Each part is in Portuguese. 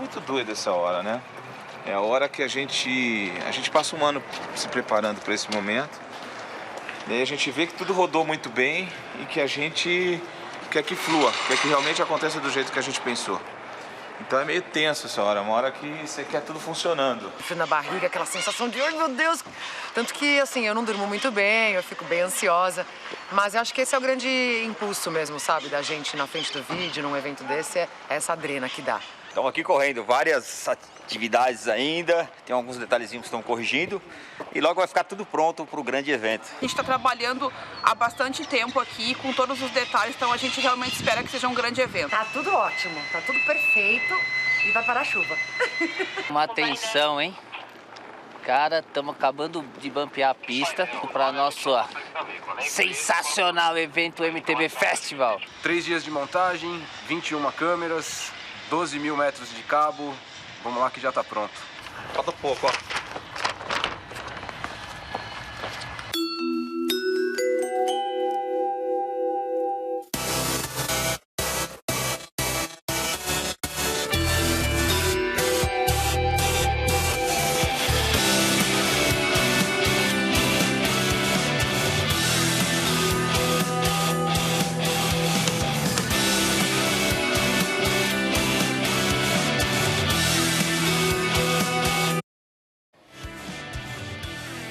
muito doida essa hora, né? É a hora que a gente passa um ano se preparando para esse momento. E aí a gente vê que tudo rodou muito bem e que a gente quer que flua, quer que realmente aconteça do jeito que a gente pensou. Então é meio tenso essa hora, uma hora que você quer tudo funcionando. Frio na barriga, aquela sensação de, ai meu Deus! Tanto que, assim, eu não durmo muito bem, eu fico bem ansiosa. Mas eu acho que esse é o grande impulso mesmo, sabe, da gente na frente do vídeo, num evento desse, é essa adrena que dá. Estamos aqui correndo várias atividades ainda, tem alguns detalhezinhos que estão corrigindo e logo vai ficar tudo pronto para o grande evento. A gente está trabalhando há bastante tempo aqui com todos os detalhes, então a gente realmente espera que seja um grande evento. Tá tudo ótimo, tá tudo perfeito e vai parar a chuva. Uma atenção, hein? Cara, estamos acabando de bampear a pista para nosso sensacional evento MTB Festival. 3 dias de montagem, 21 câmeras, 12 mil metros de cabo. Vamos lá que já tá pronto. Falta pouco, ó.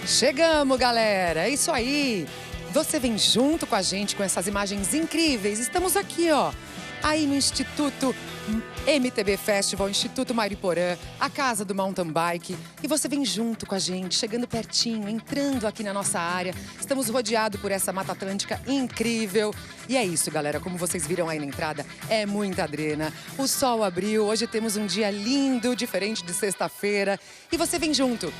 Chegamos, galera! É isso aí! Você vem junto com a gente com essas imagens incríveis. Estamos aqui, ó, aí no Instituto MTB Festival, Instituto Mariporã, a casa do mountain bike. E você vem junto com a gente, chegando pertinho, entrando aqui na nossa área. Estamos rodeados por essa Mata Atlântica incrível. E é isso, galera, como vocês viram aí na entrada, é muita adrena. O sol abriu, hoje temos um dia lindo, diferente de sexta-feira. E você vem junto.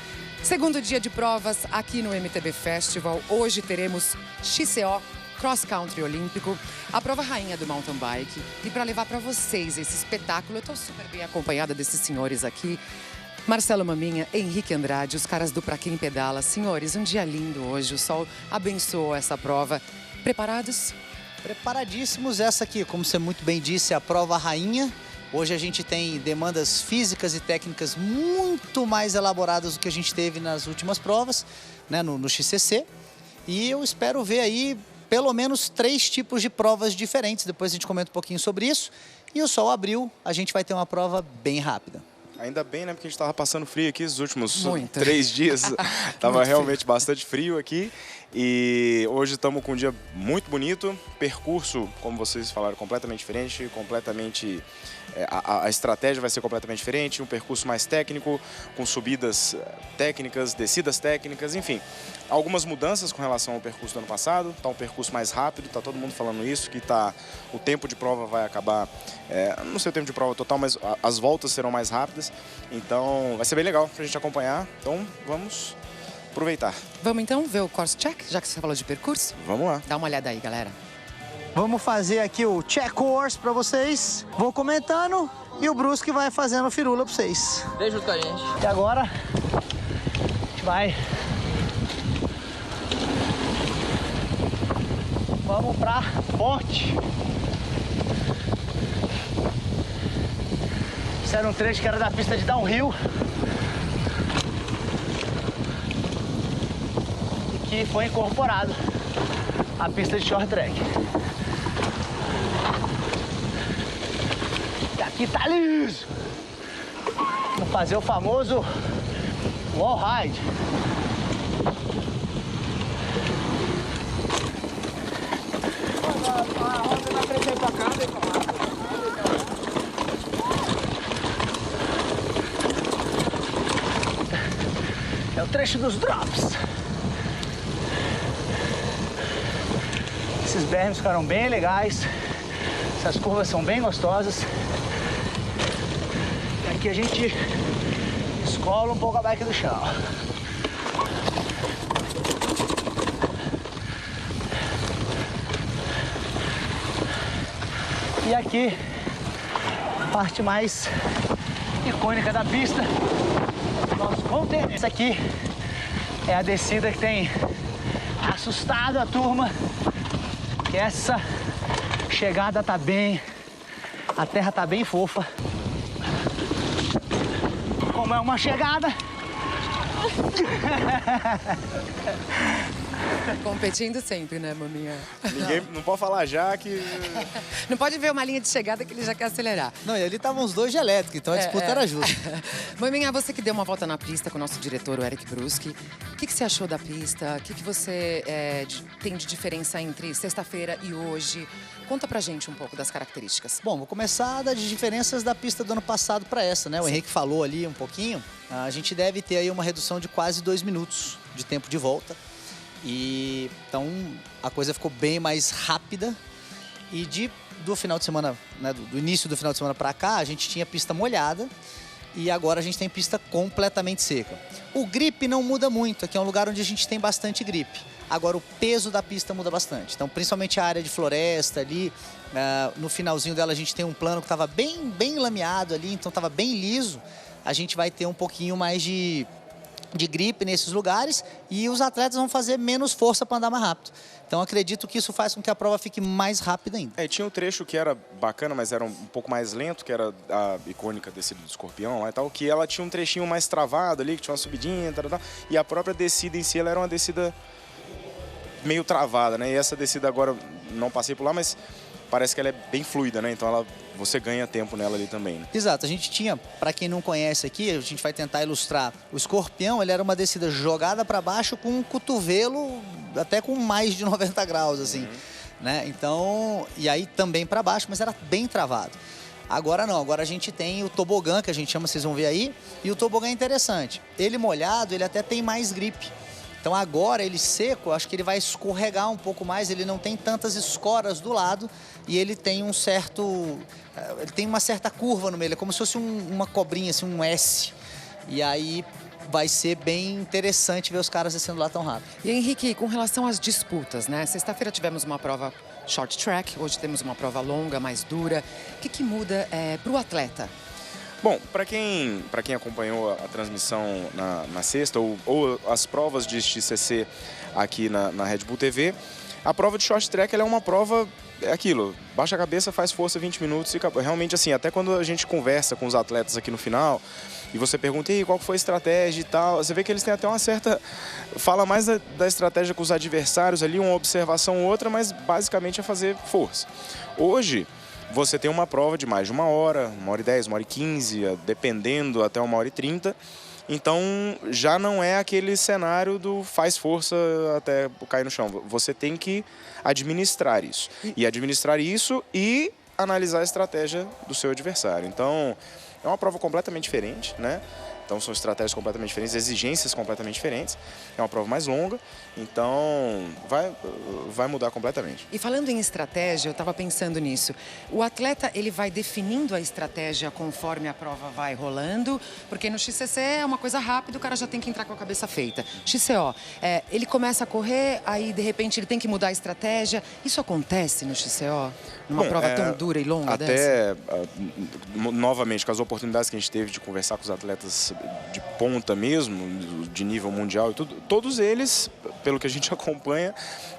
Segundo dia de provas aqui no MTB Festival. Hoje teremos XCO, Cross Country Olímpico, a prova rainha do mountain bike. E para levar para vocês esse espetáculo, eu estou super bem acompanhada desses senhores aqui. Marcelo Maminha, Henrique Andrade, os caras do Pra Quem Pedala. Senhores, um dia lindo hoje, o sol abençoou essa prova. Preparados? Preparadíssimos. Essa aqui, como você muito bem disse, é a prova rainha. Hoje a gente tem demandas físicas e técnicas muito mais elaboradas do que a gente teve nas últimas provas, né, no XCC. E eu espero ver aí pelo menos 3 tipos de provas diferentes. Depois a gente comenta um pouquinho sobre isso. E o sol abriu, a gente vai ter uma prova bem rápida. Ainda bem, né? Porque a gente tava passando frio aqui os últimos Muito. 3 dias. Tava realmente bastante frio aqui. E hoje estamos com um dia muito bonito. Percurso, como vocês falaram, completamente diferente. Completamente... A estratégia vai ser completamente diferente. Um percurso mais técnico, com subidas técnicas, descidas técnicas, enfim. Algumas mudanças com relação ao percurso do ano passado. Tá um percurso mais rápido, tá todo mundo falando isso, que o tempo de prova vai acabar... não sei o tempo de prova total, mas as voltas serão mais rápidas. Então vai ser bem legal pra gente acompanhar. Então vamos aproveitar. Vamos então ver o course check, já que você falou de percurso? Vamos lá. Dá uma olhada aí, galera. Vamos fazer aqui o check course para vocês. Vou comentando e o Brusque vai fazendo firula para vocês. Vem junto com a gente. E agora a gente vai... Vamos pra ponte. Esse era um trecho que era da pista de downhill. E que foi incorporado à pista de short track. E aqui tá liso. Vamos fazer o famoso wall ride. É o trecho dos drops. Esses berms ficaram bem legais. Essas curvas são bem gostosas. E aqui a gente escola um pouco a bike do chão. E aqui, a parte mais icônica da pista, nosso container. Essa aqui é a descida que tem assustado a turma. Que essa chegada tá bem, a terra tá bem fofa. Como é uma chegada. Competindo sempre, né, maminha? Ninguém não pode falar já que... Não pode ver uma linha de chegada que ele já quer acelerar. Não, e ali estavam os dois de elétrico, então a disputa era justa. Maminha, você que deu uma volta na pista com o nosso diretor, o Eric Bruschi, o que você achou da pista? O que você tem de diferença entre sexta-feira e hoje? Conta pra gente um pouco das características. Bom, vou começar das diferenças da pista do ano passado para essa, né? O Henrique falou ali um pouquinho. A gente deve ter aí uma redução de quase 2 minutos de tempo de volta. E então a coisa ficou bem mais rápida. E do final de semana, né, do início do final de semana para cá, a gente tinha pista molhada e agora a gente tem pista completamente seca. O grip não muda muito, aqui é um lugar onde a gente tem bastante grip. Agora o peso da pista muda bastante. Então, principalmente a área de floresta ali, no finalzinho dela a gente tem um plano que estava bem lameado ali, então estava bem liso. A gente vai ter um pouquinho mais de grip nesses lugares e os atletas vão fazer menos força para andar mais rápido. Então acredito que isso faz com que a prova fique mais rápida ainda. Tinha um trecho que era bacana, mas era um pouco mais lento, que era a icônica descida do Escorpião lá e tal, que ela tinha um trechinho mais travado ali, que tinha uma subidinha e tal, e a própria descida em si, ela era uma descida meio travada, né? E essa descida agora, não passei por lá, mas parece que ela é bem fluida, né? Então você ganha tempo nela ali também, né? Exato, a gente tinha, para quem não conhece aqui, a gente vai tentar ilustrar. O Escorpião, ele era uma descida jogada para baixo com um cotovelo até com mais de 90 graus, assim, né? Então, e aí também para baixo, mas era bem travado. Agora não, agora a gente tem o tobogã, que a gente chama, vocês vão ver aí, e o tobogã é interessante. Ele molhado, ele até tem mais grip. Então agora ele seco, acho que ele vai escorregar um pouco mais, ele não tem tantas escoras do lado e ele tem uma certa curva no meio, é como se fosse uma cobrinha, assim, um S. E aí vai ser bem interessante ver os caras descendo lá tão rápido. E Henrique, com relação às disputas, né? Sexta-feira tivemos uma prova short track, hoje temos uma prova longa, mais dura. O que muda para o atleta? Bom, para quem acompanhou a transmissão na sexta ou as provas de XCC aqui na Red Bull TV, a prova de short track ela é uma prova, é aquilo, baixa a cabeça, faz força 20 minutos e acabou. Realmente assim, até quando a gente conversa com os atletas aqui no final e você pergunta, e aí, qual foi a estratégia e tal, você vê que eles têm até uma certa... Fala mais da estratégia com os adversários ali, uma observação ou outra, mas basicamente é fazer força. Hoje, você tem uma prova de mais de 1 hora, 1h10, 1h15, dependendo até 1h30. Então, já não é aquele cenário do faz força até cair no chão. Você tem que administrar isso. E administrar isso e analisar a estratégia do seu adversário. Então, é uma prova completamente diferente, né? Então, são estratégias completamente diferentes, exigências completamente diferentes. É uma prova mais longa, então vai mudar completamente. E falando em estratégia, eu estava pensando nisso. O atleta, ele vai definindo a estratégia conforme a prova vai rolando, porque no XCC é uma coisa rápida, o cara já tem que entrar com a cabeça feita. XCO, ele começa a correr, aí de repente ele tem que mudar a estratégia. Isso acontece no XCO? Numa prova tão dura e longa dessa? Novamente, com as oportunidades que a gente teve de conversar com os atletas de ponta mesmo, de nível mundial e tudo, todos eles, pelo que a gente acompanha,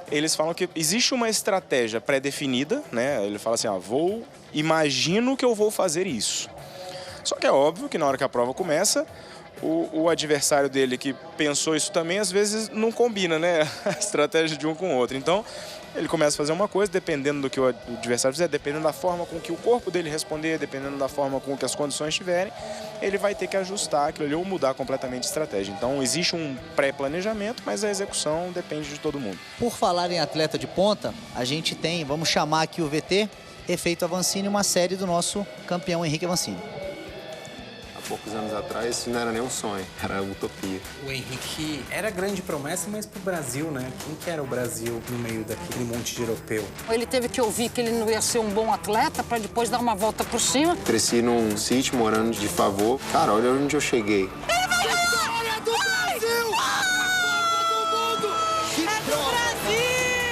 eles falam que existe uma estratégia pré-definida, né? Ele fala assim, imagino que eu vou fazer isso. Só que é óbvio que na hora que a prova começa, o adversário dele que pensou isso também, às vezes não combina, né? A estratégia de um com o outro. Então, ele começa a fazer uma coisa, dependendo do que o adversário fizer, dependendo da forma com que o corpo dele responder, dependendo da forma com que as condições estiverem, ele vai ter que ajustar aquilo ali ou mudar completamente a estratégia. Então, existe um pré-planejamento, mas a execução depende de todo mundo. Por falar em atleta de ponta, a gente tem, vamos chamar aqui o VT, Efeito Avancini, uma série do nosso campeão Henrique Avancini. Há poucos anos atrás, isso não era nem um sonho, era utopia. O Henrique era grande promessa, mas pro Brasil, né? Quem que era o Brasil no meio daquele monte de europeu? Ele teve que ouvir que ele não ia ser um bom atleta para depois dar uma volta por cima. Cresci num sítio, morando de favor. Cara, olha onde eu cheguei. Vitória do Brasil!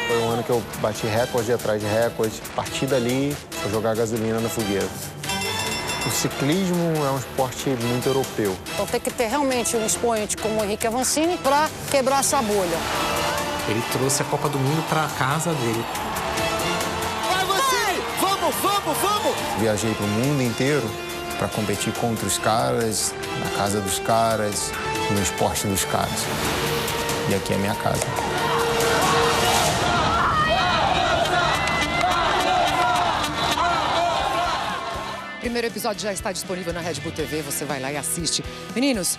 Foi um ano que eu bati recorde atrás de recorde. A partir dali, vou jogar gasolina na fogueira. O ciclismo é um esporte muito europeu. Então tem que ter realmente um expoente como o Henrique Avancini para quebrar essa bolha. Ele trouxe a Copa do Mundo para a casa dele. Vai, Avancini! Vamos! Viajei para o mundo inteiro para competir contra os caras, na casa dos caras, no esporte dos caras. E aqui é minha casa. O primeiro episódio já está disponível na Red Bull TV, você vai lá e assiste. Meninos,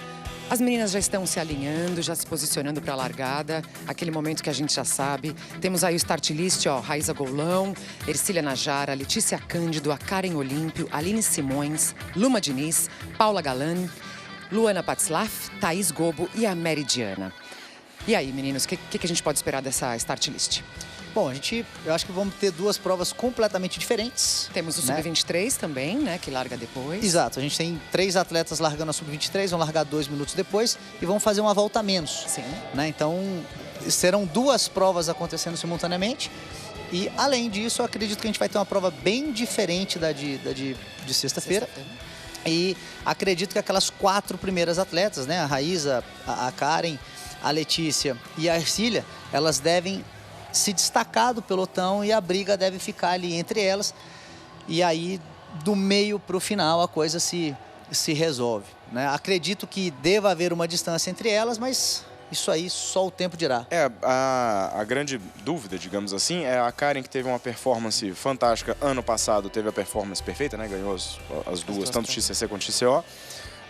as meninas já estão se alinhando, já se posicionando para a largada, aquele momento que a gente já sabe. Temos aí o start list, ó, Raíza Golão, Ercília Najara, Letícia Cândido, a Karen Olímpio, Aline Simões, Luma Diniz, Paula Galani, Luana Patzlaff, Thaís Gobo e a Meridiana. E aí, meninos, o que a gente pode esperar dessa start list? Bom, eu acho que vamos ter duas provas completamente diferentes. Temos o Sub-23 também, né, que larga depois. Exato, a gente tem 3 atletas largando a Sub-23, vão largar 2 minutos depois e vão fazer uma volta a menos. Sim. Né? Então, serão 2 provas acontecendo simultaneamente. E, além disso, eu acredito que a gente vai ter uma prova bem diferente da de sexta-feira. E acredito que aquelas 4 primeiras atletas, né, a Raíza, a Karen, a Letícia e a Ercília, elas devem se destacar do pelotão e a briga deve ficar ali entre elas. E aí, do meio para o final, a coisa se resolve. Né? Acredito que deva haver uma distância entre elas, mas isso aí só o tempo dirá. A grande dúvida, digamos assim, é a Karen, que teve uma performance fantástica ano passado, teve a performance perfeita, né? Ganhou as duas, tanto o XCC quanto o XCO.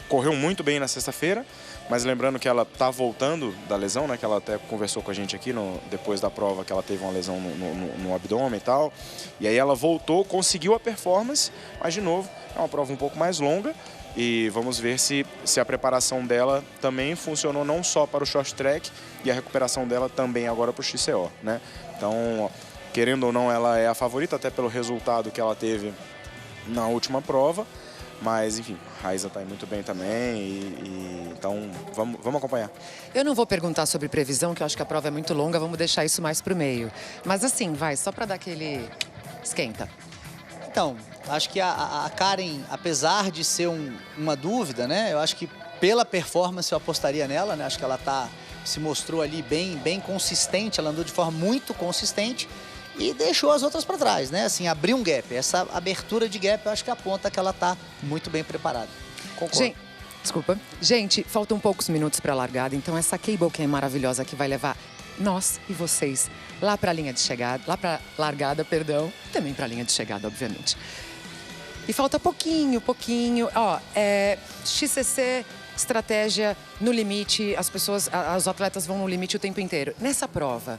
Correu muito bem na sexta-feira, mas lembrando que ela está voltando da lesão, né? Que ela até conversou com a gente aqui depois da prova, que ela teve uma lesão no abdômen e tal. E aí ela voltou, conseguiu a performance, mas de novo é uma prova um pouco mais longa. E vamos ver se a preparação dela também funcionou não só para o short track e a recuperação dela também agora para o XCO, né? Então, querendo ou não, ela é a favorita, até pelo resultado que ela teve na última prova. Mas, enfim, a Raíza está muito bem também, então vamos acompanhar. Eu não vou perguntar sobre previsão, que eu acho que a prova é muito longa, vamos deixar isso mais para o meio. Mas assim, vai, só para dar aquele esquenta. Então, acho que a Karen, apesar de ser uma dúvida, né? Eu acho que pela performance eu apostaria nela, né? Acho que ela se mostrou ali bem consistente, ela andou de forma muito consistente. E deixou as outras para trás, né? Assim, abriu um gap. Essa abertura de gap, eu acho que aponta que ela está muito bem preparada. Concordo. Desculpa. Gente, faltam poucos minutos para a largada, então essa cable que é maravilhosa que vai levar nós e vocês lá para a linha de chegada, lá para largada, perdão, também para a linha de chegada, obviamente. E falta pouquinho. Ó, XCC, estratégia no limite, os atletas vão no limite o tempo inteiro. Nessa prova,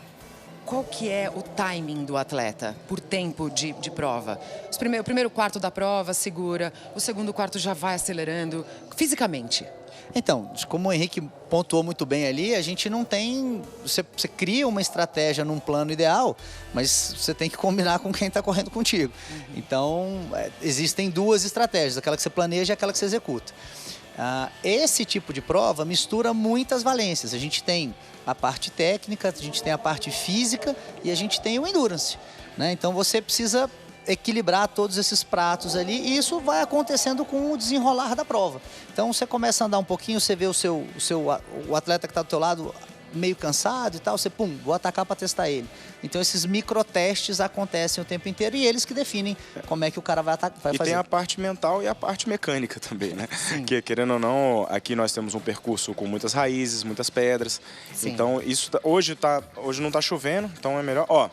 qual que é o timing do atleta por tempo de prova? O primeiro quarto da prova segura, o segundo quarto já vai acelerando, fisicamente. Então, como o Henrique pontuou muito bem ali, a gente não tem... Você cria uma estratégia num plano ideal, mas você tem que combinar com quem está correndo contigo. Então, existem 2 estratégias, aquela que você planeja e aquela que você executa. Esse tipo de prova mistura muitas valências. A gente tem a parte técnica, a gente tem a parte física e a gente tem o endurance, né? Então você precisa equilibrar todos esses pratos ali e isso vai acontecendo com o desenrolar da prova. Então você começa a andar um pouquinho, você vê o atleta que está do teu lado meio cansado e tal, você, vou atacar para testar ele. Então esses microtestes acontecem o tempo inteiro e eles que definem como é que o cara vai fazer. E tem a parte mental e a parte mecânica também, né? Que, querendo ou não, aqui nós temos um percurso com muitas raízes, muitas pedras. Sim. Então isso hoje não está chovendo, então é melhor. Ó,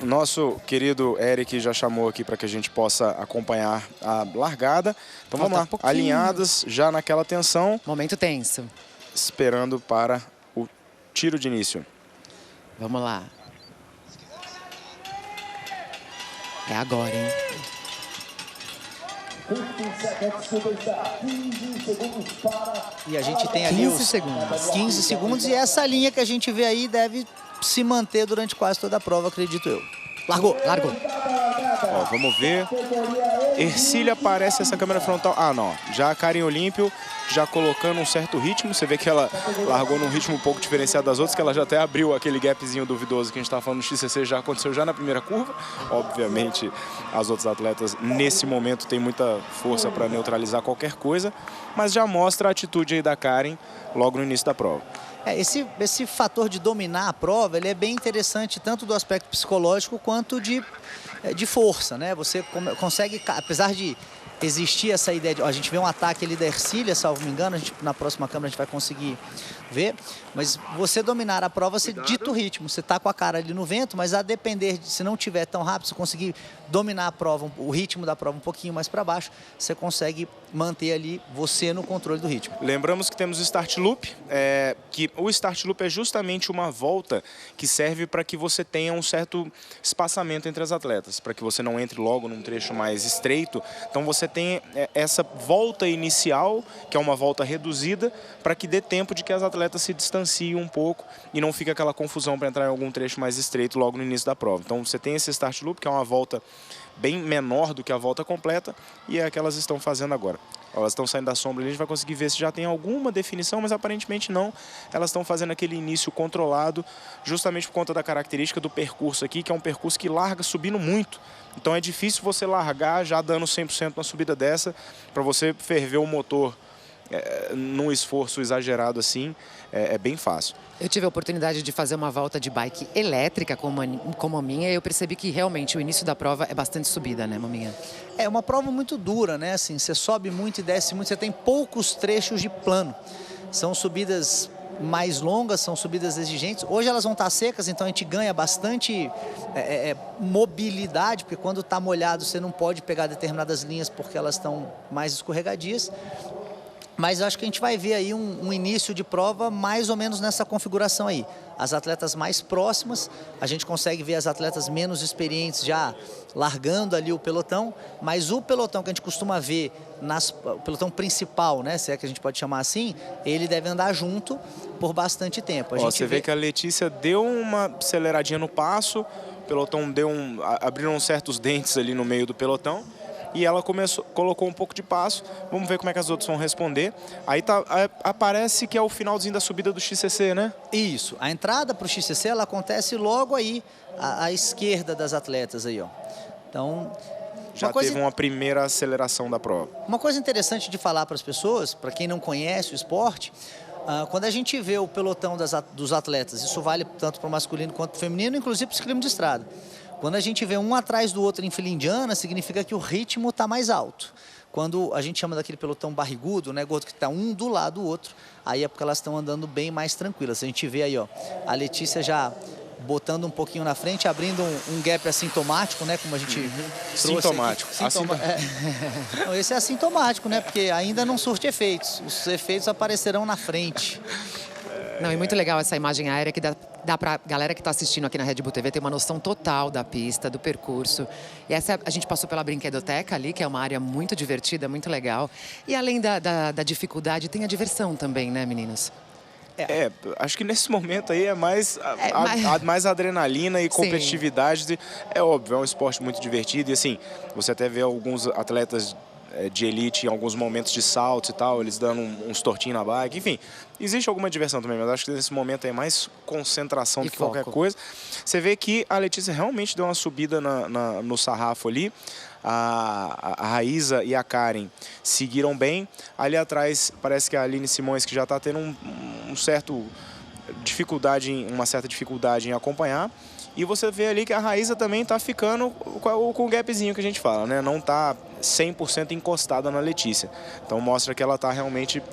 o nosso querido Eric já chamou aqui para que a gente possa acompanhar a largada. Então vamos lá, alinhadas já naquela tensão. Momento tenso. Esperando para o tiro de início. Vamos lá. É agora, hein? 15 segundos para... E a gente tem ali 15 segundos e essa linha que a gente vê aí deve se manter durante quase toda a prova, acredito eu. Largou. Ó, vamos ver. Ercília aparece essa câmera frontal. Ah, não. Já a Karen Olímpio já colocando um certo ritmo. Você vê que ela largou num ritmo um pouco diferenciado das outras, que ela já até abriu aquele gapzinho duvidoso que a gente estava falando no XCC, já aconteceu já na primeira curva. Obviamente, as outras atletas, nesse momento, têm muita força para neutralizar qualquer coisa, mas já mostra a atitude aí da Karen logo no início da prova. Esse fator de dominar a prova, ele é bem interessante tanto do aspecto psicológico quanto de força, né? Você consegue, apesar de existia essa ideia de... Ó, a gente vê um ataque ali da Ercília, salvo me engano, na próxima câmera a gente vai conseguir ver. Mas você dominar a prova, você dita o ritmo. Você tá com a cara ali no vento, mas a depender, se não tiver tão rápido, se conseguir dominar a prova, o ritmo da prova um pouquinho mais para baixo, você consegue manter ali você no controle do ritmo. Lembramos que temos o Start Loop, que o Start Loop é justamente uma volta que serve para que você tenha um certo espaçamento entre as atletas, para que você não entre logo num trecho mais estreito. Então você tem essa volta inicial, que é uma volta reduzida, para que dê tempo de que as atletas se distanciem um pouco e não fique aquela confusão para entrar em algum trecho mais estreito logo no início da prova. Então você tem esse Start Loop, que é uma volta bem menor do que a volta completa, e é a que elas estão fazendo agora. Elas estão saindo da sombra ali, a gente vai conseguir ver se já tem alguma definição, mas aparentemente não. Elas estão fazendo aquele início controlado, justamente por conta da característica do percurso aqui, que é um percurso que larga subindo muito. Então é difícil você largar já dando 100% na subida dessa, para você ferver o motor num esforço exagerado assim, é bem fácil. Eu tive a oportunidade de fazer uma volta de bike elétrica como a minha, e eu percebi que realmente o início da prova é bastante subida, né, Maminha? É uma prova muito dura, né? Assim, você sobe muito e desce muito, você tem poucos trechos de plano. São subidas mais longas, são subidas exigentes. Hoje elas vão estar secas, então a gente ganha bastante mobilidade, porque quando está molhado você não pode pegar determinadas linhas porque elas estão mais escorregadias. Mas eu acho que a gente vai ver aí um início de prova mais ou menos nessa configuração aí. As atletas mais próximas, a gente consegue ver as atletas menos experientes já largando ali o pelotão, mas o pelotão que a gente costuma ver, o pelotão principal, né, se é que a gente pode chamar assim, ele deve andar junto por bastante tempo. Você vê que a Letícia deu uma aceleradinha no passo, o pelotão abriram certos dentes ali no meio do pelotão, e ela colocou um pouco de passo. Vamos ver como é que as outras vão responder. Aí aparece que é o finalzinho da subida do XCC, né? Isso. A entrada para o XCC, ela acontece logo aí, à esquerda das atletas aí, ó. Então... Já teve uma primeira aceleração da prova. Uma coisa interessante de falar para as pessoas, para quem não conhece o esporte, quando a gente vê o pelotão dos atletas, isso vale tanto para o masculino quanto para o feminino, inclusive para o ciclismo de estrada. Quando a gente vê um atrás do outro em fila indiana, significa que o ritmo está mais alto. Quando a gente chama daquele pelotão barrigudo, né, gordo, que está um do lado do outro, aí é porque elas estão andando bem mais tranquilas. A gente vê aí, ó, a Letícia já botando um pouquinho na frente, abrindo um gap assintomático, né, como a gente trouxe sintomático. Não, esse é assintomático, né, porque ainda não surte efeitos. Os efeitos aparecerão na frente. Não, é muito legal essa imagem aérea que dá pra galera que está assistindo aqui na Red Bull TV ter uma noção total da pista, do percurso. E a gente passou pela brinquedoteca ali, que é uma área muito divertida, muito legal. E além da dificuldade, tem a diversão também, né, meninos? Acho que nesse momento aí é mais adrenalina e competitividade. É óbvio, é um esporte muito divertido. E assim, você até vê alguns atletas de elite em alguns momentos de saltos e tal, eles dando uns tortinhos na bike, enfim, existe alguma diversão também, mas acho que nesse momento é mais concentração do que qualquer coisa. Você vê que a Letícia realmente deu uma subida no sarrafo ali, a Raíza e a Karen seguiram bem, ali atrás parece que a Aline Simões, que já está tendo uma certa dificuldade em acompanhar. E você vê ali que a Raíza também está ficando com o gapzinho que a gente fala, né? Não está 100% encostada na Letícia. Então mostra que ela está realmente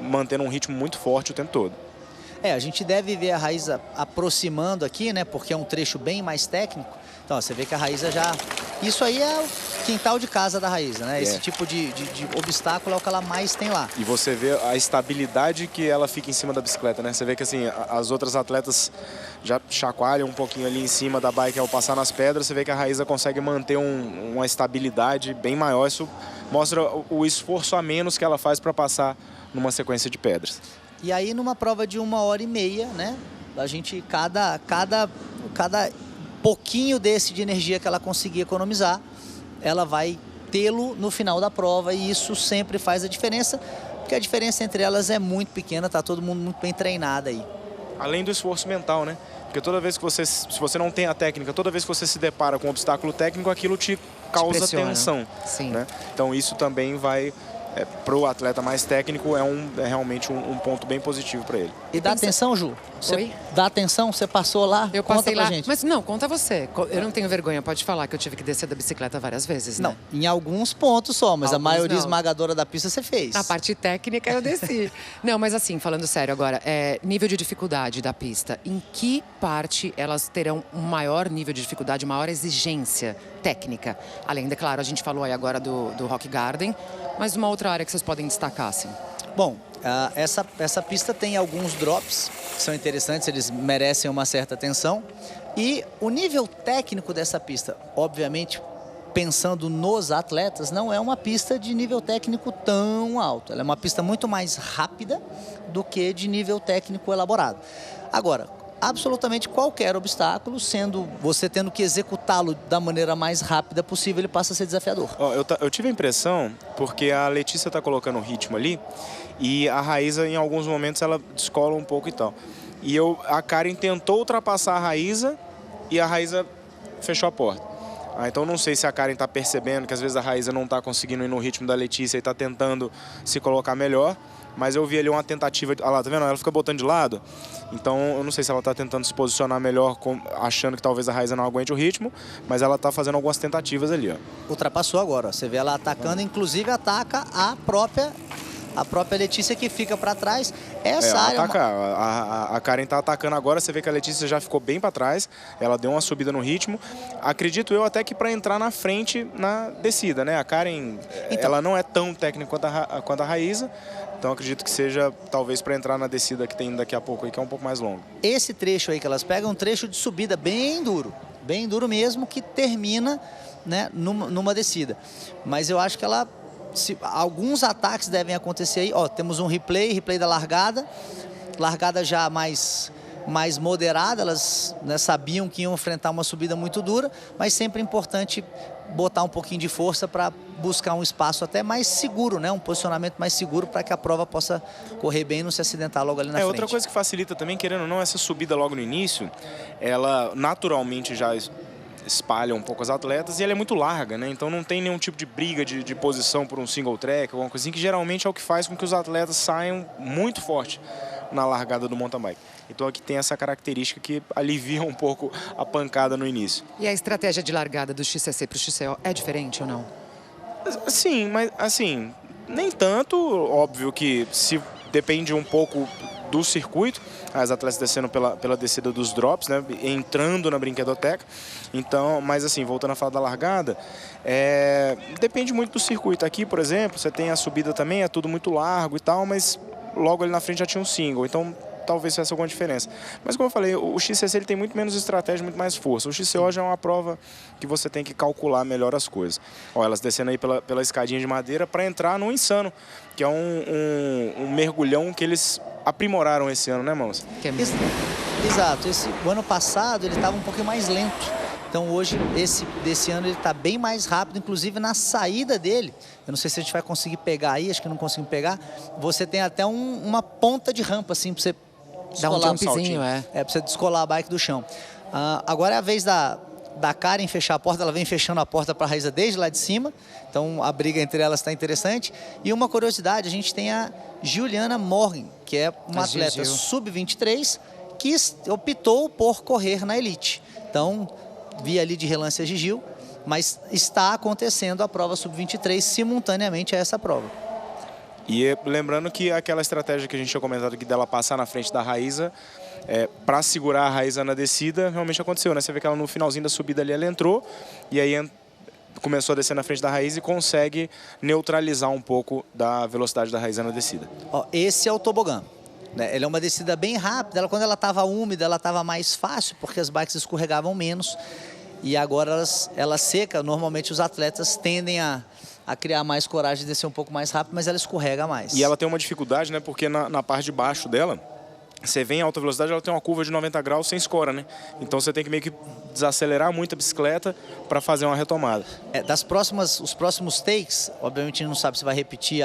mantendo um ritmo muito forte o tempo todo. A gente deve ver a Raíza aproximando aqui, né? Porque é um trecho bem mais técnico. Então, ó, você vê que a Raíza já... Isso aí é o quintal de casa da Raíza, né? Esse tipo de obstáculo é o que ela mais tem lá. E você vê a estabilidade que ela fica em cima da bicicleta, né? Você vê que assim, as outras atletas já chacoalham um pouquinho ali em cima da bike ao passar nas pedras. Você vê que a Raíza consegue manter uma estabilidade bem maior. Isso mostra o esforço a menos que ela faz para passar numa sequência de pedras. E aí, numa prova de 1h30, né? A gente, cada pouquinho desse de energia que ela conseguir economizar, ela vai tê-lo no final da prova, e isso sempre faz a diferença, porque a diferença entre elas é muito pequena, tá todo mundo muito bem treinado aí. Além do esforço mental, né? Porque toda vez que se você não tem a técnica, toda vez que você se depara com um obstáculo técnico, aquilo te causa tensão. Sim. Né? Então isso também vai para o atleta mais técnico é realmente um ponto bem positivo para ele. E dá atenção, Ju? Oi? Dá atenção? Você passou lá? Eu Conta passei pra lá, gente. mas não, conta você. Eu não tenho vergonha, pode falar que eu tive que descer da bicicleta várias vezes, né? Não, em alguns pontos só, mas a Alguns maioria não. esmagadora da pista você fez. A parte técnica eu desci. Não, mas assim, falando sério agora, nível de dificuldade da pista. Em que parte elas terão um maior nível de dificuldade, maior exigência técnica? Além, claro, a gente falou aí agora do Rock Garden, mas uma outra área que vocês podem destacar, assim. Bom, essa pista tem alguns drops que são interessantes, eles merecem uma certa atenção. E o nível técnico dessa pista, obviamente, pensando nos atletas, não é uma pista de nível técnico tão alto. Ela é uma pista muito mais rápida do que de nível técnico elaborado. Agora, absolutamente qualquer obstáculo, sendo você tendo que executá-lo da maneira mais rápida possível, ele passa a ser desafiador. Eu tive a impressão, porque a Letícia está colocando o ritmo ali, e a Raíza, em alguns momentos, ela descola um pouco e tal. E a Karen tentou ultrapassar a Raíza, e a Raíza fechou a porta. Então não sei se a Karen está percebendo que às vezes a Raíza não está conseguindo ir no ritmo da Letícia e está tentando se colocar melhor. Mas eu vi ali uma tentativa, olha lá, tá vendo? Ela fica botando de lado, então eu não sei se ela tá tentando se posicionar melhor, achando que talvez a Raíza não aguente o ritmo, mas ela tá fazendo algumas tentativas ali, ó. Ultrapassou agora, ó. Você vê ela atacando, inclusive ataca a própria Letícia que fica para trás. Essa área... A Karen tá atacando agora, você vê que a Letícia já ficou bem para trás, ela deu uma subida no ritmo. Acredito eu até que para entrar na frente na descida, né? A Karen, ela não é tão técnica quanto a Raíza, então acredito que seja talvez para entrar na descida que tem daqui a pouco aí, que é um pouco mais longo. Esse trecho aí que elas pegam é um trecho de subida bem duro mesmo, que termina, né, numa descida. Mas eu acho que ela... alguns ataques devem acontecer aí. Ó, temos um replay da largada já mais moderada. Elas, né, sabiam que iam enfrentar uma subida muito dura, mas sempre é importante botar um pouquinho de força para buscar um espaço até mais seguro, né? Um posicionamento mais seguro para que a prova possa correr bem e não se acidentar logo ali na frente. Outra coisa que facilita também, querendo ou não, essa subida logo no início, ela naturalmente já espalha um pouco as atletas e ela é muito larga, né? Então não tem nenhum tipo de briga de posição por um single track, alguma coisa assim, que geralmente é o que faz com que os atletas saiam muito forte na largada do mountain bike. Então aqui tem essa característica que alivia um pouco a pancada no início. E a estratégia de largada do XCC para o XCO é diferente ou não? Sim, mas assim, nem tanto. Óbvio que se depende um pouco do circuito, as atletas descendo pela descida dos drops, né, entrando na brinquedoteca. Então, mas assim, voltando a falar da largada, depende muito do circuito. Aqui, por exemplo, você tem a subida também, é tudo muito largo e tal, mas logo ali na frente já tinha um single, então talvez fizesse alguma diferença. Mas como eu falei, o XCC ele tem muito menos estratégia, muito mais força. O XCO já é uma prova que você tem que calcular melhor as coisas. Ó, elas descendo aí pela escadinha de madeira para entrar no Insano, que é um mergulhão que eles aprimoraram esse ano, né, Mãos? Exato. O ano passado ele estava um pouquinho mais lento. Então hoje, desse ano, ele está bem mais rápido, inclusive na saída dele. Eu não sei se a gente vai conseguir pegar aí, acho que não conseguimos pegar. Você tem até uma ponta de rampa, assim, para você dar um jumpzinho, para você descolar a bike do chão. Agora é a vez da Karen fechar a porta, ela vem fechando a porta para a Raíza desde lá de cima. Então a briga entre elas está interessante. E uma curiosidade, a gente tem a Juliana Morgan, que é uma atleta sub-23, que optou por correr na elite. Então, vi ali de relance a Gigil, mas está acontecendo a prova sub-23 simultaneamente a essa prova. E lembrando que aquela estratégia que a gente tinha comentado aqui dela passar na frente da Raíza, para segurar a Raíza na descida, realmente aconteceu, né? Você vê que ela no finalzinho da subida ali, ela entrou e aí começou a descer na frente da Raíza e consegue neutralizar um pouco da velocidade da Raíza na descida. Ó, esse é o tobogã. Ela é uma descida bem rápida. Quando ela estava úmida, ela estava mais fácil, porque as bikes escorregavam menos. E agora ela seca, normalmente os atletas tendem a criar mais coragem de descer um pouco mais rápido, mas ela escorrega mais. E ela tem uma dificuldade, né? Porque na parte de baixo dela, você vem em alta velocidade, ela tem uma curva de 90 graus sem escora, né? Então você tem que meio que desacelerar muito a bicicleta para fazer uma retomada. Os próximos takes, obviamente a gente não sabe se vai repetir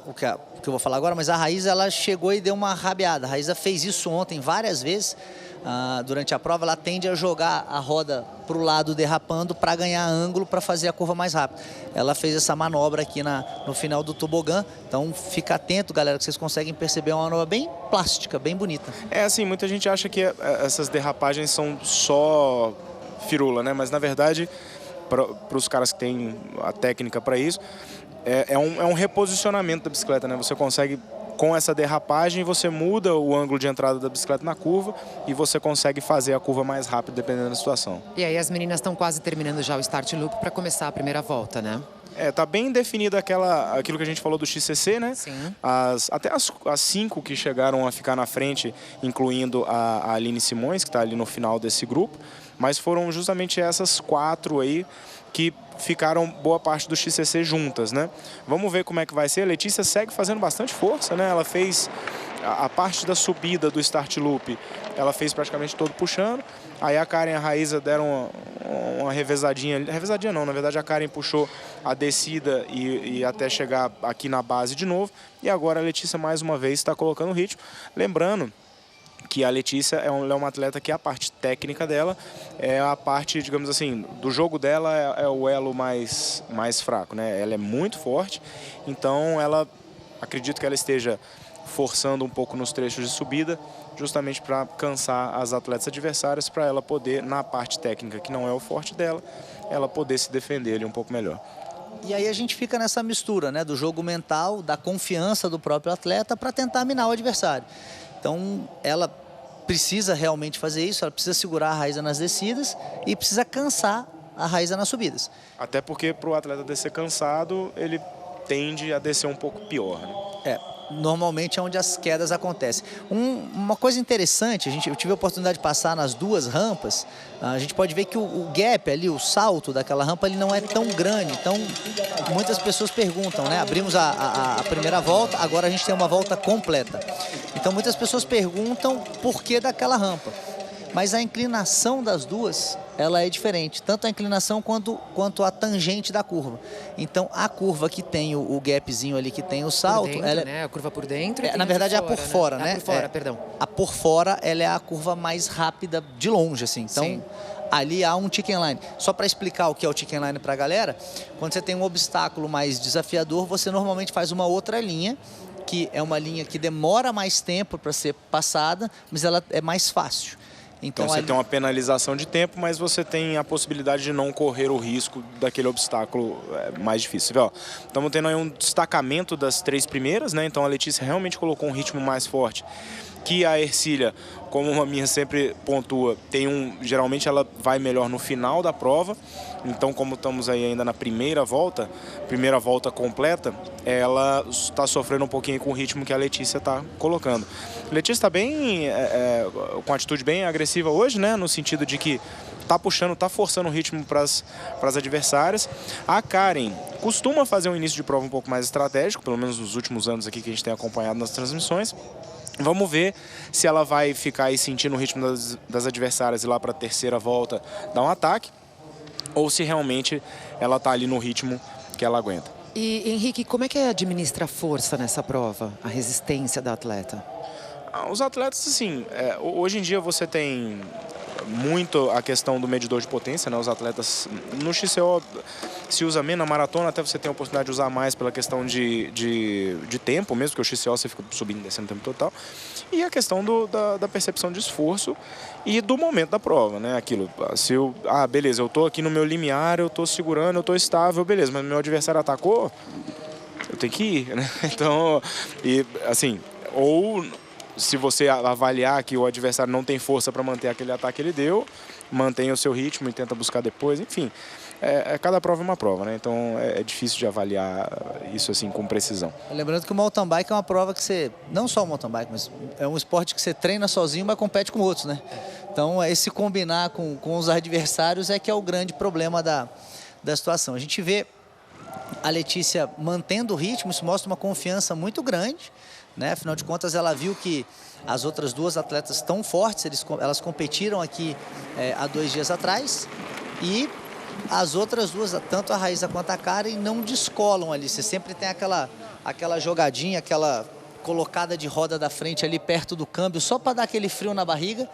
o que que eu vou falar agora, mas a Raíza, ela chegou e deu uma rabiada. A Raíza fez isso ontem várias vezes. Durante a prova, ela tende a jogar a roda para o lado derrapando para ganhar ângulo, para fazer a curva mais rápida. Ela fez essa manobra aqui no final do tobogã, então fica atento, galera, que vocês conseguem perceber uma manobra bem plástica, bem bonita. Assim, muita gente acha que essas derrapagens são só firula, né? Mas na verdade, para os caras que têm a técnica para isso, é um reposicionamento da bicicleta, né? Você consegue, com essa derrapagem, você muda o ângulo de entrada da bicicleta na curva e você consegue fazer a curva mais rápido, dependendo da situação. E aí as meninas estão quase terminando já o start loop para começar a primeira volta, né? Tá bem definido aquilo que a gente falou do XCC, né? Sim. Até as 5 que chegaram a ficar na frente, incluindo a Aline Simões, que está ali no final desse grupo, mas foram justamente essas 4 aí que ficaram boa parte do XCC juntas, né? Vamos ver como é que vai ser. A Letícia segue fazendo bastante força, né? Ela fez a parte da subida do start loop, ela fez praticamente todo puxando. Aí a Karen e a Raíza deram uma revezadinha. Revezadinha não, na verdade a Karen puxou a descida e até chegar aqui na base de novo. E agora a Letícia mais uma vez está colocando ritmo. Lembrando que a Letícia é uma atleta que a parte técnica dela é a parte, digamos assim, do jogo dela é o elo mais fraco, né? Ela é muito forte, então acredito que ela esteja forçando um pouco nos trechos de subida, justamente para cansar as atletas adversárias, para ela poder, na parte técnica, que não é o forte dela, ela poder se defender ali um pouco melhor. E aí a gente fica nessa mistura, né, do jogo mental, da confiança do próprio atleta para tentar minar o adversário. Então, ela precisa realmente fazer isso, ela precisa segurar a Raíza nas descidas e precisa cansar a Raíza nas subidas. Até porque para o atleta descer cansado, ele tende a descer um pouco pior, né? Normalmente é onde as quedas acontecem. Uma coisa interessante, eu tive a oportunidade de passar nas 2 rampas, a gente pode ver que o gap ali, o salto daquela rampa, ele não é tão grande. Então, muitas pessoas perguntam, né? Abrimos a primeira volta, agora a gente tem uma volta completa. Então, muitas pessoas perguntam por que daquela rampa. Mas a inclinação das duas, ela é diferente. Tanto a inclinação quanto a tangente da curva. Então, a curva que tem o gapzinho ali, que tem o salto... Por dentro, né? A curva por dentro. Na verdade, é a por fora, né? A por fora, perdão. A por fora, ela é a curva mais rápida de longe, assim. Então, sim, ali há um chicken line. Só para explicar o que é o chicken line para a galera, quando você tem um obstáculo mais desafiador, você normalmente faz uma outra linha, que é uma linha que demora mais tempo para ser passada, mas ela é mais fácil. Então você tem uma penalização de tempo, mas você tem a possibilidade de não correr o risco daquele obstáculo mais difícil. Você vê, ó, estamos tendo aí um destacamento das 3 primeiras, né? Então a Letícia realmente colocou um ritmo mais forte. Que a Ercília, como a minha sempre pontua, geralmente ela vai melhor no final da prova. Então, como estamos aí ainda na primeira volta completa, ela está sofrendo um pouquinho com o ritmo que a Letícia está colocando. A Letícia está bem, com atitude bem agressiva hoje, né? No sentido de que está puxando, está forçando o ritmo para as adversárias. A Karen costuma fazer um início de prova um pouco mais estratégico, pelo menos nos últimos anos aqui que a gente tem acompanhado nas transmissões. Vamos ver se ela vai ficar aí sentindo o ritmo das adversárias e lá para a terceira volta dar um ataque, ou se realmente ela está ali no ritmo que ela aguenta. E, Henrique, como é que administra a força nessa prova, a resistência da atleta? Os atletas, assim, hoje em dia você tem muito a questão do medidor de potência, né? Os atletas, no XCO se usa menos, na maratona até você tem a oportunidade de usar mais pela questão de tempo mesmo, porque o XCO você fica subindo e descendo o tempo total. E a questão da percepção de esforço e do momento da prova, né? Aquilo, beleza, eu tô aqui no meu limiar, eu tô segurando, eu tô estável, beleza, mas meu adversário atacou, eu tenho que ir, né? Então, e assim, ou se você avaliar que o adversário não tem força para manter aquele ataque que ele deu, mantenha o seu ritmo e tenta buscar depois, enfim. Cada prova é uma prova, né? Então é difícil de avaliar isso assim com precisão. Lembrando que o mountain bike é uma prova que você, não só o mountain bike, mas é um esporte que você treina sozinho, mas compete com outros, né? Então esse combinar com os adversários é que é o grande problema da situação. A gente vê a Letícia mantendo o ritmo, isso mostra uma confiança muito grande, né? Afinal de contas, ela viu que as outras 2 atletas estão fortes, elas competiram aqui há 2 dias atrás e as outras 2, tanto a Raíza quanto a Karen, não descolam ali. Você sempre tem aquela aquela jogadinha, aquela colocada de roda da frente ali perto do câmbio, só para dar aquele frio na barriga.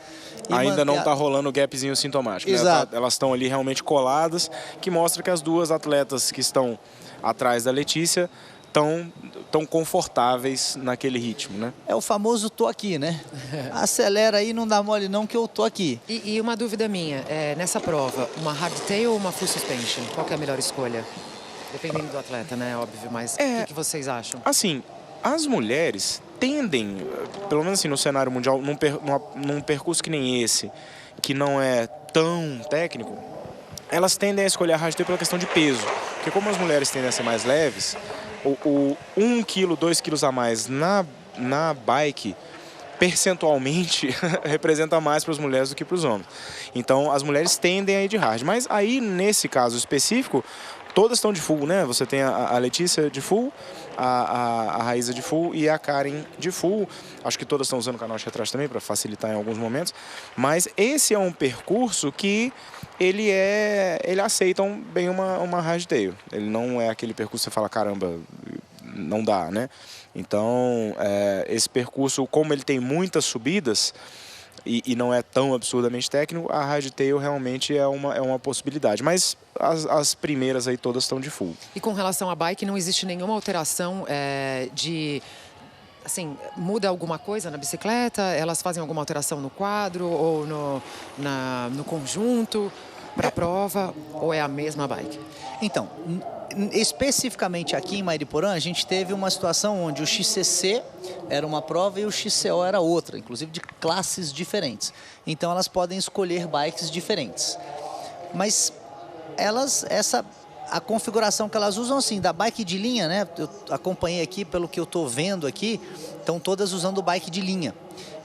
Ainda não está rolando o gapzinho sintomático. Exato. Né? Elas estão ali realmente coladas, que mostra que as duas atletas que estão atrás da Letícia tão confortáveis naquele ritmo, né? É o famoso tô aqui, né? Acelera aí, não dá mole não que eu tô aqui. E uma dúvida minha, nessa prova, uma hardtail ou uma full suspension? Qual que é a melhor escolha? Dependendo do atleta, né? Óbvio, mas o que vocês acham? Assim, as mulheres tendem, pelo menos assim, no cenário mundial, num percurso que nem esse, que não é tão técnico, elas tendem a escolher a hardtail pela questão de peso. Porque como as mulheres tendem a ser mais leves, o 1 kg, 2 kg a mais na bike, percentualmente, representa mais para as mulheres do que para os homens. Então, as mulheres tendem a ir de hard. Mas aí, nesse caso específico, todas estão de full, né? Você tem a Letícia de full, a Raíza de full e a Karen de full. Acho que todas estão usando canote atrás também para facilitar em alguns momentos. Mas esse é um percurso que ele aceitam bem uma hardtail. Ele não é aquele percurso que você fala, caramba, não dá, né? Então, esse percurso, como ele tem muitas subidas e não é tão absurdamente técnico, a hardtail realmente é uma possibilidade. Mas as primeiras aí todas estão de full. E com relação à bike, não existe nenhuma alteração assim, muda alguma coisa na bicicleta? Elas fazem alguma alteração no quadro ou no conjunto para a prova? Ou é a mesma bike? Então, especificamente aqui em Mariporã, a gente teve uma situação onde o XCC era uma prova e o XCO era outra, inclusive de classes diferentes. Então, elas podem escolher bikes diferentes. Mas a configuração que elas usam, assim, da bike de linha, né? Eu acompanhei aqui, pelo que eu estou vendo aqui, estão todas usando bike de linha.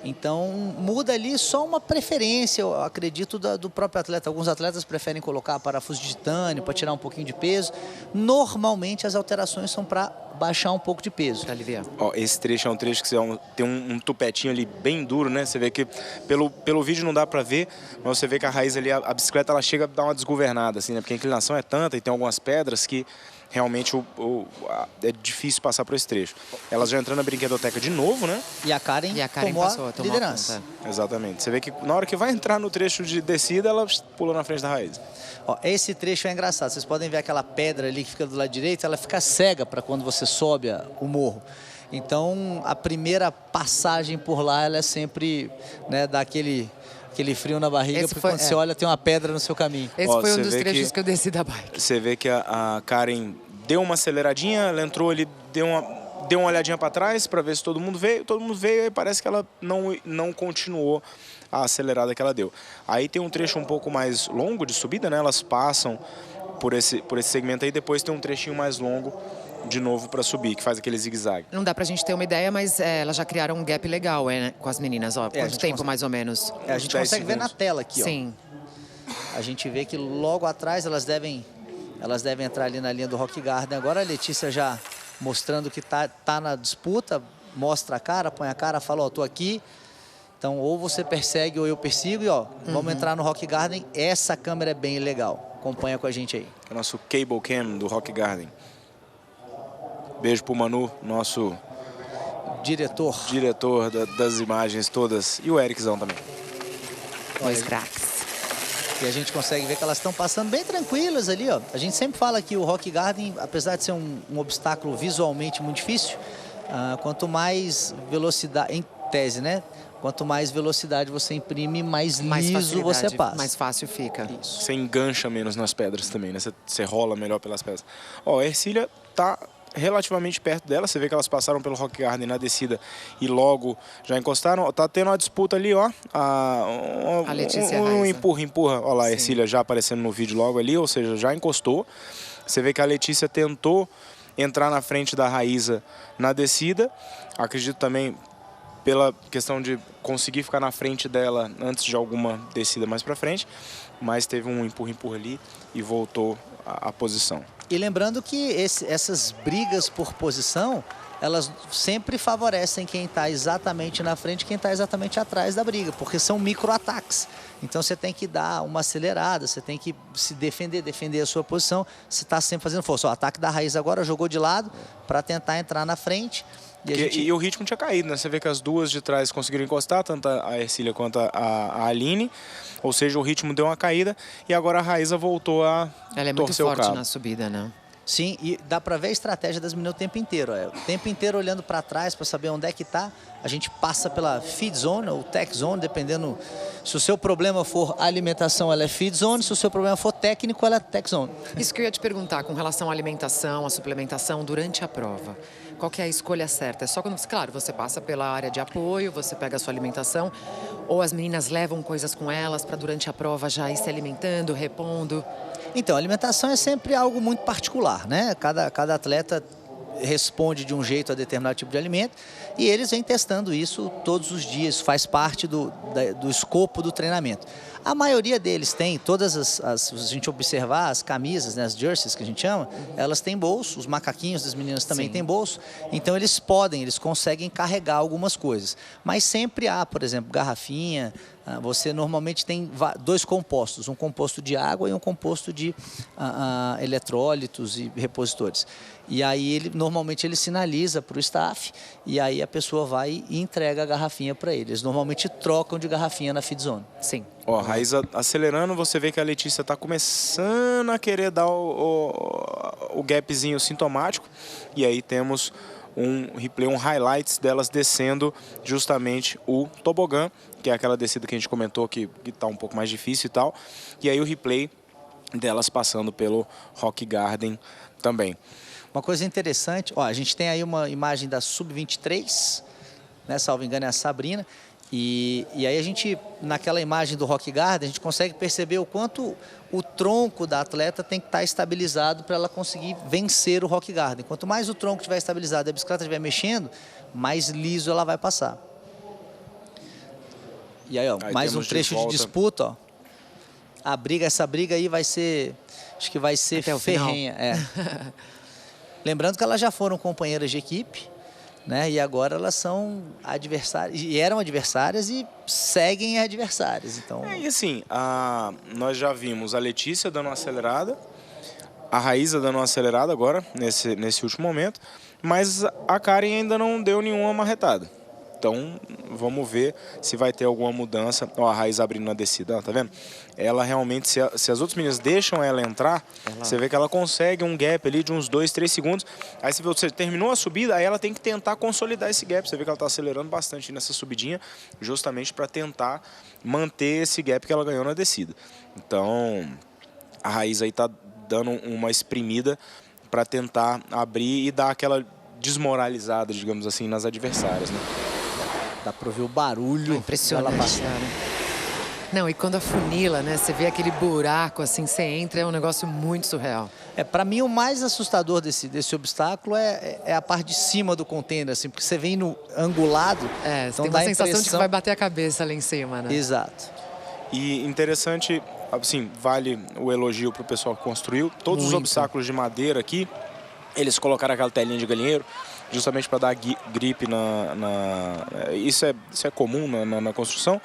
Então, muda ali só uma preferência, eu acredito, do próprio atleta. Alguns atletas preferem colocar parafuso de titânio para tirar um pouquinho de peso. Normalmente, as alterações são para baixar um pouco de peso. Para aliviar. Ó, esse trecho é um trecho que tem um tupetinho ali bem duro, né? Você vê que pelo vídeo não dá para ver, mas você vê que a raiz ali, a bicicleta, ela chega a dar uma desgovernada, assim, né? Porque a inclinação é tanta e tem algumas pedras que realmente é difícil passar por esse trecho. Elas já entrando na brinquedoteca de novo, né? E a Karen tomou a liderança. Exatamente. Você vê que na hora que vai entrar no trecho de descida, ela pula na frente da raiz. Ó, esse trecho é engraçado. Vocês podem ver aquela pedra ali que fica do lado direito, ela fica cega para quando você sobe o morro. Então, a primeira passagem por lá, ela é sempre, né, dá aquele frio na barriga, porque quando você olha, tem uma pedra no seu caminho. Esse foi um dos trechos que eu desci da bike. Você vê que a Karen deu uma aceleradinha, ela entrou ali, deu uma olhadinha para trás para ver se todo mundo veio e parece que ela não continuou a acelerada que ela deu. Aí tem um trecho um pouco mais longo de subida, né? Elas passam por esse segmento aí, depois tem um trechinho mais longo de novo para subir, que faz aquele zigue-zague. Não dá pra gente ter uma ideia, mas elas já criaram um gap legal, né, com as meninas, ó. Quanto tempo, mais ou menos? A gente consegue ver na tela aqui, ó. Sim. A gente vê que logo atrás elas devem entrar ali na linha do Rock Garden. Agora a Letícia já mostrando que tá na disputa, mostra a cara, põe a cara, fala, ó, tô aqui. Então, ou você persegue ou eu persigo e, ó, vamos entrar no Rock Garden. Essa câmera é bem legal. Acompanha com a gente aí. É o nosso cable cam do Rock Garden. Beijo pro Manu, nosso diretor das imagens todas. E o Ericzão também. Dois craques. E a gente consegue ver que elas estão passando bem tranquilas ali, ó. A gente sempre fala que o Rock Garden, apesar de ser um obstáculo visualmente muito difícil, quanto mais velocidade, em tese, né? Quanto mais velocidade você imprime, mais liso você passa. Mais fácil fica. Isso. Você engancha menos nas pedras também, né? Você rola melhor pelas pedras. Ó, a Ercília tá relativamente perto dela, você vê que elas passaram pelo Rock Garden na descida e logo já encostaram. Tá tendo uma disputa ali, ó. A Letícia empurra. Olha lá, a Ercília já aparecendo no vídeo logo ali, ou seja, já encostou. Você vê que a Letícia tentou entrar na frente da Raíza na descida. Acredito também pela questão de conseguir ficar na frente dela antes de alguma descida mais pra frente, mas teve um empurra ali e voltou à posição. E lembrando que essas brigas por posição, elas sempre favorecem quem está exatamente na frente e quem está exatamente atrás da briga, porque são micro-ataques. Então você tem que dar uma acelerada, você tem que se defender a sua posição, você está sempre fazendo força. O ataque da Raíza agora jogou de lado para tentar entrar na frente. E o ritmo tinha caído, né? Você vê que as duas de trás conseguiram encostar, tanto a Ercília quanto a Aline. Ou seja, o ritmo deu uma caída e agora a Raíza voltou a Ela é muito forte na subida, né? Sim, e dá para ver a estratégia das meninas o tempo inteiro. O tempo inteiro olhando para trás para saber onde é que está. A gente passa pela feed zone ou tech zone, dependendo. Se o seu problema for alimentação, ela é feed zone. Se o seu problema for técnico, ela é tech zone. Isso que eu ia te perguntar com relação à alimentação, à suplementação durante a prova. Qual que é a escolha certa? É só quando, claro, você passa pela área de apoio, você pega a sua alimentação, ou as meninas levam coisas com elas para durante a prova já ir se alimentando, repondo? Então, a alimentação é sempre algo muito particular, né? Cada atleta responde de um jeito a determinado tipo de alimento e eles vêm testando isso todos os dias, faz parte do escopo do treinamento. A maioria deles tem, se a gente observar as camisas, né, as jerseys que a gente chama, elas têm bolso, os macaquinhos das meninas também têm bolso, então eles conseguem carregar algumas coisas. Mas sempre há, por exemplo, garrafinha, você normalmente tem dois compostos, um composto de água e um composto de eletrólitos e repositores. E aí, normalmente, ele sinaliza para o staff e aí a pessoa vai e entrega a garrafinha para eles. Normalmente trocam de garrafinha na feed zone. Sim. Ó, a Raíza acelerando, você vê que a Letícia está começando a querer dar o gapzinho sintomático. E aí temos um replay, um highlights delas descendo justamente o tobogã, que é aquela descida que a gente comentou que está um pouco mais difícil e tal. E aí o replay delas passando pelo Rock Garden também. Uma coisa interessante, ó, a gente tem aí uma imagem da Sub-23, né, salvo engano é a Sabrina, e aí a gente, naquela imagem do Rock Garden, a gente consegue perceber o quanto o tronco da atleta tem que estar estabilizado para ela conseguir vencer o Rock Garden. Quanto mais o tronco estiver estabilizado e a bicicleta estiver mexendo, mais liso ela vai passar. E aí, ó, mais um trecho de disputa, ó. Essa briga aí vai ser, acho que vai ser ferrenha. Lembrando que elas já foram companheiras de equipe, né? E agora elas são adversárias, e eram adversárias e seguem adversárias. Então... E assim, nós já vimos a Letícia dando uma acelerada, a Raíza dando uma acelerada agora, nesse último momento, mas a Karen ainda não deu nenhuma marretada. Então, vamos ver se vai ter alguma mudança. Ó, a Raíza abrindo na descida, ó, tá vendo? Ela realmente, se as outras meninas deixam ela entrar, você vê que ela consegue um gap ali de uns 2, 3 segundos. Aí você terminou a subida, aí ela tem que tentar consolidar esse gap. Você vê que ela está acelerando bastante nessa subidinha, justamente para tentar manter esse gap que ela ganhou na descida. Então, a Raíza aí tá dando uma espremida para tentar abrir e dar aquela desmoralizada, digamos assim, nas adversárias, né? Dá para ouvir o barulho. Impressionante, cara. Não, e quando afunila, né? Você vê aquele buraco, assim, você entra, é um negócio muito surreal. Para mim, o mais assustador desse obstáculo é a parte de cima do container, assim, porque você vem no angulado. Você então tem uma sensação de que vai bater a cabeça lá em cima, né? Exato. E interessante, assim, vale o elogio para o pessoal que construiu. Todos os obstáculos de madeira aqui, eles colocaram aquela telinha de galinheiro, justamente para dar grip isso é comum na construção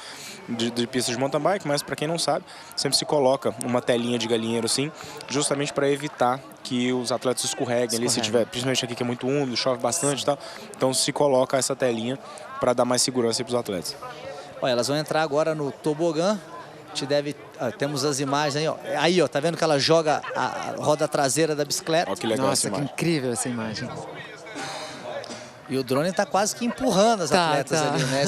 de pistas de mountain bike, mas para quem não sabe, sempre se coloca uma telinha de galinheiro assim, justamente para evitar que os atletas escorreguem ali, se tiver, principalmente aqui que é muito úmido, chove bastante e tal, então se coloca essa telinha para dar mais segurança para os atletas. Olha, elas vão entrar agora no tobogã. Temos as imagens aí, ó. Aí, ó, tá vendo que ela joga a roda traseira da bicicleta? Ó, que legal. Nossa, que incrível essa imagem. E o drone tá quase que empurrando as atletas ali, né?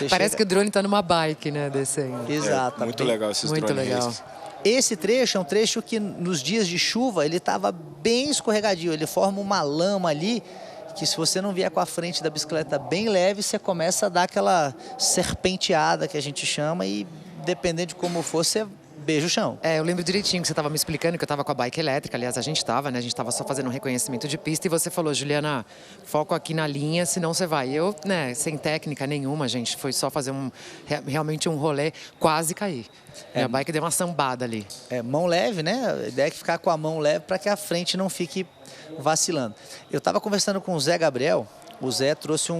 Parece que o drone tá numa bike, né, descendo. Exato. Muito legal esses drones. Muito legal. Esse trecho é um trecho que nos dias de chuva ele tava bem escorregadio. Ele forma uma lama ali que se você não vier com a frente da bicicleta bem leve, você começa a dar aquela serpenteada que a gente chama e dependendo de como for, você beijo o chão. Eu lembro direitinho que você estava me explicando que eu estava com a bike elétrica. Aliás, a gente estava, né? A gente estava só fazendo um reconhecimento de pista e você falou, Juliana, foco aqui na linha, senão você vai. Eu, né, sem técnica nenhuma, gente, foi só fazer realmente um rolê, quase cair. Minha bike deu uma sambada ali. Mão leve, né? A ideia é que ficar com a mão leve para que a frente não fique vacilando. Eu estava conversando com o Zé Gabriel. O Zé trouxe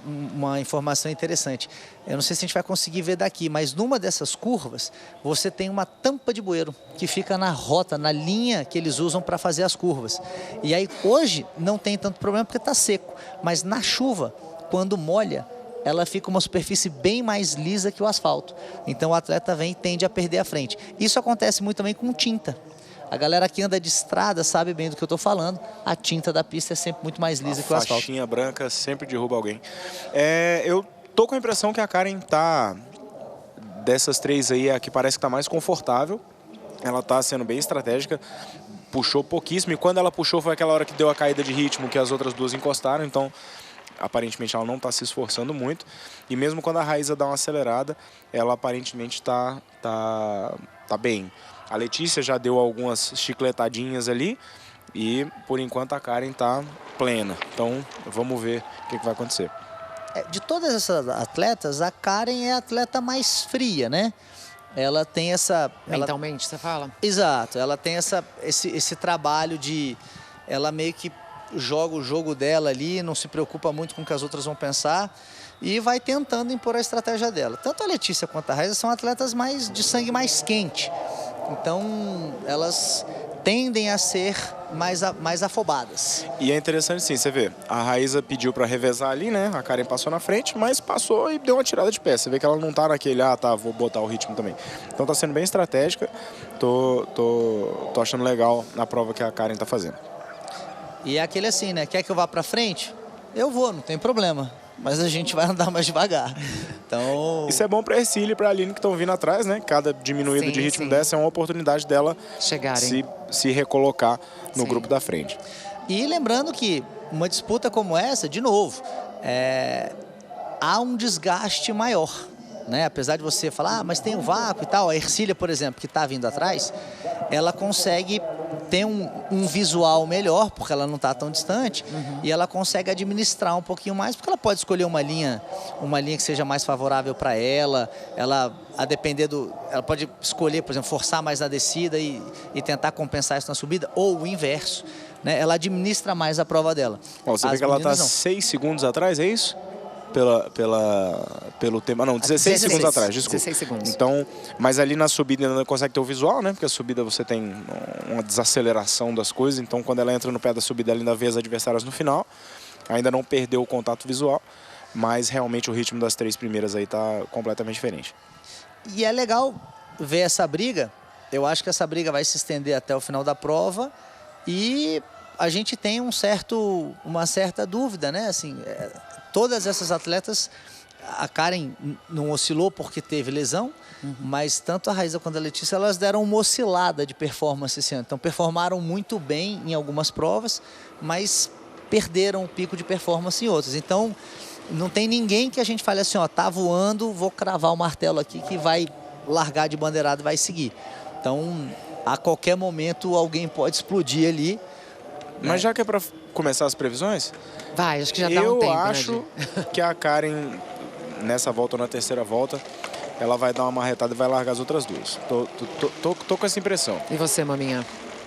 uma informação interessante. Eu não sei se a gente vai conseguir ver daqui, mas numa dessas curvas, você tem uma tampa de bueiro que fica na rota, na linha que eles usam para fazer as curvas. E aí, hoje, não tem tanto problema porque está seco. Mas na chuva, quando molha, ela fica uma superfície bem mais lisa que o asfalto. Então, o atleta vem e tende a perder a frente. Isso acontece muito também com tinta. A galera que anda de estrada sabe bem do que eu estou falando. A tinta da pista é sempre muito mais lisa que o asfalto. A faixinha branca sempre derruba alguém. Eu tô com a impressão que a Karen tá... Dessas três aí, a que parece que tá mais confortável. Ela tá sendo bem estratégica. Puxou pouquíssimo. E quando ela puxou foi aquela hora que deu a caída de ritmo que as outras duas encostaram. Então, aparentemente, ela não tá se esforçando muito. E mesmo quando a Raíza dá uma acelerada, ela aparentemente tá bem. A Letícia já deu algumas chicletadinhas ali e, por enquanto, a Karen está plena. Então, vamos ver o que vai acontecer. De todas essas atletas, a Karen é a atleta mais fria, né? Ela tem essa... Mentalmente, você fala? Exato. Ela tem esse trabalho de... Ela meio que joga o jogo dela ali, não se preocupa muito com o que as outras vão pensar e vai tentando impor a estratégia dela. Tanto a Letícia quanto a Raíza são atletas de sangue mais quente. Então, elas tendem a ser mais afobadas. E é interessante sim, você vê, a Raíza pediu para revezar ali, né? A Karen passou na frente, mas passou e deu uma tirada de pé. Você vê que ela não tá naquele, vou botar o ritmo também. Então tá sendo bem estratégica. Tô achando legal na prova que a Karen tá fazendo. E é aquele assim, né? Quer que eu vá para frente? Eu vou, não tem problema. Mas a gente vai andar mais devagar. Então... Isso é bom para a Ercília e para a Aline que estão vindo atrás, né? Cada diminuído de ritmo dessa é uma oportunidade dela se recolocar no grupo da frente. E lembrando que uma disputa como essa, de novo, há um desgaste maior. Né? Apesar de você falar, mas tem um vácuo e tal. A Ercília, por exemplo, que está vindo atrás, ela consegue ter um visual melhor, porque ela não está tão distante, e ela consegue administrar um pouquinho mais, porque ela pode escolher uma linha que seja mais favorável para ela. Ela pode escolher, por exemplo, forçar mais na descida e tentar compensar isso na subida, ou o inverso. Né? Ela administra mais a prova dela. Você vê que ela está 6 segundos atrás, é isso? Pelo tema. Não, 16 segundos atrás, desculpa. 16 segundos. Então, mas ali na subida ainda consegue ter o visual, né? Porque a subida você tem uma desaceleração das coisas. Então, quando ela entra no pé da subida, ela ainda vê as adversárias no final. Ainda não perdeu o contato visual. Mas realmente o ritmo das três primeiras aí tá completamente diferente. E é legal ver essa briga. Eu acho que essa briga vai se estender até o final da prova. E a gente tem uma certa dúvida, né? Assim, todas essas atletas, a Karen não oscilou porque teve lesão, mas tanto a Raíza quanto a Letícia, elas deram uma oscilada de performance esse ano. Então, performaram muito bem em algumas provas, mas perderam o pico de performance em outras. Então, não tem ninguém que a gente fale assim, tá voando, vou cravar o martelo aqui que vai largar de bandeirada e vai seguir. Então, a qualquer momento, alguém pode explodir ali. Mas já que é para começar as previsões... Vai, acho que já dá um tempo, eu acho que a Karen, nessa volta ou na terceira volta, ela vai dar uma marretada e vai largar as outras duas. Tô com essa impressão. E você, maminha?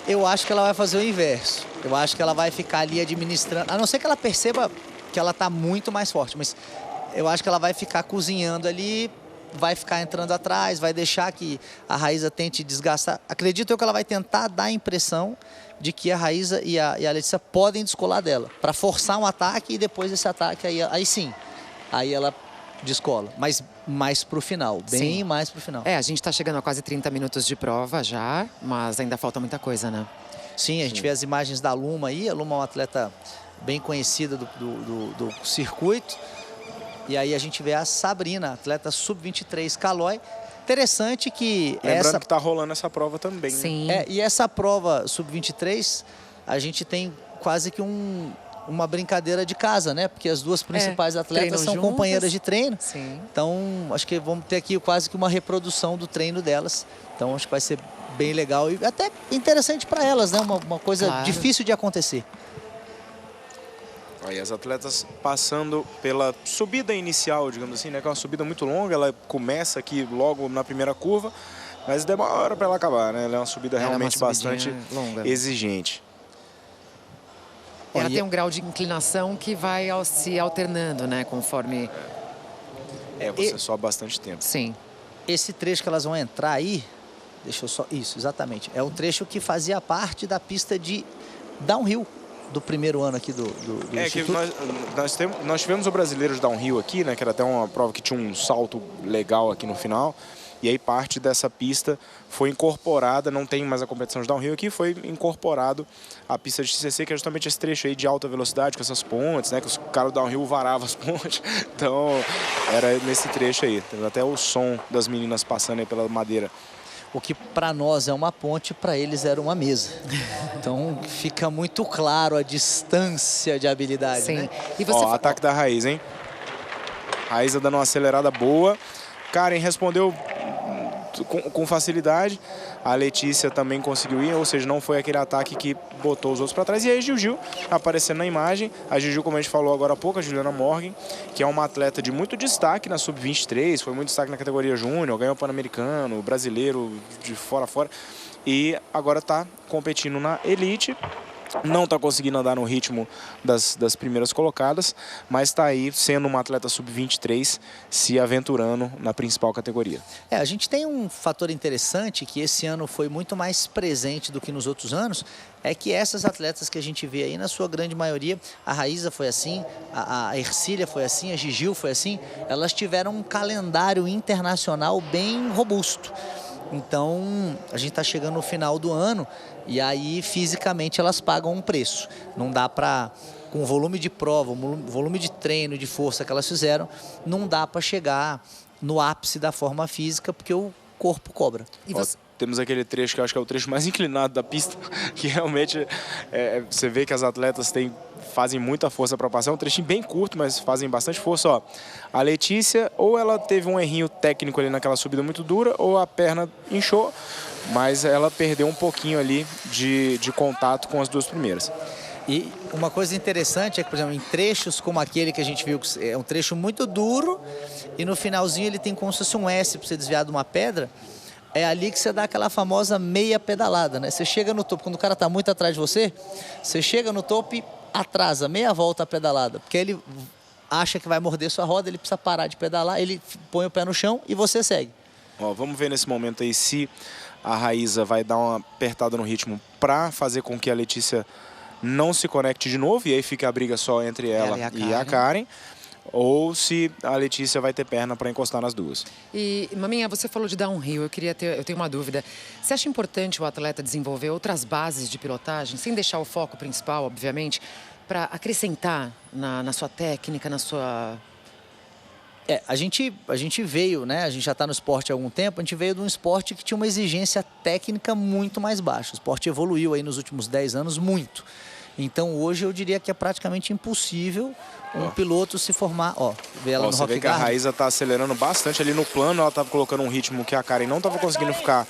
Eu acho que ela vai fazer o inverso. Eu acho que ela vai ficar ali administrando, a não ser que ela perceba que ela está muito mais forte, mas eu acho que ela vai ficar cozinhando ali, vai ficar entrando atrás, vai deixar que a Raíza tente desgastar. Acredito eu que ela vai tentar dar a impressão de que a Raíza e a Letícia podem descolar dela, para forçar um ataque e depois desse ataque, aí sim, aí ela descola, mas mais pro final, bem mais pro final. A gente está chegando a quase 30 minutos de prova já, mas ainda falta muita coisa, né? Sim, a gente vê as imagens da Luma aí, a Luma é uma atleta bem conhecida do circuito, e aí a gente vê a Sabrina, atleta sub-23 Calói. Interessante que lembrando que tá rolando essa prova também. Sim. Né? E essa prova sub-23, a gente tem quase que uma brincadeira de casa, né? Porque as duas principais atletas são juntas. companheiras de treino. Sim. Então, acho que vamos ter aqui quase que uma reprodução do treino delas. Então, acho que vai ser bem legal e até interessante para elas, né? Uma coisa difícil de acontecer. Aí as atletas passando pela subida inicial, digamos assim, né? Que é uma subida muito longa, ela começa aqui logo na primeira curva, mas demora para ela acabar, né? Ela é uma subida realmente bastante longa, exigente. Ela tem um grau de inclinação que vai se alternando, né? Conforme... Você sobe bastante tempo. Sim. Esse trecho que elas vão entrar aí, deixa eu só... Isso, exatamente. É um trecho que fazia parte da pista de downhill do primeiro ano aqui do Instituto. Que nós tivemos o Brasileiros Downhill aqui, né? Que era até uma prova que tinha um salto legal aqui no final. E aí parte dessa pista foi incorporada, não tem mais a competição de downhill aqui, foi incorporado a pista de XCC, que é justamente esse trecho aí de alta velocidade, com essas pontes, né? Que os caras do downhill varavam as pontes. Então, era nesse trecho aí. Temos até o som das meninas passando aí pela madeira. O que para nós é uma ponte, para eles era uma mesa. Então fica muito claro a distância de habilidade. Sim. Né? E você ataque da Raíza, hein? Raíza dando uma acelerada boa. Karen respondeu com facilidade. A Letícia também conseguiu ir, ou seja, não foi aquele ataque que botou os outros para trás. E aí Gil aparecendo na imagem. A Gil, como a gente falou agora há pouco, a Juliana Morgan, que é uma atleta de muito destaque na Sub-23, foi muito destaque na categoria júnior, ganhou o Pan-Americano, brasileiro de fora a fora. E agora está competindo na Elite. Não está conseguindo andar no ritmo das primeiras colocadas, mas está aí sendo uma atleta sub-23 se aventurando na principal categoria. A gente tem um fator interessante que esse ano foi muito mais presente do que nos outros anos, é que essas atletas que a gente vê aí, na sua grande maioria, a Raíza foi assim, a Ercília foi assim, a Gigil foi assim, elas tiveram um calendário internacional bem robusto. Então, a gente está chegando no final do ano e aí, fisicamente, elas pagam um preço. Não dá para, com o volume de prova, o volume de treino, de força que elas fizeram, não dá para chegar no ápice da forma física, porque o corpo cobra. E você... Temos aquele trecho que eu acho que é o trecho mais inclinado da pista, que realmente você vê que as atletas fazem muita força para passar. É um trechinho bem curto, mas fazem bastante força. Ó, a Letícia, ou ela teve um errinho técnico ali naquela subida muito dura, ou a perna inchou, mas ela perdeu um pouquinho ali de contato com as duas primeiras. E uma coisa interessante é que, por exemplo, em trechos como aquele que a gente viu, que é um trecho muito duro, e no finalzinho ele tem como se fosse um S para você desviar de uma pedra. É ali que você dá aquela famosa meia pedalada, né? Você chega no topo, quando o cara está muito atrás de você, você chega no topo e atrasa meia volta a pedalada, porque ele acha que vai morder sua roda, ele precisa parar de pedalar, ele põe o pé no chão e você segue. Ó, vamos ver nesse momento aí se a Raíza vai dar uma apertada no ritmo para fazer com que a Letícia não se conecte de novo, e aí fica a briga só entre ela e a Karen. Ou se a Letícia vai ter perna para encostar nas duas. E, Maminha, você falou de downhill, eu tenho uma dúvida. Você acha importante o atleta desenvolver outras bases de pilotagem, sem deixar o foco principal, obviamente, para acrescentar na sua técnica, na sua... A gente veio, né? A gente já está no esporte há algum tempo, a gente veio de um esporte que tinha uma exigência técnica muito mais baixa. O esporte evoluiu aí nos últimos 10 anos muito. Então hoje eu diria que é praticamente impossível um piloto se formar, vê ela no Rock Garden. Você vê que a Raíza está acelerando bastante ali no plano, ela estava colocando um ritmo que a Karen não estava conseguindo ficar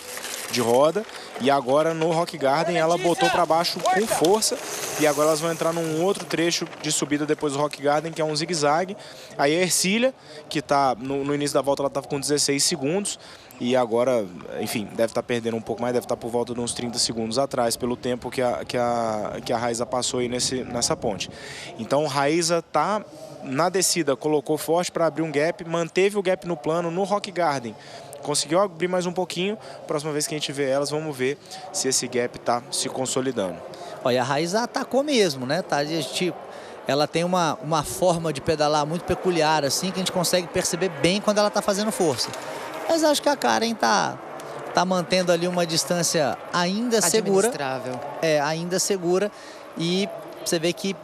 de roda, e agora no Rock Garden ela botou para baixo com força, e agora elas vão entrar num outro trecho de subida depois do Rock Garden, que é um zigue-zague. Aí a Ercília, que está no início da volta, ela estava com 16 segundos, e agora, enfim, deve estar perdendo um pouco mais, deve estar por volta de uns 30 segundos atrás, pelo tempo que a Raíza passou aí nessa ponte. Então, Raíza está na descida, colocou forte para abrir um gap, manteve o gap no plano no Rock Garden. Conseguiu abrir mais um pouquinho. Próxima vez que a gente vê elas, vamos ver se esse gap está se consolidando. Olha, a Raíza atacou mesmo, né? Ela tem uma forma de pedalar muito peculiar, assim, que a gente consegue perceber bem quando ela está fazendo força. Mas acho que a Karen tá mantendo ali uma distância ainda segura. Administrável. Ainda segura. E você vê que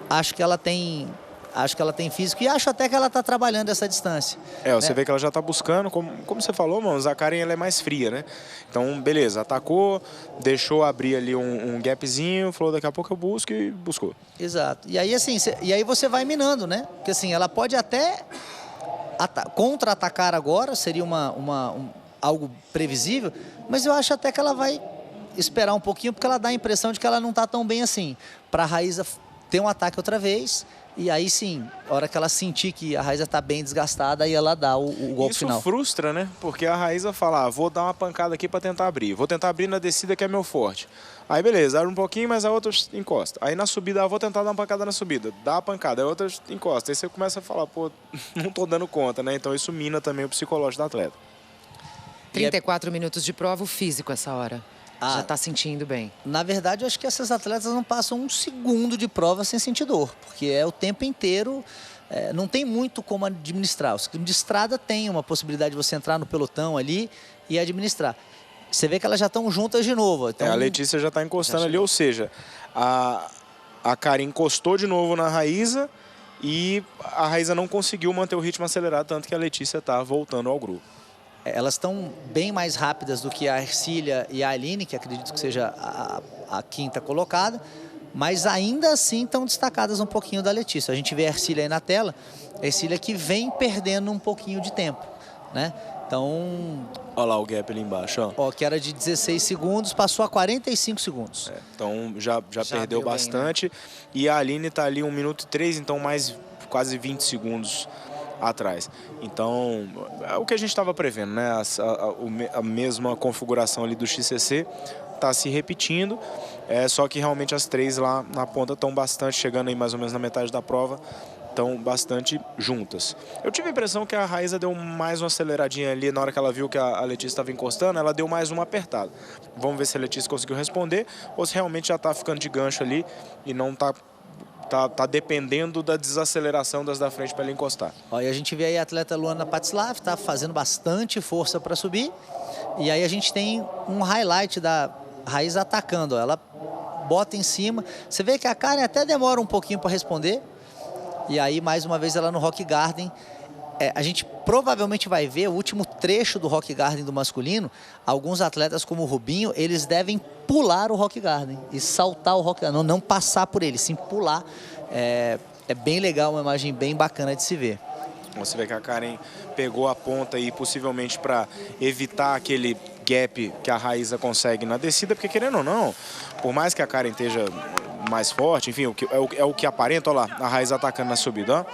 acho que ela tem Acho que ela tem físico e acho até que ela está trabalhando essa distância. Você vê que ela já está buscando, como você falou, mano, a Karen ela é mais fria, né? Então, beleza, atacou, deixou abrir ali um gapzinho, falou daqui a pouco eu busco e buscou. Exato. E aí, assim, você vai minando, né? Porque assim, ela pode até contra-atacar agora, seria algo previsível, mas eu acho até que ela vai esperar um pouquinho, porque ela dá a impressão de que ela não está tão bem assim. Para a Raíza ter um ataque outra vez, e aí sim, a hora que ela sentir que a Raíza está bem desgastada, aí ela dá o golpe final. Isso frustra, né? Porque a Raíza fala, vou dar uma pancada aqui para tentar abrir. Vou tentar abrir na descida que é meu forte. Aí beleza, abre um pouquinho, mas a outra encosta. Aí na subida, vou tentar dar uma pancada na subida. Dá a pancada, a outra encosta. Aí você começa a falar, pô, não tô dando conta, né? Então isso mina também o psicológico do atleta. 34 minutos de prova, o físico essa hora. Já está sentindo bem. Na verdade, eu acho que essas atletas não passam um segundo de prova sem sentir dor, porque é o tempo inteiro, não tem muito como administrar. O ciclismo de estrada tem uma possibilidade de você entrar no pelotão ali e administrar. Você vê que elas já estão juntas de novo. Então... a Letícia já está encostando ali, ou seja, a Karen encostou de novo na Raíza e a Raíza não conseguiu manter o ritmo acelerado, tanto que a Letícia está voltando ao grupo. Elas estão bem mais rápidas do que a Ercília e a Aline, que acredito que seja a quinta colocada, mas ainda assim estão destacadas um pouquinho da Letícia. A gente vê a Ercília aí na tela, a Ercília que vem perdendo um pouquinho de tempo, né? Então... olha lá o gap ali embaixo, ó. Que era de 16 segundos, passou a 45 segundos. Então já perdeu bastante. Bem, né? E a Aline está ali 1 minuto e 3, então mais quase 20 segundos atrás. Então, é o que a gente estava prevendo, né? A mesma configuração ali do XCC está se repetindo, só que realmente as três lá na ponta estão bastante, chegando aí mais ou menos na metade da prova, estão bastante juntas. Eu tive a impressão que a Raíza deu mais uma aceleradinha ali, na hora que ela viu que a Letícia estava encostando, ela deu mais uma apertada. Vamos ver se a Letícia conseguiu responder, ou se realmente já está ficando de gancho ali e não está dependendo da desaceleração das da frente para ele encostar. E a gente vê aí a atleta Luana Patislav, está fazendo bastante força para subir. E aí a gente tem um highlight da Raíza atacando. Ela bota em cima. Você vê que a Karen até demora um pouquinho para responder. E aí, mais uma vez, ela no Rock Garden. A gente provavelmente vai ver o último trecho do Rock Garden do masculino. Alguns atletas como o Rubinho, eles devem pular o Rock Garden e saltar o Rock Garden, não passar por ele, sim pular. É bem legal, uma imagem bem bacana de se ver. Você vê que a Karen pegou a ponta aí possivelmente para evitar aquele gap que a Raíza consegue na descida, porque querendo ou não, por mais que a Karen esteja mais forte, enfim, é o que aparenta, olha lá, a Raíza atacando na subida, ó.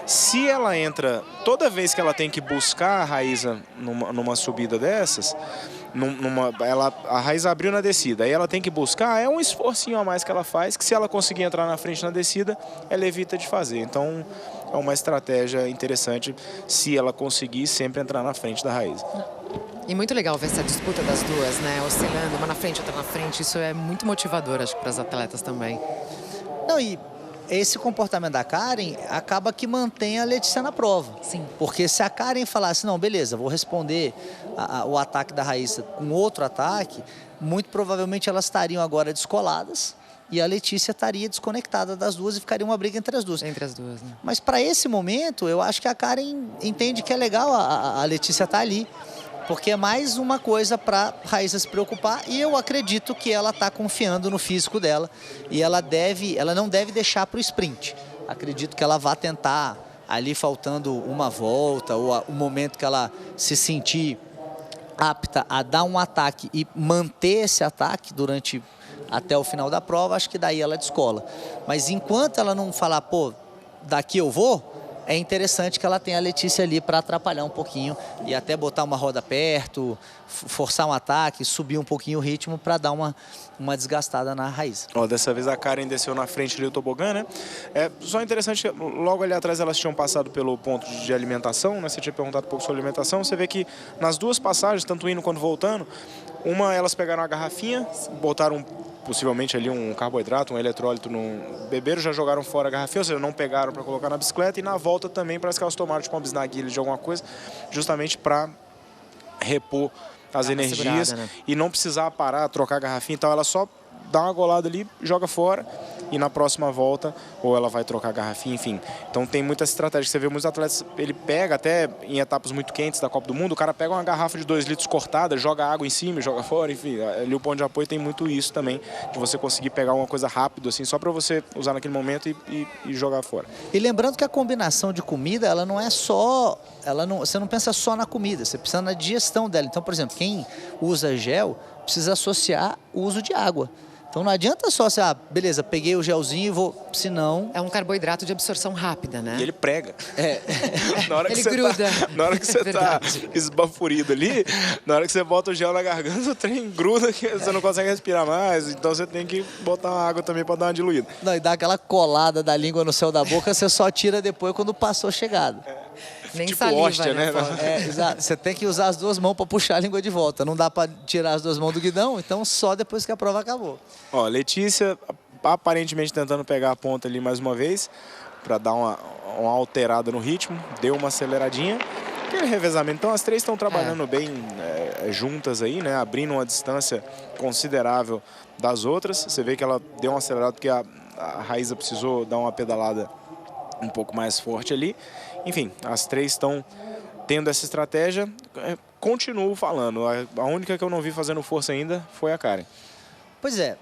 Se ela entra, toda vez que ela tem que buscar a Raíza numa subida dessas, a Raíza abriu na descida, aí ela tem que buscar, é um esforcinho a mais que ela faz, que se ela conseguir entrar na frente na descida, ela evita de fazer. Então, é uma estratégia interessante se ela conseguir sempre entrar na frente da Raíza. E muito legal ver essa disputa das duas, né? Oscilando, uma na frente, outra na frente. Isso é muito motivador, acho que para as atletas também. Não, e esse comportamento da Karen acaba que mantém a Letícia na prova. Sim. Porque se a Karen falasse, não, beleza, vou responder o ataque da Raíssa com outro ataque, muito provavelmente elas estariam agora descoladas e a Letícia estaria desconectada das duas e ficaria uma briga entre as duas. Entre as duas, né? Mas para esse momento, eu acho que a Karen entende que é legal a Letícia estar ali. Porque é mais uma coisa para a Raíssa se preocupar e eu acredito que ela está confiando no físico dela e ela não deve deixar para o sprint. Acredito que ela vai tentar, ali faltando uma volta ou o momento que ela se sentir apta a dar um ataque e manter esse ataque durante até o final da prova, acho que daí ela descola. Mas enquanto ela não falar, pô, daqui eu vou, é interessante que ela tenha a Letícia ali para atrapalhar um pouquinho e até botar uma roda perto, forçar um ataque, subir um pouquinho o ritmo para dar uma desgastada na Raíssa. Dessa vez a Karen desceu na frente ali do tobogã, né? Só interessante, logo ali atrás elas tinham passado pelo ponto de alimentação, né? Você tinha perguntado um pouco sobre alimentação, você vê que nas duas passagens, tanto indo quanto voltando, elas pegaram a garrafinha, botaram possivelmente ali um carboidrato, um eletrólito no beberam, já jogaram fora a garrafinha, ou seja, não pegaram para colocar na bicicleta e na volta também parece que elas tomaram tipo uma bisnaguilha de alguma coisa, justamente para repor as energias, né? E não precisar parar, trocar a garrafinha, então ela só dá uma golada ali, joga fora e na próxima volta, ou ela vai trocar a garrafinha, enfim. Então tem muita estratégia. Você vê muitos atletas, ele pega até em etapas muito quentes da Copa do Mundo, o cara pega uma garrafa de 2 litros cortada, joga água em cima e joga fora, enfim. Ali o ponto de apoio tem muito isso também, de você conseguir pegar uma coisa rápido, assim, só para você usar naquele momento e jogar fora. E lembrando que a combinação de comida, ela não é só... você não pensa só na comida, você precisa na digestão dela. Então, por exemplo, quem usa gel precisa associar o uso de água. Então não adianta só você, beleza, peguei o gelzinho e vou, senão... É um carboidrato de absorção rápida, né? E ele prega. Na hora que ele você gruda. Na hora que você tá esbaforido ali, na hora que você bota o gel na garganta, o trem gruda que você não consegue respirar mais, então você tem que botar uma água também para dar uma diluída. Não, e dá aquela colada da língua no céu da boca, você só tira depois quando passou a chegada. Nem tipo saliva, hóstia, né? Exato. Você tem que usar as 2 mãos para puxar a língua de volta. Não dá para tirar as 2 mãos do guidão, então só depois que a prova acabou. Ó, Letícia aparentemente tentando pegar a ponta ali mais uma vez, para dar uma alterada no ritmo, deu uma aceleradinha. Aquele revezamento, então as 3 estão trabalhando bem juntas aí, né? Abrindo uma distância considerável das outras. Você vê que ela deu uma acelerada porque a Raíza precisou dar uma pedalada um pouco mais forte ali. Enfim, as 3 estão tendo essa estratégia. Continuo falando, a única que eu não vi fazendo força ainda foi a Karen. Pois é,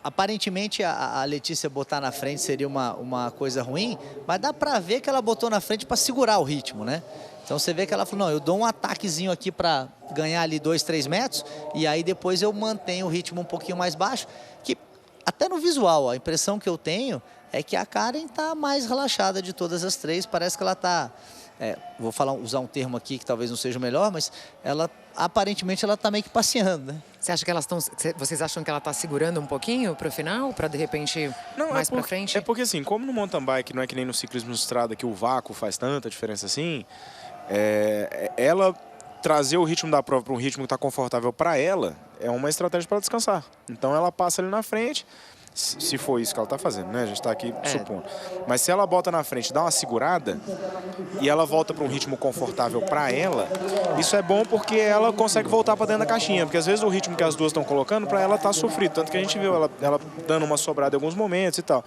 aparentemente a Letícia botar na frente seria uma coisa ruim, mas dá pra ver que ela botou na frente para segurar o ritmo, né? Então você vê que ela falou, não, eu dou um ataquezinho aqui para ganhar ali 2, 3 metros, e aí depois eu mantenho o ritmo um pouquinho mais baixo, que até no visual, a impressão que eu tenho é que a Karen está mais relaxada de todas as 3. Parece que ela está, vou usar um termo aqui que talvez não seja o melhor, mas aparentemente ela está meio que passeando, né? Você acha que vocês acham que ela está segurando um pouquinho para o final, para de repente mais para frente? É porque assim, como no mountain bike não é que nem no ciclismo de estrada que o vácuo faz tanta diferença assim, ela trazer o ritmo da prova para um ritmo que está confortável para ela é uma estratégia para descansar. Então ela passa ali na frente. Se for isso que ela está fazendo, né? A gente está aqui supondo. Mas se ela bota na frente, dá uma segurada e ela volta para um ritmo confortável para ela, isso é bom porque ela consegue voltar para dentro da caixinha. Porque às vezes o ritmo que as duas estão colocando, para ela tá sofrido. Tanto que a gente viu ela dando uma sobrada em alguns momentos e tal.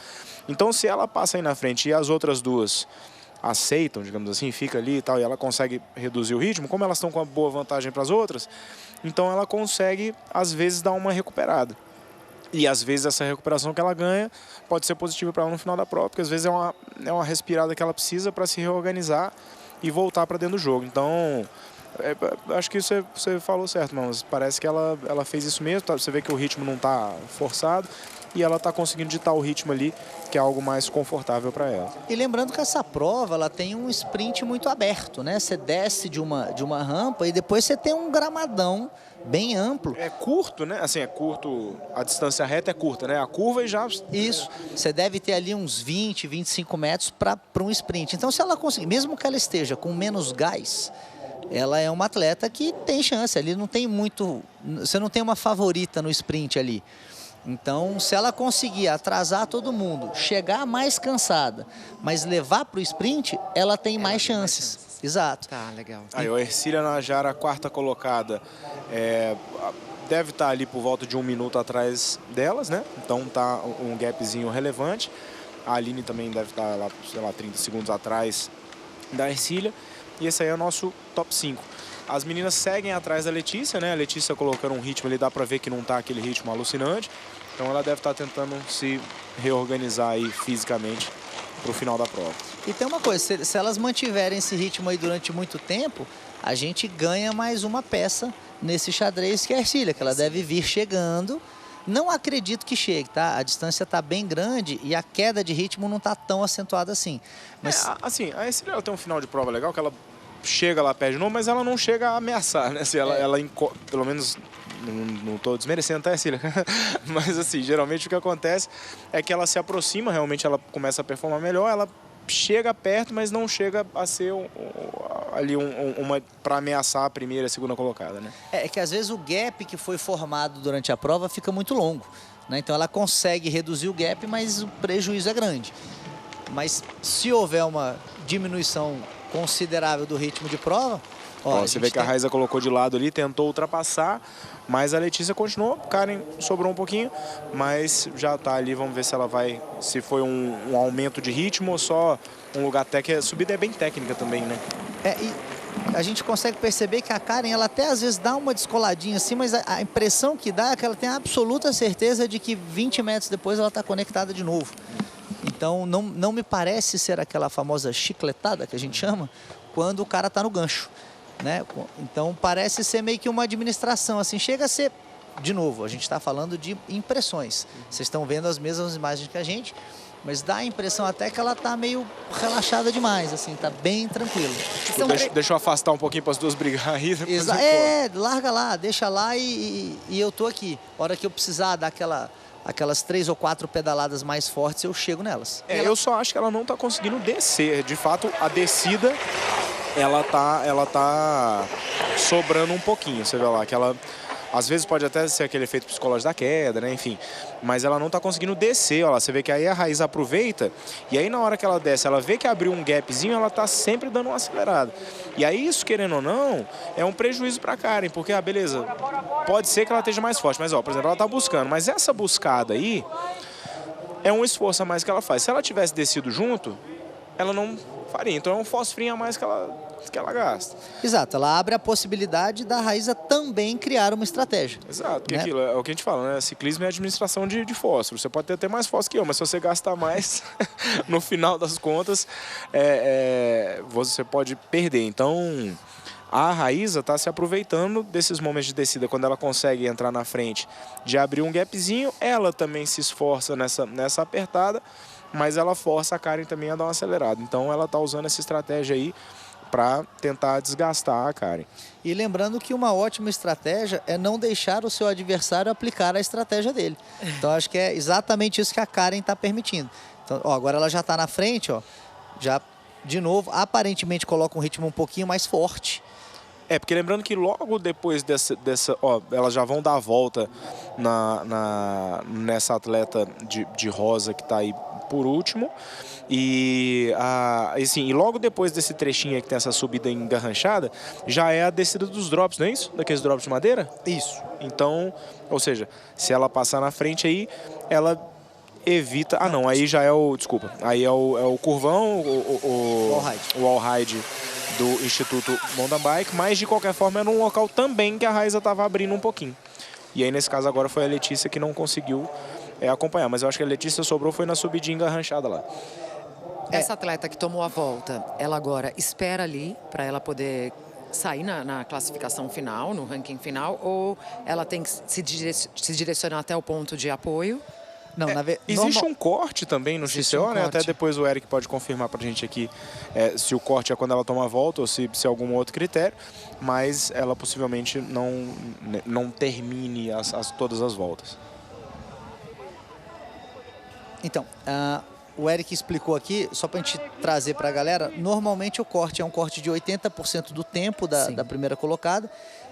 Então se ela passa aí na frente e as outras duas aceitam, digamos assim, fica ali e tal, e ela consegue reduzir o ritmo, como elas estão com uma boa vantagem para as outras, então ela consegue, às vezes, dar uma recuperada. E às vezes essa recuperação que ela ganha pode ser positiva para ela no final da prova, porque às vezes é uma respirada que ela precisa para se reorganizar e voltar para dentro do jogo. Então, acho que você falou certo, mas parece que ela fez isso mesmo. Tá? Você vê que o ritmo não está forçado e ela está conseguindo ditar o ritmo ali, que é algo mais confortável para ela. E lembrando que essa prova ela tem um sprint muito aberto, né? Você desce de uma rampa e depois você tem um gramadão bem amplo. É curto, né? Assim, é curto, a distância reta é curta, né? A curva e já... Isso, você deve ter ali uns 20, 25 metros para um sprint. Então, se ela conseguir, mesmo que ela esteja com menos gás, ela é uma atleta que tem chance. Ali não tem muito... Você não tem uma favorita no sprint ali. Então, se ela conseguir atrasar todo mundo, chegar mais cansada, mas levar para o sprint, ela tem mais chances. Exato. Tá, legal. Aí, a Ercília Najara, a 4ª colocada, deve estar ali por volta de 1 minuto atrás delas, né? Então tá um gapzinho relevante. A Aline também deve estar lá, sei lá, 30 segundos atrás da Ercília. E esse aí é o nosso top 5. As meninas seguem atrás da Letícia, né? A Letícia colocando um ritmo ali, dá pra ver que não tá aquele ritmo alucinante. Então ela deve estar tentando se reorganizar aí fisicamente pro final da prova. E tem uma coisa, se elas mantiverem esse ritmo aí durante muito tempo, a gente ganha mais uma peça nesse xadrez que é a Ercília, que ela deve vir chegando. Não acredito que chegue, tá? A distância tá bem grande e a queda de ritmo não tá tão acentuada assim. Mas... assim, a Ercília tem um final de prova legal, que ela chega lá perto de novo, mas ela não chega a ameaçar, né? Se ela pelo menos... Não estou desmerecendo, tá, Ercília? Mas, assim, geralmente o que acontece é que ela se aproxima, realmente ela começa a performar melhor, ela chega perto, mas não chega a ser ali uma para ameaçar a primeira e a segunda colocada, né? É que às vezes o gap que foi formado durante a prova fica muito longo, né? Então ela consegue reduzir o gap, mas o prejuízo é grande. Mas se houver uma diminuição considerável do ritmo de prova, Ó, você vê que a Raíza colocou de lado ali, tentou ultrapassar, mas a Letícia continuou. Karen sobrou um pouquinho, mas já tá ali. Vamos ver se ela vai, se foi um aumento de ritmo ou só um lugar técnico. A subida é bem técnica também, né? E a gente consegue perceber que a Karen, ela até às vezes dá uma descoladinha assim, mas a impressão que dá é que ela tem a absoluta certeza de que 20 metros depois ela está conectada de novo. Então não me parece ser aquela famosa chicletada que a gente chama, quando o cara está no gancho, né? Então parece ser meio que uma administração, assim, chega a ser, de novo, a gente está falando de impressões. Vocês estão vendo as mesmas imagens que a gente, mas dá a impressão até que ela tá meio relaxada demais, assim, tá bem tranquilo. Tipo, deixa eu afastar um pouquinho para as duas brigar aí. Larga lá, deixa lá e eu tô aqui. A hora que eu precisar dar aquelas 3 ou 4 pedaladas mais fortes, eu chego nelas. Eu só acho que ela não tá conseguindo descer. De fato, a descida, ela tá sobrando um pouquinho. Você vê lá que ela... Às vezes pode até ser aquele efeito psicológico da queda, né? Enfim. Mas ela não tá conseguindo descer, ó lá. Você vê que aí a Raíza aproveita e aí na hora que ela desce, ela vê que abriu um gapzinho, ela tá sempre dando uma acelerada. E aí isso, querendo ou não, é um prejuízo pra Karen, porque, beleza, pode ser que ela esteja mais forte, mas, ó, por exemplo, ela tá buscando. Mas essa buscada aí é um esforço a mais que ela faz. Se ela tivesse descido junto, ela não faria. Então é um fosfrinho a mais que ela gasta. Exato, ela abre a possibilidade da Raíza também criar uma estratégia. Exato, porque aquilo é o que a gente fala, né? Ciclismo é administração de fósforo. Você pode ter até mais fósforo que eu, mas se você gastar mais, no final das contas, você pode perder. Então, a Raíza está se aproveitando desses momentos de descida, quando ela consegue entrar na frente, de abrir um gapzinho. Ela também se esforça nessa apertada, mas ela força a Karen também a dar uma acelerada. Então, ela está usando essa estratégia aí para tentar desgastar a Karen. E lembrando que uma ótima estratégia é não deixar o seu adversário aplicar a estratégia dele. Então acho que é exatamente isso que a Karen está permitindo. Então, ó, agora ela já está na frente, ó, já de novo, aparentemente coloca um ritmo um pouquinho mais forte. Porque lembrando que logo depois dessa elas já vão dar a volta nessa atleta de rosa que está aí por último. E logo depois desse trechinho aí que tem essa subida engarranchada, já é a descida dos drops, não é isso? Daqueles drops de madeira? Isso. Então, ou seja, se ela passar na frente aí, ela evita... não, aí já é o... Desculpa. Aí é o curvão, o wall-ride do Instituto Mountain Bike, mas de qualquer forma é num local também que a Raíza estava abrindo um pouquinho. E aí nesse caso agora foi a Letícia que não conseguiu acompanhar, mas eu acho que a Letícia sobrou foi na subidinha engarranchada lá. Essa atleta que tomou a volta, ela agora espera ali para ela poder sair na classificação final, no ranking final, ou ela tem que se direcionar até o ponto de apoio? Não, existe um corte também no XCO, né? Até depois o Eric pode confirmar pra gente aqui se o corte é quando ela toma a volta ou se é algum outro critério, mas ela possivelmente não termine todas as voltas. Então, o Eric explicou aqui, só para a gente trazer para a galera, normalmente o corte é um corte de 80% do tempo da primeira colocada,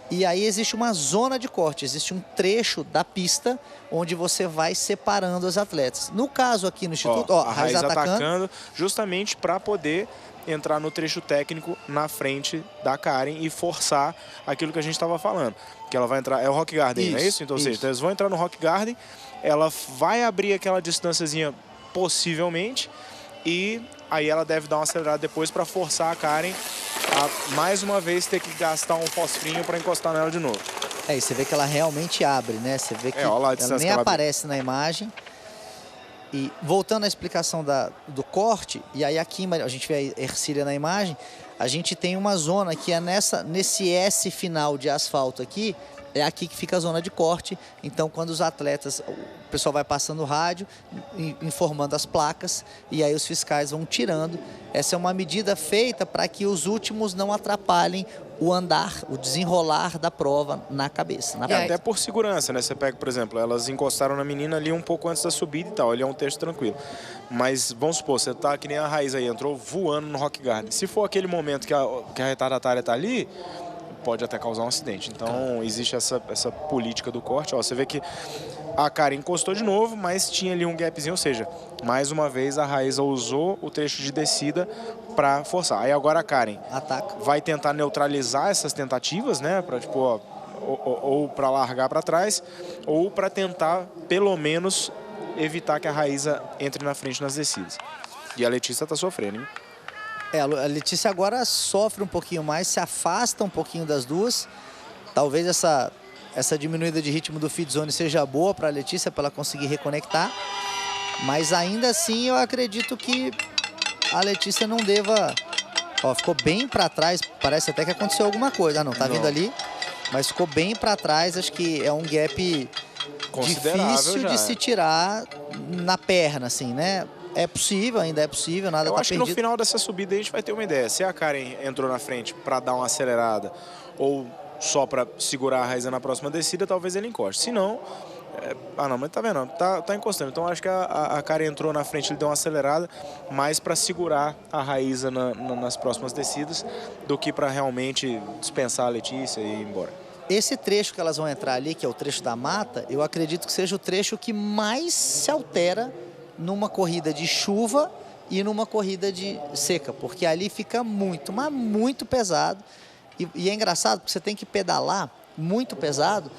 e aí existe uma zona de corte, existe um trecho da pista onde você vai separando as atletas. No caso aqui no Instituto, a Raíza atacando justamente para poder entrar no trecho técnico na frente da Karen e forçar aquilo que a gente estava falando. Que ela vai entrar, é o Rock Garden, não é isso? Então, ou seja, eles vão entrar no Rock Garden, ela vai abrir aquela distânciazinha possivelmente e aí ela deve dar uma acelerada depois para forçar a Karen a mais uma vez ter que gastar um fosfrinho para encostar nela de novo. E você vê que ela realmente abre, né? Você vê que ela nem aparece na imagem. E voltando à explicação do corte, e aí aqui a gente vê a Ercília na imagem, a gente tem uma zona que é nesse S final de asfalto aqui, é aqui que fica a zona de corte. Então, quando os atletas, o pessoal vai passando o rádio, informando as placas, e aí os fiscais vão tirando. Essa é uma medida feita para que os últimos não atrapalhem o andar, o desenrolar da prova na cabeça. Até por segurança, né? Você pega, por exemplo, elas encostaram na menina ali um pouco antes da subida e tal, ali é um texto tranquilo. Mas, vamos supor, você tá que nem a Raíza aí, entrou voando no Rock Garden. Se for aquele momento que a retardatária tá ali, pode até causar um acidente. Então, existe essa política do corte. Você vê que a Karen encostou de novo, mas tinha ali um gapzinho, ou seja, mais uma vez a Raíza usou o trecho de descida para forçar. Aí agora a Karen ataca, vai tentar neutralizar essas tentativas, né? Para tipo, ó, ou para largar para trás, ou para tentar pelo menos evitar que a Raíza entre na frente nas descidas. E a Letícia tá sofrendo, hein? A Letícia agora sofre um pouquinho mais, se afasta um pouquinho das duas. Talvez essa diminuída de ritmo do feed zone seja boa para a Letícia, para ela conseguir reconectar. Mas ainda assim eu acredito que a Letícia não deva... Ó, ficou bem para trás, parece até que aconteceu alguma coisa. Ah, não, tá vindo ali, mas ficou bem para trás. Acho que é um gap difícil de se tirar na perna, assim, né? É possível, ainda é possível, nada tá perdido. Eu acho que no final dessa subida a gente vai ter uma ideia. Se a Karen entrou na frente para dar uma acelerada ou só para segurar a Raíza na próxima descida, talvez ele encoste. Se não... Ah, não, mas tá vendo? Tá encostando. Então acho que a Karen entrou na frente, ele deu uma acelerada mais para segurar a Raíza nas próximas descidas do que para realmente dispensar a Letícia e ir embora. Esse trecho que elas vão entrar ali, que é o trecho da mata, eu acredito que seja o trecho que mais se altera numa corrida de chuva e numa corrida de seca, porque ali fica muito, mas muito pesado. E é engraçado porque você tem que pedalar muito pesado,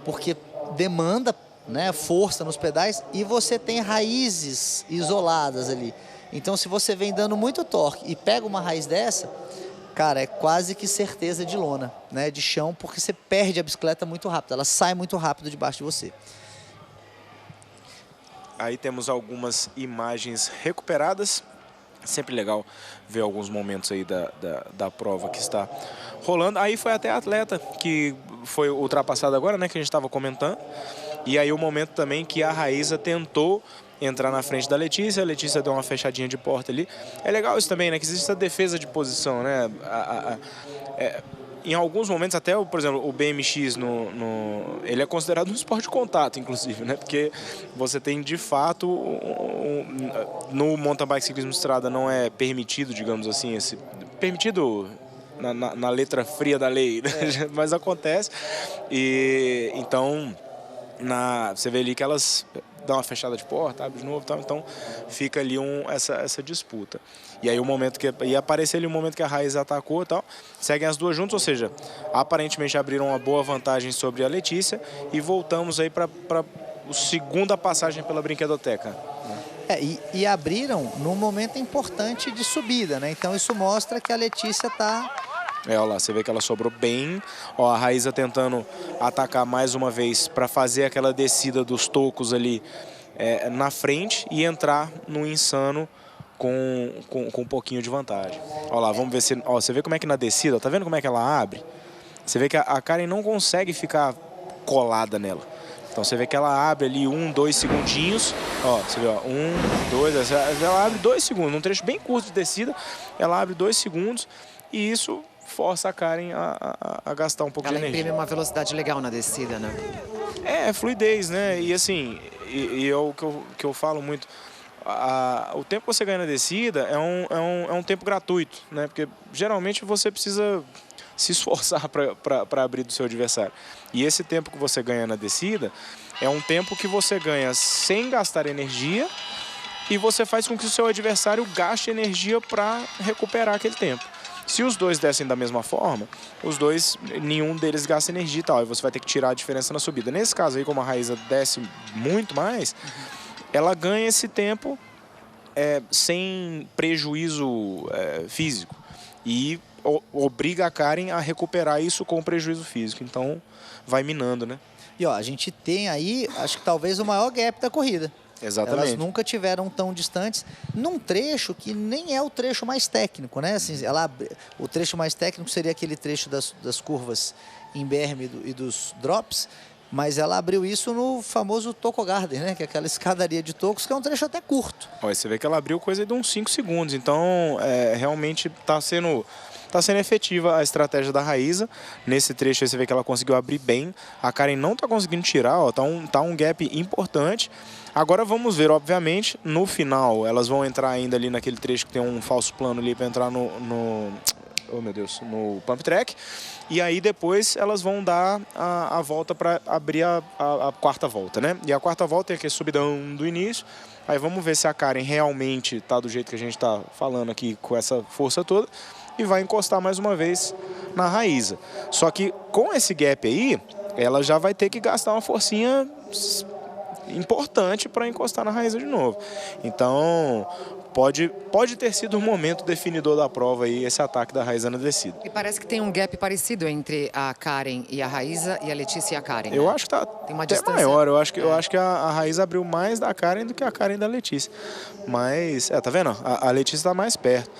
porque demanda, né, força nos pedais e você tem raízes isoladas ali. Então, se você vem dando muito torque e pega uma raiz dessa, cara, é quase que certeza de lona, né, de chão, porque você perde a bicicleta muito rápido, ela sai muito rápido debaixo de você. Aí temos algumas imagens recuperadas. Sempre legal ver alguns momentos aí da prova que está rolando. Aí foi até a atleta que foi ultrapassada agora, né, que a gente estava comentando. E aí o momento também que a Raíza tentou entrar na frente da Letícia. A Letícia deu uma fechadinha de porta ali. É legal isso também, né, que existe essa defesa de posição, né. Em alguns momentos, até, por exemplo, o BMX, ele é considerado um esporte de contato, inclusive, né? Porque você tem, de fato, no mountain bike ciclismo de estrada não é permitido, digamos assim, permitido na letra fria da lei, né? Mas acontece. E então, você vê ali que elas dão uma fechada de porta, abre de novo, tal, então fica ali essa disputa. E aí o momento que ia aparecer ali o momento que a Raíza atacou e tal, seguem as duas juntas, ou seja, aparentemente abriram uma boa vantagem sobre a Letícia e voltamos aí para a segunda passagem pela brinquedoteca. E abriram num momento importante de subida, né? Então isso mostra que a Letícia tá... Olha lá, você vê que ela sobrou bem. Ó, a Raíza tentando atacar mais uma vez para fazer aquela descida dos tocos ali na frente e entrar no insano com um pouquinho de vantagem. Olha lá, vamos ver se... Ó, você vê como é que na descida, tá vendo como é que ela abre? Você vê que a Karen não consegue ficar colada nela. Então você vê que ela abre ali 1, 2 segundinhos. Ó, você vê, ó, 1, 2, ela abre 2 segundos. Num trecho bem curto de descida, ela abre 2 segundos e isso força a Karen a gastar um pouco de energia. Ela imprime uma velocidade legal na descida, né? Fluidez, né? E assim, é o que eu falo muito. O tempo que você ganha na descida é um tempo gratuito, né? Porque geralmente você precisa se esforçar para abrir do seu adversário. E esse tempo que você ganha na descida é um tempo que você ganha sem gastar energia e você faz com que o seu adversário gaste energia para recuperar aquele tempo. Se os dois descem da mesma forma, nenhum deles gasta energia e tal, e você vai ter que tirar a diferença na subida. Nesse caso aí, como a Raíza desce muito mais, ela ganha esse tempo sem prejuízo físico e obriga a Karen a recuperar isso com prejuízo físico. Então, vai minando, né? E ó, a gente tem aí, acho que talvez o maior gap da corrida. Exatamente. Elas nunca tiveram tão distantes num trecho que nem é o trecho mais técnico, né? Assim, o trecho mais técnico seria aquele trecho das curvas em berme e dos drops, mas ela abriu isso no famoso Toco Garden, né? Que é aquela escadaria de tocos, que é um trecho até curto. Olha, você vê que ela abriu coisa de uns 5 segundos, então realmente está sendo efetiva a estratégia da Raíza. Nesse trecho aí você vê que ela conseguiu abrir bem. A Karen não está conseguindo tirar, ó, tá um gap importante. Agora vamos ver, obviamente, no final, elas vão entrar ainda ali naquele trecho que tem um falso plano ali para entrar no pump track. E aí depois elas vão dar a volta para abrir a quarta volta, né? E a quarta volta é aquele subidão do início. Aí vamos ver se a Karen realmente tá do jeito que a gente tá falando aqui, com essa força toda. E vai encostar mais uma vez na Raíza. Só que com esse gap aí, ela já vai ter que gastar uma forcinha importante para encostar na Raíza de novo. Então, pode ter sido um momento definidor da prova aí, esse ataque da Raíza na descida. E parece que tem um gap parecido entre a Karen e a Raíza e a Letícia e a Karen. Eu né? acho que tá tem uma até distância maior. Eu acho que a Raíza abriu mais da Karen do que a Karen da Letícia. Mas, tá vendo? A Letícia tá mais perto.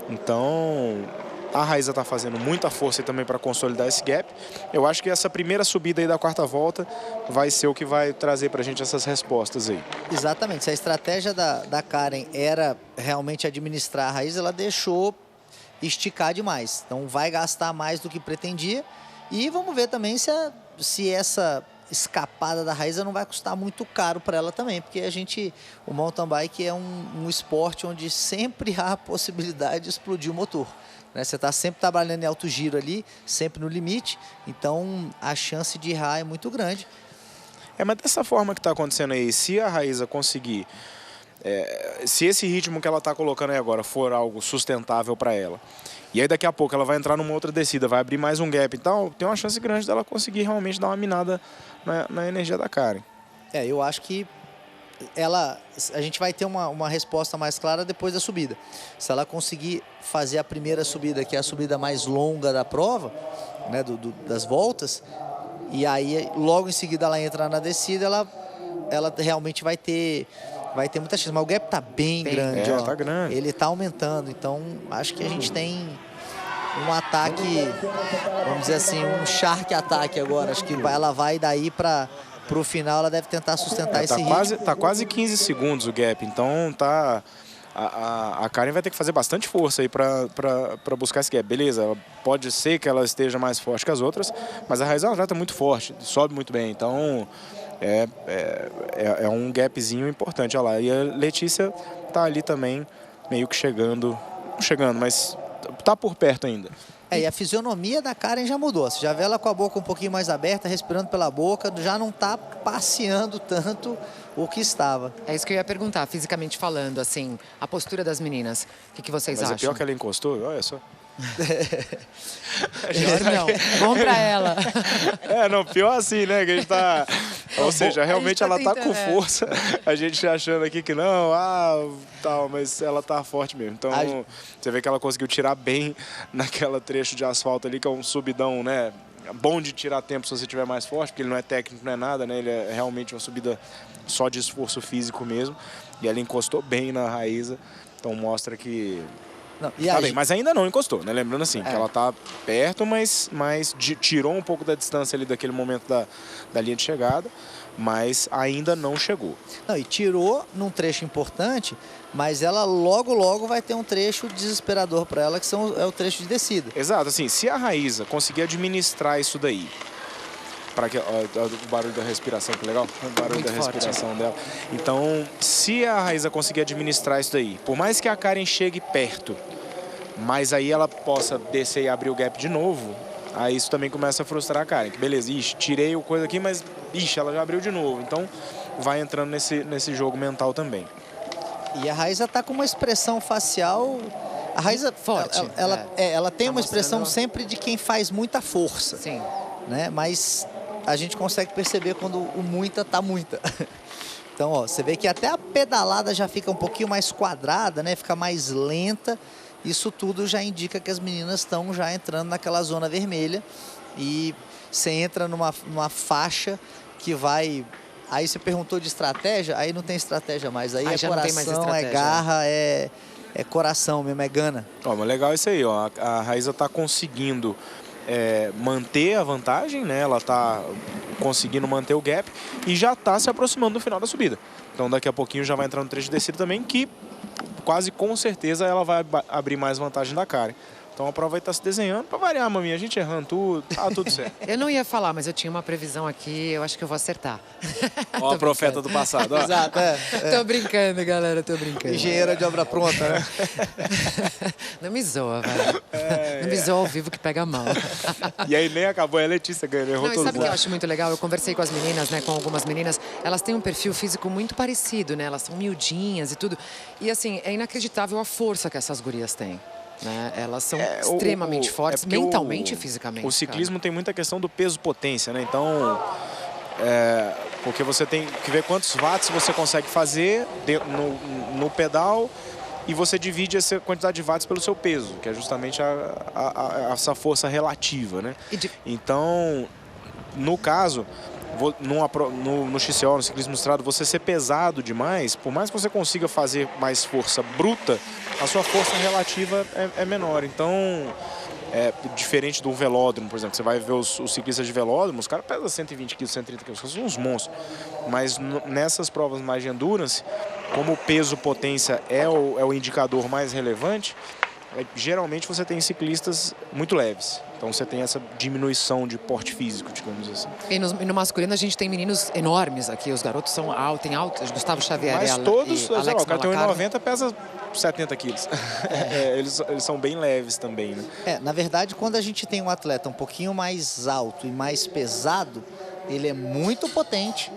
Então, a Raíza está fazendo muita força também para consolidar esse gap. Eu acho que essa primeira subida aí da quarta volta vai ser o que vai trazer para a gente essas respostas aí. Exatamente. Se a estratégia da Karen era realmente administrar a Raíza, ela deixou esticar demais. Então vai gastar mais do que pretendia. E vamos ver também se essa escapada da Raíza não vai custar muito caro para ela também, porque o mountain bike é um esporte onde sempre há a possibilidade de explodir o motor. Né? Você está sempre trabalhando em alto giro ali, sempre no limite, então a chance de errar é muito grande. Mas dessa forma que está acontecendo aí, se a Raíza conseguir, se esse ritmo que ela está colocando aí agora for algo sustentável para ela, e aí daqui a pouco ela vai entrar numa outra descida, vai abrir mais um gap, então tem uma chance grande dela conseguir realmente dar uma minada na energia da Karen. Eu acho que a gente vai ter uma resposta mais clara depois da subida. Se ela conseguir fazer a primeira subida, que é a subida mais longa da prova, né, das voltas, e aí logo em seguida ela entra na descida, ela realmente vai ter muita chance. Mas o gap tá bem grande, ó. Tá grande. Ele tá aumentando, então acho que a gente tem um ataque, vamos dizer assim, um shark ataque agora. Acho que ela vai daí para o final, ela deve tentar sustentar esse ritmo. Tá quase 15 segundos o gap, então tá... A Karen vai ter que fazer bastante força aí para buscar esse gap. Beleza, pode ser que ela esteja mais forte que as outras, mas a Raíza já tá muito forte, sobe muito bem, então é um gapzinho importante. Olha lá, e a Letícia tá ali também, meio que chegando, mas tá por perto ainda. E a fisionomia da Karen já mudou. Você já vê ela com a boca um pouquinho mais aberta, respirando pela boca, já não tá passeando tanto o que estava. É isso que eu ia perguntar, fisicamente falando, assim, a postura das meninas. O que vocês acham? Mas é pior que ela encostou, olha só. Pior não, bom pra ela. Não, pior assim, né, que a gente tá... Ou seja, realmente ela tá com força, a gente achando aqui que não, tal, mas ela tá forte mesmo. Então, você vê que ela conseguiu tirar bem naquela trecho de asfalto ali, que é um subidão, né? Bom de tirar tempo se você tiver mais forte, porque ele não é técnico, não é nada, né? Ele é realmente uma subida só de esforço físico mesmo. E ela encostou bem na Raíza, então mostra que... Tá bem, mas ainda não encostou, né? Lembrando assim, que ela tá perto, mas tirou um pouco da distância ali daquele momento da linha de chegada, mas ainda não chegou. E tirou num trecho importante, mas ela logo vai ter um trecho desesperador para ela, que é o trecho de descida. Exato, assim, se a Raíza conseguir administrar isso daí, para que o barulho da respiração, que legal, o barulho muito da respiração dela. Então, se a Raíza conseguir administrar isso daí, por mais que a Karen chegue perto, mas aí ela possa descer e abrir o gap de novo, aí isso também começa a frustrar a Karen, que beleza, tirei o coisa aqui, mas ela já abriu de novo. Então, vai entrando nesse jogo mental também. E a Raíza tá com uma expressão facial... A Raíza, forte. Ela tem uma expressão sempre de quem faz muita força. Sim. Né? Mas a gente consegue perceber quando o muita tá muita. Então, ó, você vê que até a pedalada já fica um pouquinho mais quadrada, né? Fica mais lenta. Isso tudo já indica que as meninas estão já entrando naquela zona vermelha. E você entra numa faixa que vai... Aí você perguntou de estratégia, aí não tem estratégia mais. Aí é coração, é garra, é coração mesmo, é gana. Mas legal isso aí, ó. A Raíza tá conseguindo... manter a vantagem, né? Ela tá conseguindo manter o gap e já tá se aproximando do final da subida. Então daqui a pouquinho já vai entrar no trecho de descida também, que quase com certeza ela vai abrir mais vantagem da Karen. Então a prova vai estar se desenhando para variar, maminha. A gente errando tudo, tá tudo certo. Eu não ia falar, mas eu tinha uma previsão aqui, eu acho que eu vou acertar. Ó, a profeta do passado. Ó. Exato, Tô brincando, galera, tô brincando. Engenheira de obra pronta, né? Não me zoa, velho. Não me zoa ao vivo que pega mal. E aí nem acabou, a Letícia ganhou, errou Não, e todo sabe o mundo. que eu acho muito legal? Eu conversei com as meninas, né, com algumas meninas, elas têm um perfil físico muito parecido, né? Elas são miudinhas e tudo. E assim, é inacreditável a força que essas gurias têm. Né? Elas são extremamente fortes, mentalmente e fisicamente. O ciclismo tem muita questão do peso-potência, né? Então, porque você tem que ver quantos watts você consegue fazer no pedal e você divide essa quantidade de watts pelo seu peso, que é justamente essa força relativa, né? Então, no caso, no XCO, no ciclismo estrada, você ser pesado demais, por mais que você consiga fazer mais força bruta, a sua força relativa é menor. Então, diferente do velódromo, por exemplo, você vai ver os ciclistas de velódromo, os caras pesam 120 kg, 130 kg, são uns monstros. Mas nessas provas mais de endurance, como o peso-potência é o indicador mais relevante, geralmente você tem ciclistas muito leves. Então você tem essa diminuição de porte físico, digamos assim. E no masculino a gente tem meninos enormes aqui. Os garotos são altos, tem altos. Gustavo Xavier Mas todos, o cara tem 1,90 pesa 70 quilos. Eles são bem leves também, né? Na verdade, quando a gente tem um atleta um pouquinho mais alto e mais pesado, ele é muito potente,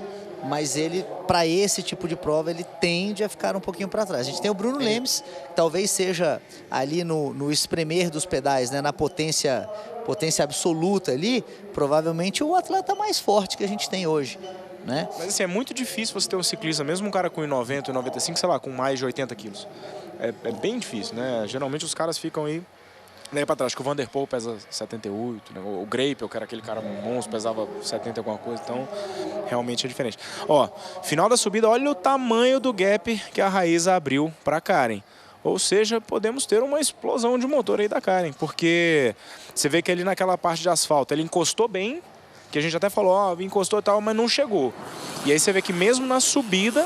mas ele, para esse tipo de prova, ele tende a ficar um pouquinho para trás. A gente tem o Bruno Lemes, que talvez seja ali no espremer dos pedais, né, na potência absoluta ali, provavelmente o atleta mais forte que a gente tem hoje, né? Mas assim, é muito difícil você ter um ciclista, mesmo um cara com 1,90, 1,95, sei lá, com mais de 80 quilos. É bem difícil, né? Geralmente os caras ficam aí para trás, que o Van der Poel pesa 78, né? O Greipel, que era aquele cara monstro, pesava 70 alguma coisa, então realmente é diferente. Ó, final da subida, olha o tamanho do gap que a Raíza abriu para Karen. Ou seja, podemos ter uma explosão de motor aí da Karen, porque você vê que ali naquela parte de asfalto, ele encostou bem, que a gente até falou, ó, encostou e tal, mas não chegou. E aí você vê que mesmo na subida,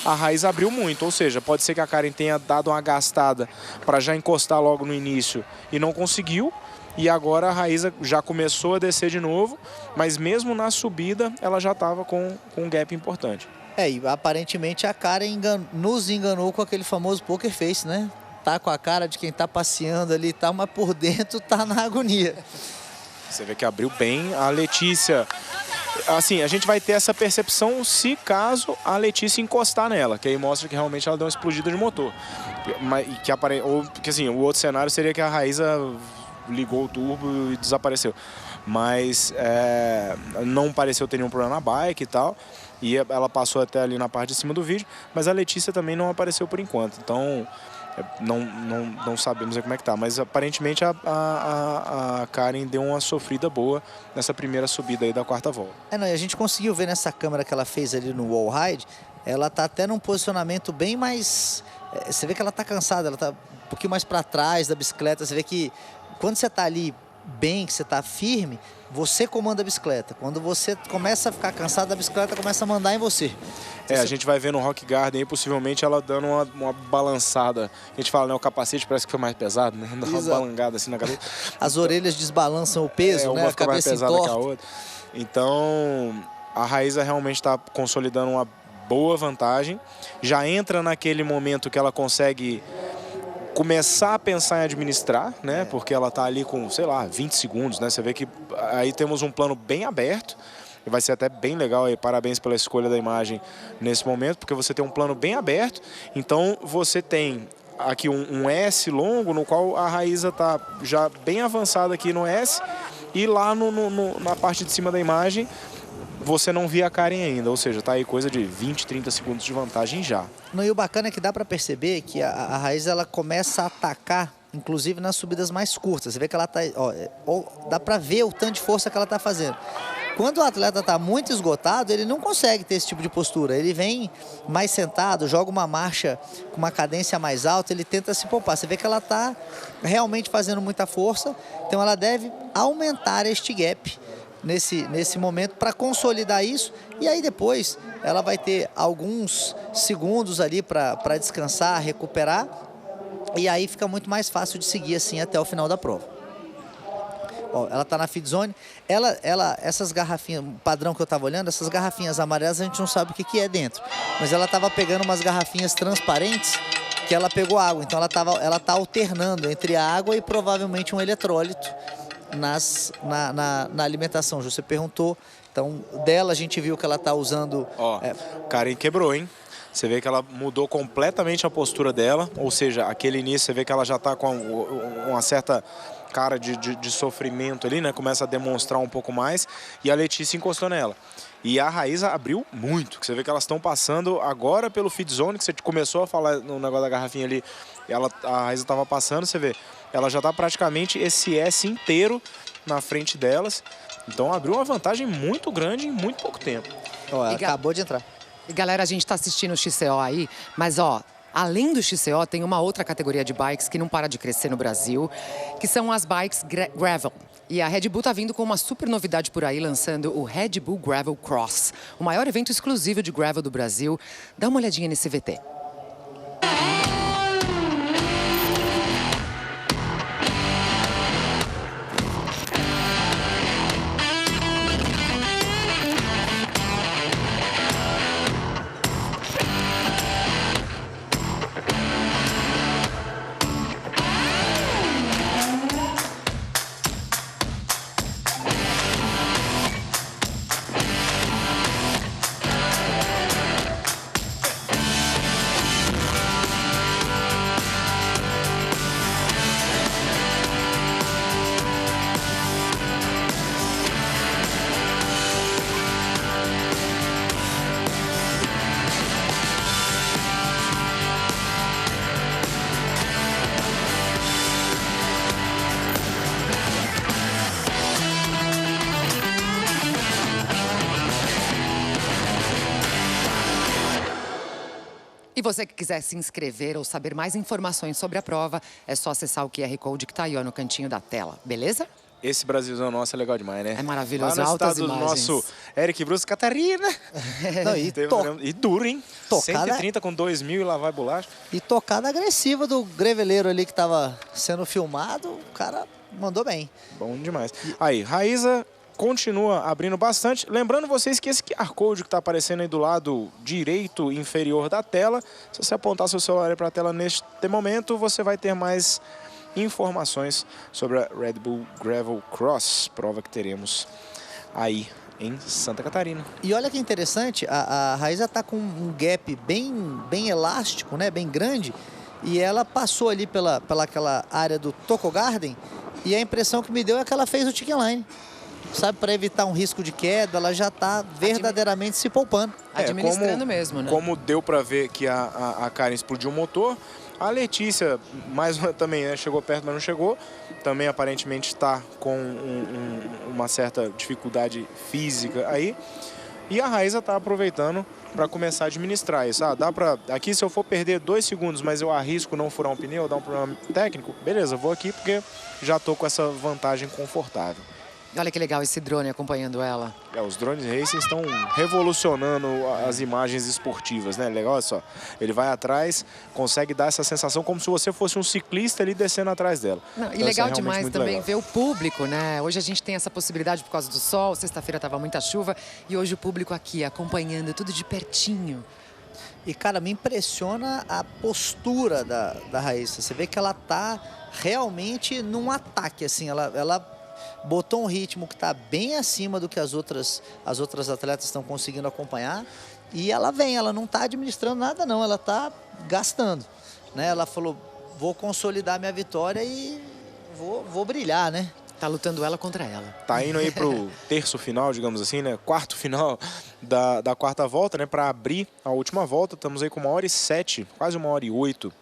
a Raíza abriu muito, ou seja, pode ser que a Karen tenha dado uma gastada para já encostar logo no início e não conseguiu, e agora a Raíza já começou a descer de novo, mas mesmo na subida ela já estava com um gap importante. E aparentemente a Karen nos enganou com aquele famoso poker face, né? Tá com a cara de quem tá passeando ali e tal, mas por dentro tá na agonia. Você vê que abriu bem. A Letícia, assim, a gente vai ter essa percepção se caso a Letícia encostar nela, que aí mostra que realmente ela deu uma explodida de motor. Porque assim, o outro cenário seria que a Raíza ligou o turbo e desapareceu. Mas não pareceu ter nenhum problema na bike e tal. E ela passou até ali na parte de cima do vídeo, mas a Letícia também não apareceu por enquanto. Então, não sabemos como é que tá. Mas aparentemente a Karen deu uma sofrida boa nessa primeira subida aí da quarta volta. E a gente conseguiu ver nessa câmera que ela fez ali no wall ride, ela tá até num posicionamento bem mais... Você vê que ela tá cansada, ela tá um pouquinho mais para trás da bicicleta. Você vê que quando você tá ali bem, que você tá firme, você comanda a bicicleta. Quando você começa a ficar cansado, a bicicleta começa a mandar em você. A gente vai ver no Rock Garden aí, possivelmente ela dando uma balançada. A gente fala, né, o capacete parece que foi mais pesado, né? Dá uma balangada assim na cabeça. As orelhas desbalançam o peso, né? Uma fica mais pesada que a outra. Então, a Raíza realmente está consolidando uma boa vantagem. Já entra naquele momento que ela consegue começar a pensar em administrar, né? Porque ela tá ali com, sei lá, 20 segundos, né? Você vê que aí temos um plano bem aberto. E vai ser até bem legal aí, parabéns pela escolha da imagem nesse momento, porque você tem um plano bem aberto. Então você tem aqui um S longo, no qual a Raíza tá já bem avançada aqui no S. E lá na parte de cima da imagem, você não via a Karen ainda, ou seja, tá aí coisa de 20, 30 segundos de vantagem já. E o bacana é que dá para perceber que a Raíza ela começa a atacar, inclusive nas subidas mais curtas. Você vê que ela tá, dá para ver o tanto de força que ela tá fazendo. Quando o atleta está muito esgotado, ele não consegue ter esse tipo de postura. Ele vem mais sentado, joga uma marcha com uma cadência mais alta, ele tenta se poupar. Você vê que ela está realmente fazendo muita força, então ela deve aumentar este gap nesse momento para consolidar isso. E aí depois ela vai ter alguns segundos ali para descansar, recuperar. E aí fica muito mais fácil de seguir assim até o final da prova. Ó, ela tá na feed zone. Essas garrafinhas, o padrão que eu tava olhando, essas garrafinhas amarelas a gente não sabe o que é dentro. Mas ela tava pegando umas garrafinhas transparentes que ela pegou água. Então ela tá alternando entre a água e provavelmente um eletrólito na alimentação. Você perguntou. Então, dela a gente viu que ela tá usando... Ó, Karen quebrou, hein? Você vê que ela mudou completamente a postura dela. Ou seja, aquele início, você vê que ela já tá com uma certa cara de sofrimento ali, né? Começa a demonstrar um pouco mais. E a Letícia encostou nela. E a Raíza abriu muito. Você vê que elas estão passando agora pelo feed zone, que você começou a falar no negócio da garrafinha ali. A Raíza estava passando, você vê. Ela já tá praticamente esse S inteiro na frente delas. Então abriu uma vantagem muito grande em muito pouco tempo. Ó, ela acabou de entrar. E galera, a gente tá assistindo o XCO aí, mas ó, além do XCO, tem uma outra categoria de bikes que não para de crescer no Brasil, que são as bikes gravel. E a Red Bull tá vindo com uma super novidade por aí, lançando o Red Bull Gravel Cross, o maior evento exclusivo de gravel do Brasil. Dá uma olhadinha nesse VT. E você que quiser se inscrever ou saber mais informações sobre a prova, é só acessar o QR Code que tá aí ó, no cantinho da tela, beleza? Esse Brasilzão nosso é legal demais, né? É maravilhoso, lá no altas estado imagens. do nosso Eric Bruce Catarina. Não, e duro, hein? Tocada... 130 com 2.000 e lá vai bolacha. E tocada agressiva do greveleiro ali que tava sendo filmado, o cara mandou bem. Bom demais. Aí, Raíza continua abrindo bastante. Lembrando vocês que esse QR Code que está aparecendo aí do lado direito inferior da tela, se você apontar seu celular para a tela neste momento, você vai ter mais informações sobre a Red Bull Gravel Cross, prova que teremos aí em Santa Catarina. E olha que interessante, a Raíza tá com um gap bem elástico, né, bem grande, e ela passou ali pela aquela área do Toco Garden, e a impressão que me deu é que ela fez o chicken line. Sabe, para evitar um risco de queda, ela já está verdadeiramente se poupando. Administrando mesmo, né? Como deu para ver que a Karen explodiu o motor, a Letícia, mais também, né, chegou perto, mas não chegou. Também aparentemente está com uma certa dificuldade física aí. E a Raíza está aproveitando para começar a administrar isso. Dá para... Aqui, se eu for perder 2 segundos, mas eu arrisco não furar um pneu, dar um problema técnico, beleza, vou aqui porque já estou com essa vantagem confortável. Olha que legal esse drone acompanhando ela. Os drones racing estão revolucionando as imagens esportivas, né? Legal, olha só. Ele vai atrás, consegue dar essa sensação como se você fosse um ciclista ali descendo atrás dela. Não, e legal demais também ver o público, né? Hoje a gente tem essa possibilidade por causa do sol, sexta-feira estava muita chuva, e hoje o público aqui acompanhando tudo de pertinho. E, cara, me impressiona a postura da Raíssa. Você vê que ela tá realmente num ataque, assim, ela botou um ritmo que está bem acima do que as outras atletas estão conseguindo acompanhar. E ela não está administrando nada não, ela está gastando. Né? Ela falou, vou consolidar minha vitória e vou brilhar, né? Tá lutando ela contra ela. Tá indo aí pro terço final, digamos assim, né? Quarto final da quarta volta, né? Para abrir a última volta, estamos aí com 1h07, quase 1h08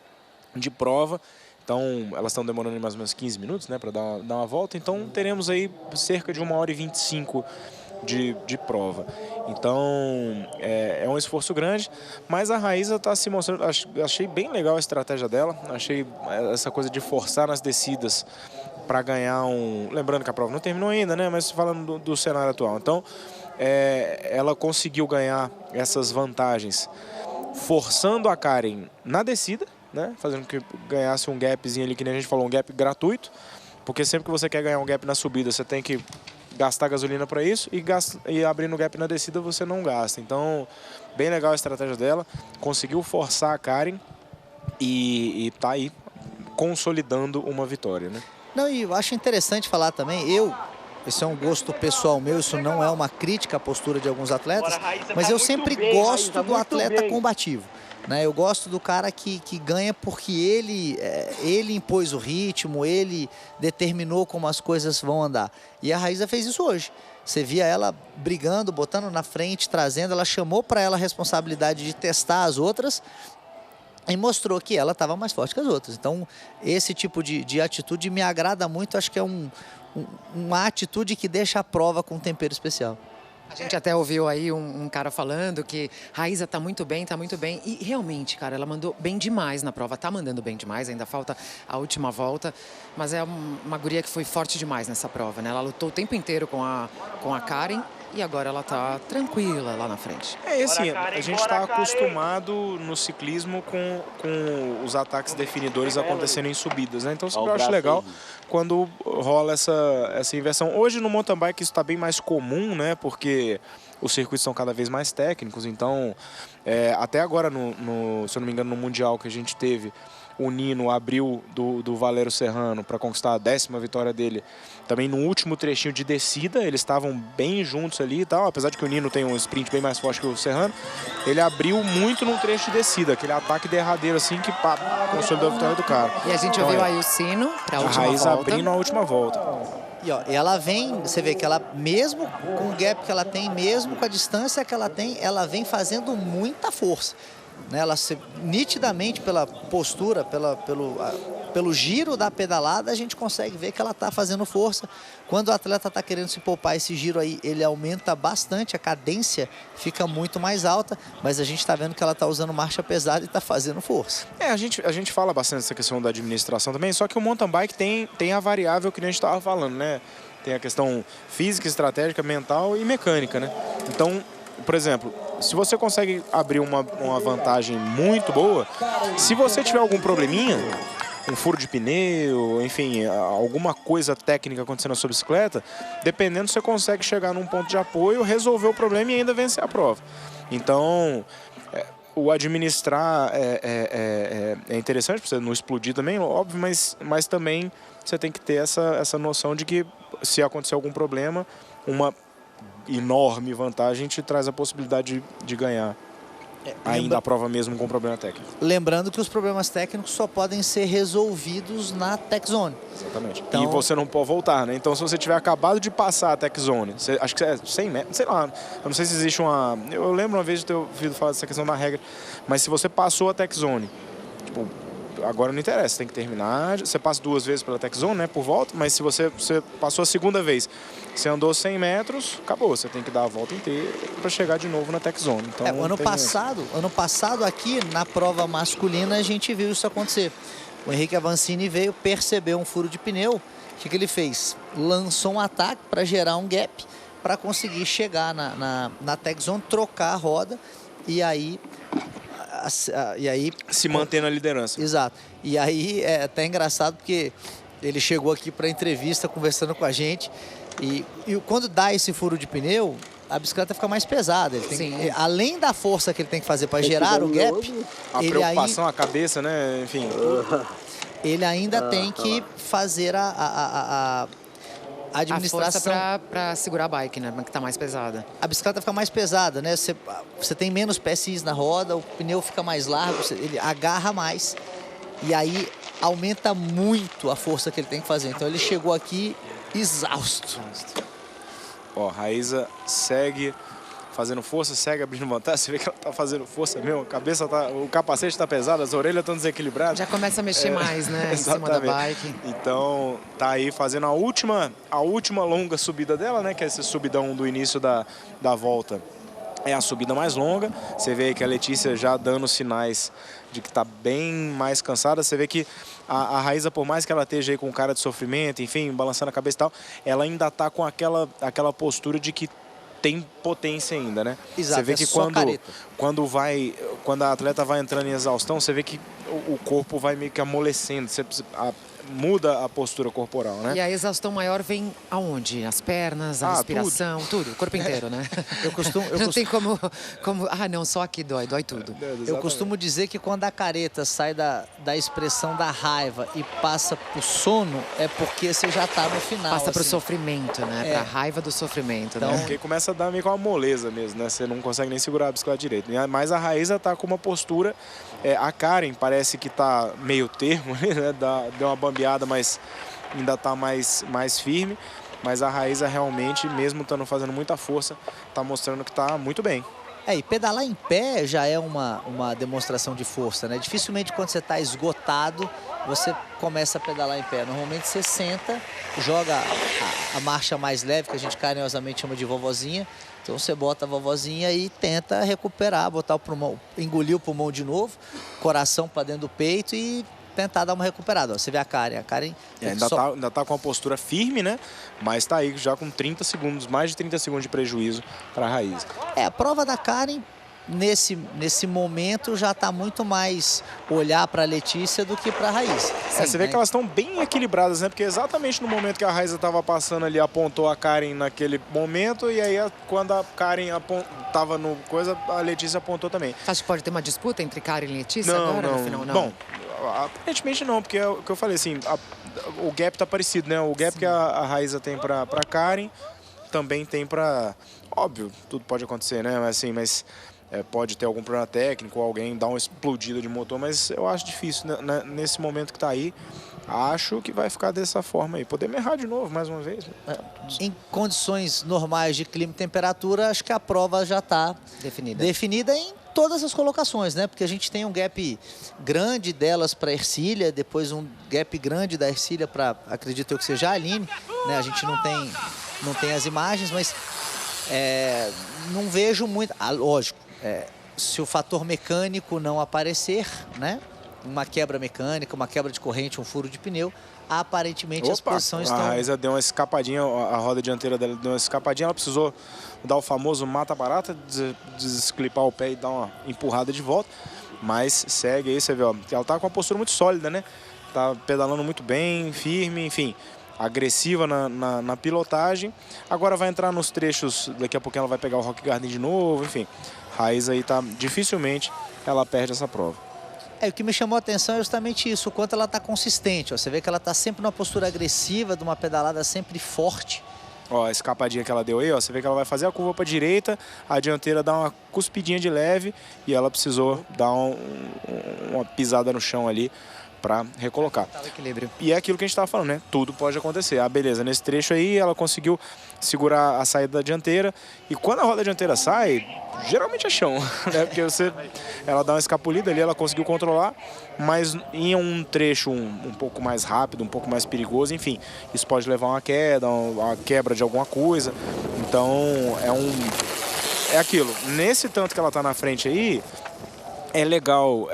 de prova. Então, elas estão demorando mais ou menos 15 minutos, né, para dar uma volta. Então, teremos aí cerca de 1h25 de prova. Então, é um esforço grande, mas a Raíza está se mostrando... Achei bem legal a estratégia dela. Achei essa coisa de forçar nas descidas para ganhar um... Lembrando que a prova não terminou ainda, né, mas falando do cenário atual. Então, ela conseguiu ganhar essas vantagens forçando a Karen na descida, né? Fazendo que ganhasse um gapzinho ali, que nem a gente falou, um gap gratuito. Porque sempre que você quer ganhar um gap na subida, você tem que gastar gasolina para isso e abrindo o gap na descida você não gasta. Então, bem legal a estratégia dela. Conseguiu forçar a Karen e tá aí consolidando uma vitória, né? Não, e eu acho interessante falar também, esse é um gosto pessoal meu, isso não é uma crítica à postura de alguns atletas, mas eu sempre gosto do atleta combativo. Né? Eu gosto do cara que ganha porque ele impôs o ritmo, ele determinou como as coisas vão andar. E a Raíza fez isso hoje. Você via ela brigando, botando na frente, trazendo, ela chamou para ela a responsabilidade de testar as outras e mostrou que ela estava mais forte que as outras. Então, esse tipo de atitude me agrada muito, acho que é uma atitude que deixa a prova com um tempero especial. A gente até ouviu aí um cara falando que Raíza tá muito bem. E realmente, cara, ela mandou bem demais na prova. Tá mandando bem demais, ainda falta a última volta. Mas é uma guria que foi forte demais nessa prova, né? Ela lutou o tempo inteiro com a Karen e agora ela tá tranquila lá na frente. Assim, a gente está acostumado no ciclismo com os ataques definidores acontecendo em subidas, né? Então sempre eu acho legal quando rola essa inversão. Hoje no mountain bike isso está bem mais comum, né? Porque os circuitos são cada vez mais técnicos. Então, até agora, se eu não me engano, no Mundial que a gente teve, o Nino abriu do Valero Serrano para conquistar a 10ª vitória dele. Também no último trechinho de descida, eles estavam bem juntos ali e tal. Apesar de que o Nino tem um sprint bem mais forte que o Serrano, ele abriu muito no trecho de descida. Aquele ataque derradeiro assim que consolidou a vitória do cara. E a gente ouviu aí o sino para a última volta. A Raíza abrindo a última volta. E ela vem, você vê que ela, mesmo com o gap que ela tem, mesmo com a distância que ela tem, ela vem fazendo muita força. Né? Ela, nitidamente, pela postura, pelo giro da pedalada, a gente consegue ver que ela está fazendo força. Quando o atleta está querendo se poupar, esse giro aí, ele aumenta bastante, a cadência fica muito mais alta, mas a gente está vendo que ela está usando marcha pesada e está fazendo força. A gente fala bastante dessa questão da administração também, só que o mountain bike tem a variável que a gente estava falando, né? Tem a questão física, estratégica, mental e mecânica, né? Então, por exemplo, se você consegue abrir uma vantagem muito boa, se você tiver algum probleminha, um furo de pneu, enfim, alguma coisa técnica acontecendo na sua bicicleta, dependendo, você consegue chegar num ponto de apoio, resolver o problema e ainda vencer a prova. Então, o administrar é interessante para você não explodir também, óbvio, mas também você tem que ter essa noção de que se acontecer algum problema, uma enorme vantagem te traz a possibilidade de ganhar ainda a prova mesmo com problema técnico. Lembrando que os problemas técnicos só podem ser resolvidos na Tech Zone. Exatamente. Então, e você não pode voltar, né? Então, se você tiver acabado de passar a Tech Zone, acho que é 100 metros, sei lá, eu não sei se existe uma... Eu lembro uma vez de ter ouvido falar dessa questão da regra, mas se você passou a Tech Zone, tipo, agora não interessa, tem que terminar, você passa 2 vezes pela Tech Zone, né, por volta, mas se você passou a 2ª vez, você andou 100 metros, acabou, você tem que dar a volta inteira para chegar de novo na Tech Zone. Então, ano passado aqui na prova masculina a gente viu isso acontecer. O Henrique Avancini veio, percebeu um furo de pneu, o que ele fez? Lançou um ataque para gerar um gap, para conseguir chegar na Tech Zone, trocar a roda e aí se manter na liderança. Exato. E aí é até engraçado porque ele chegou aqui para entrevista conversando com a gente e quando dá esse furo de pneu, a bicicleta fica mais pesada. Ele tem, além da força que ele tem que fazer para gerar o gap, a preocupação, a cabeça, né? Enfim. Ele ainda tem que fazer a administração. A força para segurar a bike, né? Que tá mais pesada. A bicicleta fica mais pesada, né? Você tem menos PSIs na roda, o pneu fica mais largo, ele agarra mais. E aí aumenta muito a força que ele tem que fazer. Então ele chegou aqui exausto. Ó, Raíza segue fazendo força, segue abrindo vantagem. Você vê que ela tá fazendo força mesmo, a cabeça tá, o capacete tá pesado, as orelhas estão desequilibradas. Já começa a mexer mais, né, em cima da bike. Então, tá aí fazendo a última longa subida dela, né, que é esse subidão do início da volta. É a subida mais longa. Você vê que a Letícia já dando sinais de que tá bem mais cansada. Você vê que a Raíza, por mais que ela esteja aí com cara de sofrimento, enfim, balançando a cabeça e tal, ela ainda tá com aquela postura de que tem potência ainda, né? Exato, Você vê é que só careta. quando a atleta vai entrando em exaustão, você vê que o corpo vai meio que amolecendo, muda a postura corporal, né? E a exaustão maior vem aonde? As pernas, a respiração, tudo. O corpo inteiro, né? Não tem como... Ah, não, só aqui dói tudo. Eu costumo dizer que quando a careta sai da expressão da raiva e passa pro sono, é porque você já tá no final. Passa pro assim. sofrimento, né? Pra raiva do sofrimento, Então, né? porque começa a dar meio com uma moleza mesmo, né? Você não consegue nem segurar a bicicleta direito. Mas a Raíza tá com uma postura... a Karen parece que tá meio termo, né? Deu uma bambeada, mas ainda tá mais firme. Mas a Raíza realmente, mesmo estando fazendo muita força, tá mostrando que tá muito bem. E pedalar em pé já é uma demonstração de força, né? Dificilmente quando você está esgotado, você começa a pedalar em pé. Normalmente você senta, joga a marcha mais leve, que a gente carinhosamente chama de vovozinha. Então você bota a vovozinha e tenta recuperar, botar o pulmão, engolir o pulmão de novo, coração para dentro do peito e tentar dar uma recuperada. Ó, você vê a Karen ainda tá com a postura firme, né? Mas tá aí já com 30 segundos, mais de 30 segundos de prejuízo para a Raíza. A prova da Karen, nesse momento, já está muito mais olhar para a Letícia do que para a Raíza. Você vê que elas estão bem equilibradas, né? Porque exatamente no momento que a Raíza estava passando ali, apontou a Karen naquele momento, e aí quando a Karen estava no coisa, a Letícia apontou também. Acho que pode ter uma disputa entre Karen e Letícia agora, no final? Não. Bom, aparentemente não, porque é o que eu falei, assim, o gap tá parecido, né? O gap que a Raíza tem pra Karen também tem pra... Óbvio, tudo pode acontecer, né? Mas pode ter algum problema técnico, alguém dar uma explodida de motor, mas eu acho difícil, né? Nesse momento que tá aí. Acho que vai ficar dessa forma aí. Podemos errar de novo, mais uma vez. Em condições normais de clima e temperatura, acho que a prova já está definida em todas as colocações, né? Porque a gente tem um gap grande delas para a Ercília, depois um gap grande da Ercília para, acredito eu que seja a Aline, né? A gente não tem as imagens, mas não vejo muito... lógico, se o fator mecânico não aparecer, né? Uma quebra mecânica, uma quebra de corrente, um furo de pneu, aparentemente as posições estão... A Raíza deu uma escapadinha, a roda dianteira dela deu uma escapadinha, ela precisou dar o famoso mata-barata, desclipar o pé e dar uma empurrada de volta, mas segue aí, você vê, ó, ela tá com uma postura muito sólida, né? Tá pedalando muito bem, firme, enfim, agressiva na pilotagem. Agora vai entrar nos trechos, daqui a pouco ela vai pegar o Rock Garden de novo, enfim. Raíza aí tá, dificilmente ela perde essa prova. O que me chamou a atenção é justamente isso, o quanto ela está consistente. Ó. Você vê que ela está sempre numa postura agressiva, de uma pedalada sempre forte. Ó, a escapadinha que ela deu aí, ó, você vê que ela vai fazer a curva para a direita, a dianteira dá uma cuspidinha de leve e ela precisou dar uma pisada no chão ali para recolocar. E é aquilo que a gente estava falando, né? Tudo pode acontecer. Beleza, nesse trecho aí ela conseguiu segurar a saída da dianteira e quando a roda dianteira sai, geralmente é chão, né? Porque ela dá uma escapulida ali, ela conseguiu controlar, mas em um trecho um pouco mais rápido, um pouco mais perigoso, enfim, isso pode levar a uma queda, uma quebra de alguma coisa. Então é aquilo. Nesse tanto que ela tá na frente aí, é legal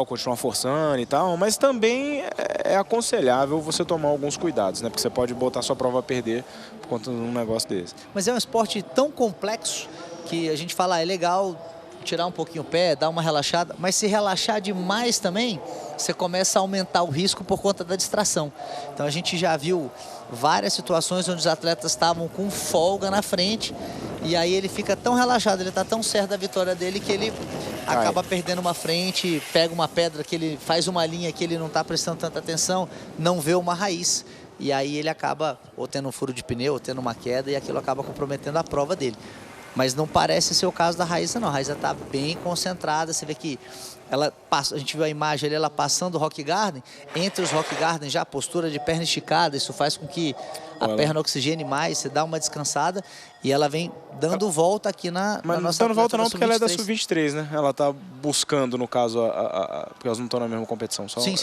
continuar forçando e tal, mas também é aconselhável você tomar alguns cuidados, né? Porque você pode botar sua prova a perder por conta de um negócio desse. Mas é um esporte tão complexo que a gente fala, é legal tirar um pouquinho o pé, dar uma relaxada, mas se relaxar demais também, você começa a aumentar o risco por conta da distração. Então a gente já viu várias situações onde os atletas estavam com folga na frente e aí ele fica tão relaxado, ele está tão certo da vitória dele que ele acaba perdendo uma frente, pega uma pedra que ele faz uma linha que ele não está prestando tanta atenção, não vê uma raiz. E aí ele acaba ou tendo um furo de pneu, ou tendo uma queda e aquilo acaba comprometendo a prova dele. Mas não parece ser o caso da Raíza, não. A Raíza está bem concentrada. Você vê que ela passa, a gente viu a imagem ali, ela passando o Rock Garden. Entre os Rock Garden já a postura de perna esticada. Isso faz com que a perna oxigene mais, você dá uma descansada. E ela vem dando volta aqui na nossa... Mas não está dando volta não, porque ela é da Sub-23, né? Ela está buscando, no caso, porque elas não estão na mesma competição. Sim.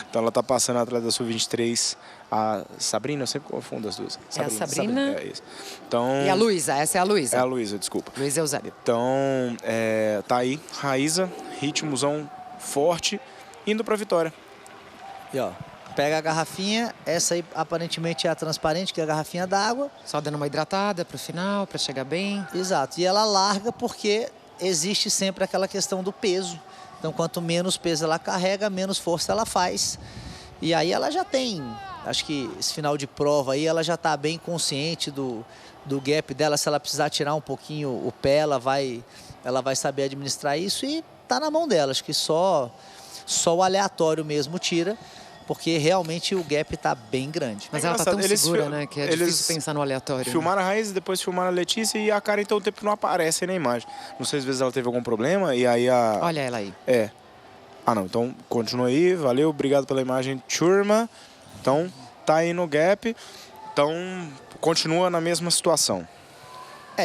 Então ela está passando atrás da Sub-23. A Sabrina, eu sempre confundo as duas. É a Sabrina. É isso. Então, e a Luísa, essa é a Luísa. É a Luísa, desculpa. Luísa Eusébio. Então, tá aí, Raíza, ritmozão forte, indo pra vitória. E ó, Pega a garrafinha, essa aí aparentemente é a transparente, que é a garrafinha d'água. Só dando uma hidratada pro final, para chegar bem. Exato, e ela larga porque existe sempre aquela questão do peso. Então, quanto menos peso ela carrega, menos força ela faz. E aí ela já tem, acho que esse final de prova aí, ela já está bem consciente do gap dela. Se ela precisar tirar um pouquinho o pé, ela vai saber administrar isso e tá na mão dela. Acho que só o aleatório mesmo tira, porque realmente o gap tá bem grande. Mas ela tá tão segura, né, que é difícil pensar no aleatório. Filmaram a Raiza, depois filmaram a Letícia e a Karen então o tempo que não aparece aí na imagem. Não sei se às vezes ela teve algum problema e aí a... Olha ela aí. É. Ah, não. Então, continua aí. Valeu, obrigado pela imagem, turma. Então, tá aí no gap. Então, continua na mesma situação.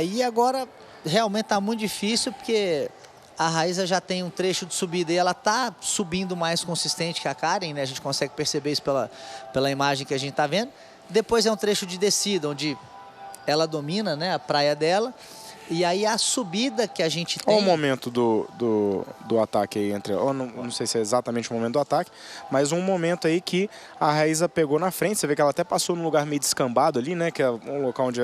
E agora realmente tá muito difícil, porque a Raiza já tem um trecho de subida e ela tá subindo mais consistente que a Karen, né? A gente consegue perceber isso pela imagem que a gente tá vendo. Depois é um trecho de descida, onde ela domina, né, a praia dela. E aí a subida que a gente tem... Olha o momento do ataque aí entre... Não sei se é exatamente o momento do ataque, mas um momento aí que a Raiza pegou na frente. Você vê que ela até passou num lugar meio descambado ali, né? Que é um local onde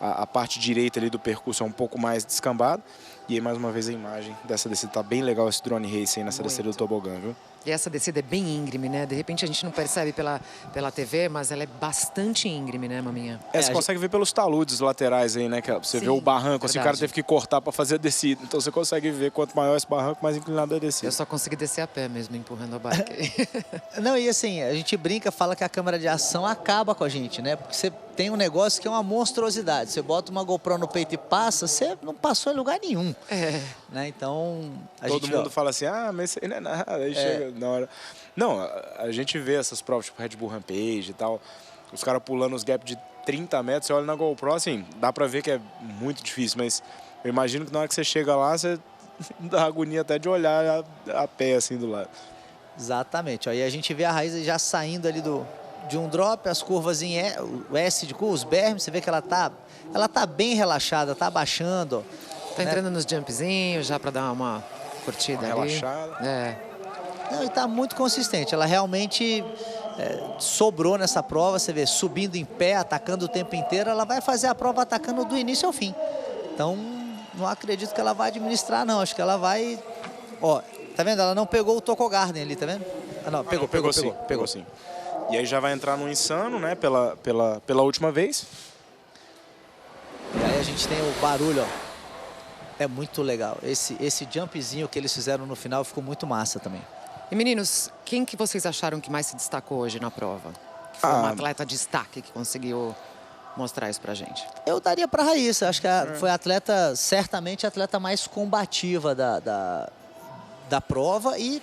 a parte direita ali do percurso é um pouco mais descambado. E aí, mais uma vez, a imagem dessa descida. Tá bem legal esse drone race aí nessa descida do tobogã, viu? E essa descida é bem íngreme, né? De repente a gente não percebe pela TV, mas ela é bastante íngreme, né, maminha? Você consegue ver pelos taludes laterais aí, né? Que você vê o barranco, assim, o cara teve que cortar para fazer a descida. Então você consegue ver quanto maior esse barranco, mais inclinado é a descida. Eu só consegui descer a pé mesmo, empurrando a bike. Não, e assim, a gente brinca, fala que a câmera de ação acaba com a gente, né? Porque você tem um negócio que é uma monstruosidade. Você bota uma GoPro no peito e passa, você não passou em lugar nenhum. Né? Então, todo mundo fala assim, mas isso aí não é nada. Aí chega na hora... Não, a gente vê essas provas, tipo Red Bull Rampage e tal, os caras pulando os gaps de 30 metros, você olha na GoPro, assim, dá pra ver que é muito difícil, mas eu imagino que na hora que você chega lá, você dá agonia até de olhar a pé, assim, do lado. Exatamente. Aí a gente vê a Raiza já saindo ali de um drop, as curvas em o S de curva, os berms, você vê que ela tá bem relaxada, tá abaixando. Tá entrando nos jumpzinhos já pra dar uma curtida ali. Relaxada. Não, e tá muito consistente. Ela realmente sobrou nessa prova. Você vê, subindo em pé, atacando o tempo inteiro. Ela vai fazer a prova atacando do início ao fim. Então, não acredito que ela vai administrar, não. Acho que ela vai... Ó, tá vendo? Ela não pegou o Toco Garden ali, tá vendo? Não, pegou sim. E aí já vai entrar no insano, né? Pela última vez. E aí a gente tem o barulho, ó. É muito legal. Esse jumpzinho que eles fizeram no final ficou muito massa também. E meninos, quem que vocês acharam que mais se destacou hoje na prova? Que foi uma atleta de destaque que conseguiu mostrar isso pra gente. Eu daria pra Raíssa. Acho que foi a atleta, certamente a atleta mais combativa da prova e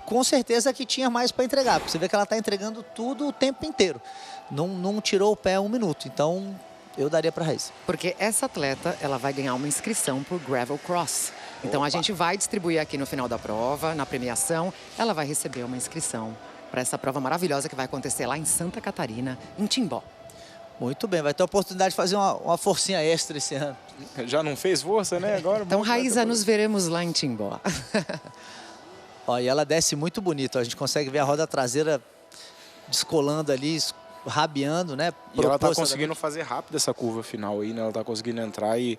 com certeza que tinha mais para entregar. Porque você vê que ela tá entregando tudo o tempo inteiro. Não tirou o pé um minuto. Então, eu daria pra Raíssa. Porque essa atleta, ela vai ganhar uma inscrição pro Gravel Cross. Então, a gente vai distribuir aqui no final da prova, na premiação, ela vai receber uma inscrição para essa prova maravilhosa que vai acontecer lá em Santa Catarina, em Timbó. Muito bem, vai ter a oportunidade de fazer uma forcinha extra esse ano. Já não fez força, né? Agora. Então, Raíssa, nos veremos lá em Timbó. Ó, e ela desce muito bonito, a gente consegue ver a roda traseira descolando ali, rabiando, né? E ela tá conseguindo fazer rápido essa curva final aí, né? Ela tá conseguindo entrar e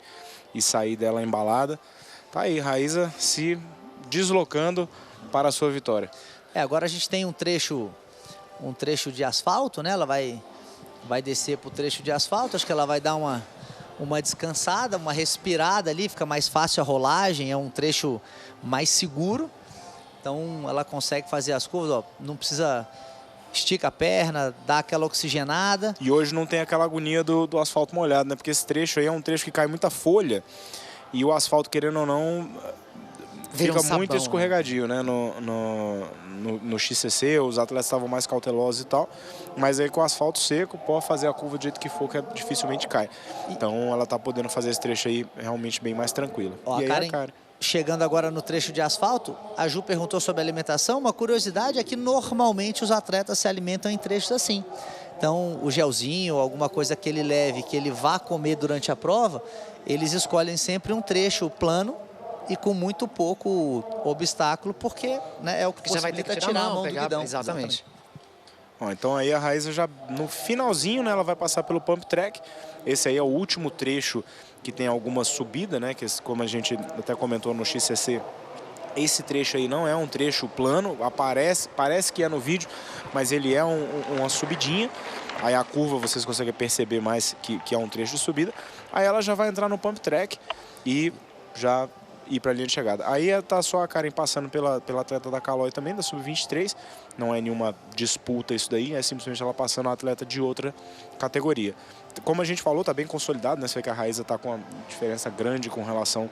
sair dela embalada. Tá aí, Raíssa se deslocando para a sua vitória. Agora a gente tem um trecho de asfalto, né? Ela vai descer pro trecho de asfalto, acho que ela vai dar uma descansada, uma respirada ali, fica mais fácil a rolagem, é um trecho mais seguro. Então ela consegue fazer as curvas, ó, não precisa... Estica a perna, dá aquela oxigenada. E hoje não tem aquela agonia do asfalto molhado, né? Porque esse trecho aí é um trecho que cai muita folha. E o asfalto, querendo ou não, fica muito escorregadio, né? No XCC, os atletas estavam mais cautelosos e tal. Mas aí com o asfalto seco, pode fazer a curva do jeito que for, que dificilmente cai. Então ela tá podendo fazer esse trecho aí realmente bem mais tranquilo. Ó, e aí a Karen... Chegando agora no trecho de asfalto, a Ju perguntou sobre alimentação. Uma curiosidade é que normalmente os atletas se alimentam em trechos assim. Então, o gelzinho, alguma coisa que ele leve, que ele vá comer durante a prova, eles escolhem sempre um trecho plano e com muito pouco obstáculo, porque, né, é o que já vai ter que tirar a mão do guidão. Exatamente. Ó, então aí a Raíza já no finalzinho, né, ela vai passar pelo pump track. Esse aí é o último trecho que tem alguma subida, né, que como a gente até comentou no XCC, esse trecho aí não é um trecho plano, parece que é no vídeo, mas ele é uma subidinha. Aí a curva vocês conseguem perceber mais que é um trecho de subida. Aí ela já vai entrar no pump track e já ir para a linha de chegada. Aí tá só a Karen passando pela atleta da Caloi também, da Sub-23. Não é nenhuma disputa isso daí, é simplesmente ela passando a atleta de outra categoria. Como a gente falou, tá bem consolidado, né? Você vê que a Raíza tá com uma diferença grande com relação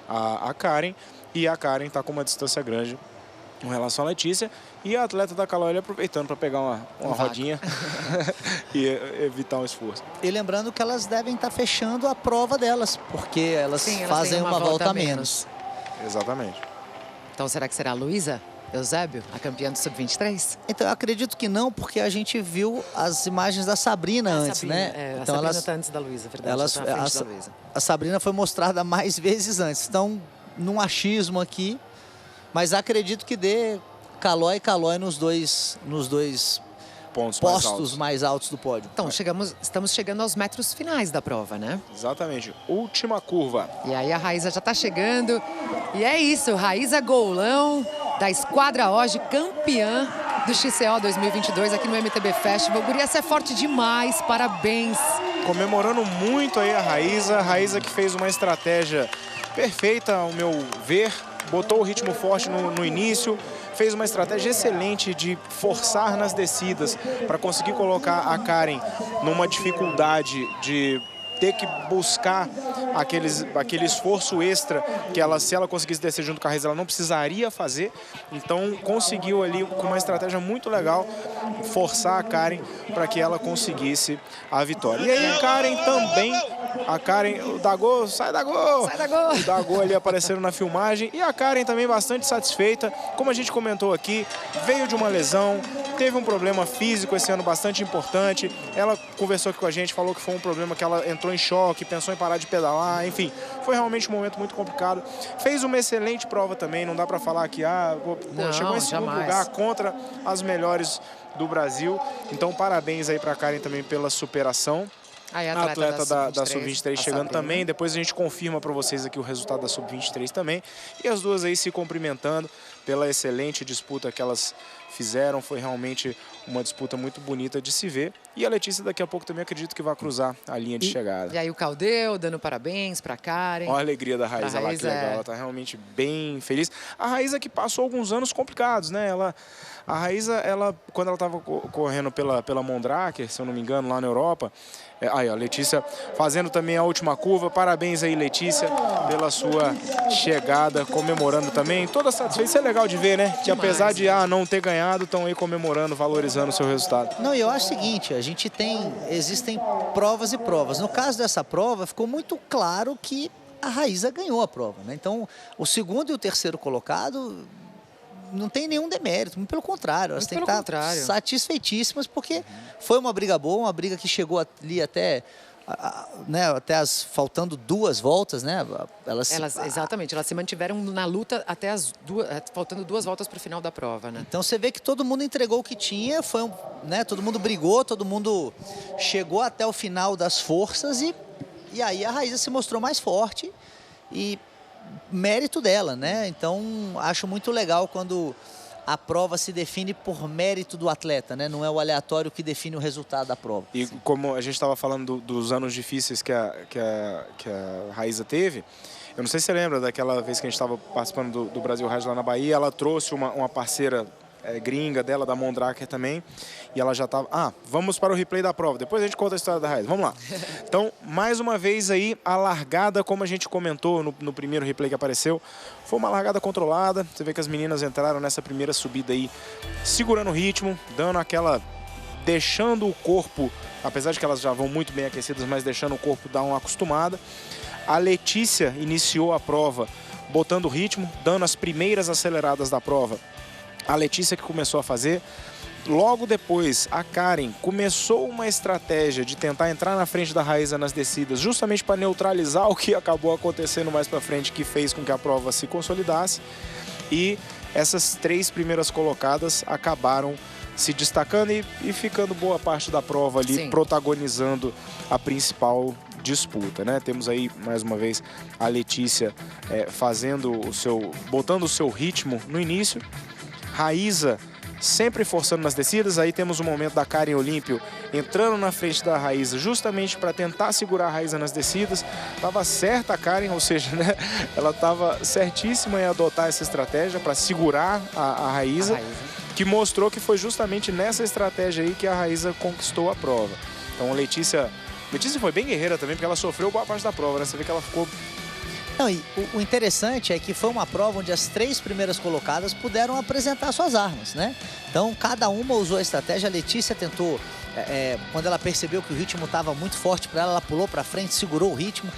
a Karen. E a Karen tá com uma distância grande com relação à Letícia. E a atleta da Caloi aproveitando para pegar uma rodinha e evitar um esforço. E lembrando que elas devem estar fechando a prova delas, porque elas fazem uma volta a menos. Exatamente. Então será que será a Luísa Eusébio, a campeã do Sub-23? Então eu acredito que não, porque a gente viu as imagens da Sabrina antes, né? É, então a Sabrina tá antes da Luísa, verdade. A Sabrina foi mostrada mais vezes antes. Então, num achismo aqui, mas acredito que dê Caloi e Caloi nos dois postos mais altos do pódio. Então, estamos chegando aos metros finais da prova, né? Exatamente. Última curva. E aí a Raíza já tá chegando. E é isso, Raíza Goulão, da Esquadra Oge, campeã do XCO 2022 aqui no MTB Festival. Guria, essa é forte demais, parabéns. Comemorando muito aí a Raíza que fez uma estratégia perfeita, ao meu ver. Botou o ritmo forte no início, fez uma estratégia excelente de forçar nas descidas para conseguir colocar a Karen numa dificuldade de ter que buscar aquele esforço extra que ela, se ela conseguisse descer junto com a Raíza, ela não precisaria fazer. Então conseguiu ali, com uma estratégia muito legal, forçar a Karen para que ela conseguisse a vitória. E aí a Karen, o Dagô, sai Dagô! O Dagô ali aparecendo na filmagem. E a Karen também bastante satisfeita. Como a gente comentou aqui, veio de uma lesão, teve um problema físico esse ano bastante importante. Ela conversou aqui com a gente, falou que foi um problema que ela entrou em choque, pensou em parar de pedalar, enfim. Foi realmente um momento muito complicado. Fez uma excelente prova também, não dá pra falar que chegou em segundo lugar contra as melhores do Brasil. Então parabéns aí pra Karen também pela superação. Aí, a atleta da Sub-23 chegando também. Depois a gente confirma para vocês aqui o resultado da Sub-23 também. E as duas aí se cumprimentando pela excelente disputa que elas fizeram. Foi realmente uma disputa muito bonita de se ver. E a Letícia daqui a pouco também acredito que vai cruzar a linha de chegada. E aí o Caldeu dando parabéns para Karen. Olha a alegria da Raíza lá, que legal. Ela tá realmente bem feliz. A Raíza que passou alguns anos complicados, né? A Raíza, quando ela estava correndo pela Mondraker, se eu não me engano, lá na Europa. Aí, ó, Letícia fazendo também a última curva. Parabéns aí, Letícia, pela sua chegada, comemorando também. Toda satisfeita, isso é legal de ver, né? Que apesar de não ter ganhado, estão aí comemorando, valorizando o seu resultado. Não, e eu acho o seguinte, existem provas e provas. No caso dessa prova, ficou muito claro que a Raíza ganhou a prova, né? Então, o segundo e o terceiro colocado não tem nenhum demérito, muito pelo contrário, elas têm que estar satisfeitíssimas, porque foi uma briga boa, uma briga que chegou ali até faltando 2 voltas, né? Exatamente, elas se mantiveram na luta até faltando 2 voltas para o final da prova, né? Então você vê que todo mundo entregou o que tinha, todo mundo brigou, todo mundo chegou até o final das forças e aí a Raíza se mostrou mais forte e mérito dela, né? Então acho muito legal quando a prova se define por mérito do atleta, né? Não é o aleatório que define o resultado da prova. E como a gente estava falando dos anos difíceis que a Raíza teve, eu não sei se você lembra daquela vez que a gente estava participando do Brasil Ride lá na Bahia, ela trouxe uma parceira gringa dela, da Mondraker também, e ela já estava... vamos para o replay da prova, depois a gente conta a história da Raíza, vamos lá. Então, mais uma vez aí, a largada, como a gente comentou no primeiro replay que apareceu, foi uma largada controlada. Você vê que as meninas entraram nessa primeira subida aí, segurando o ritmo, dando aquela... deixando o corpo, apesar de que elas já vão muito bem aquecidas, mas deixando o corpo dar uma acostumada. A Letícia iniciou a prova botando o ritmo, dando as primeiras aceleradas da prova. A Letícia que começou a fazer. Logo depois, a Karen começou uma estratégia de tentar entrar na frente da Raíza nas descidas, justamente para neutralizar o que acabou acontecendo mais para frente, que fez com que a prova se consolidasse. E essas 3 primeiras colocadas acabaram se destacando e ficando boa parte da prova ali, Sim. protagonizando a principal disputa, né? Temos aí, mais uma vez, a Letícia botando o seu ritmo no início. Raíza sempre forçando nas descidas. Aí temos o momento da Karen Olímpio entrando na frente da Raíza justamente para tentar segurar a Raíza nas descidas. Tava certa a Karen, ou seja, né, ela estava certíssima em adotar essa estratégia para segurar a Raíza, que mostrou que foi justamente nessa estratégia aí que a Raíza conquistou a prova. Então a Letícia foi bem guerreira também, porque ela sofreu boa parte da prova, né? Você vê que ela ficou... Não, e o interessante é que foi uma prova onde as 3 primeiras colocadas puderam apresentar suas armas, né? Então, cada uma usou a estratégia. A Letícia tentou, quando ela percebeu que o ritmo estava muito forte para ela, ela pulou para frente, segurou o ritmo.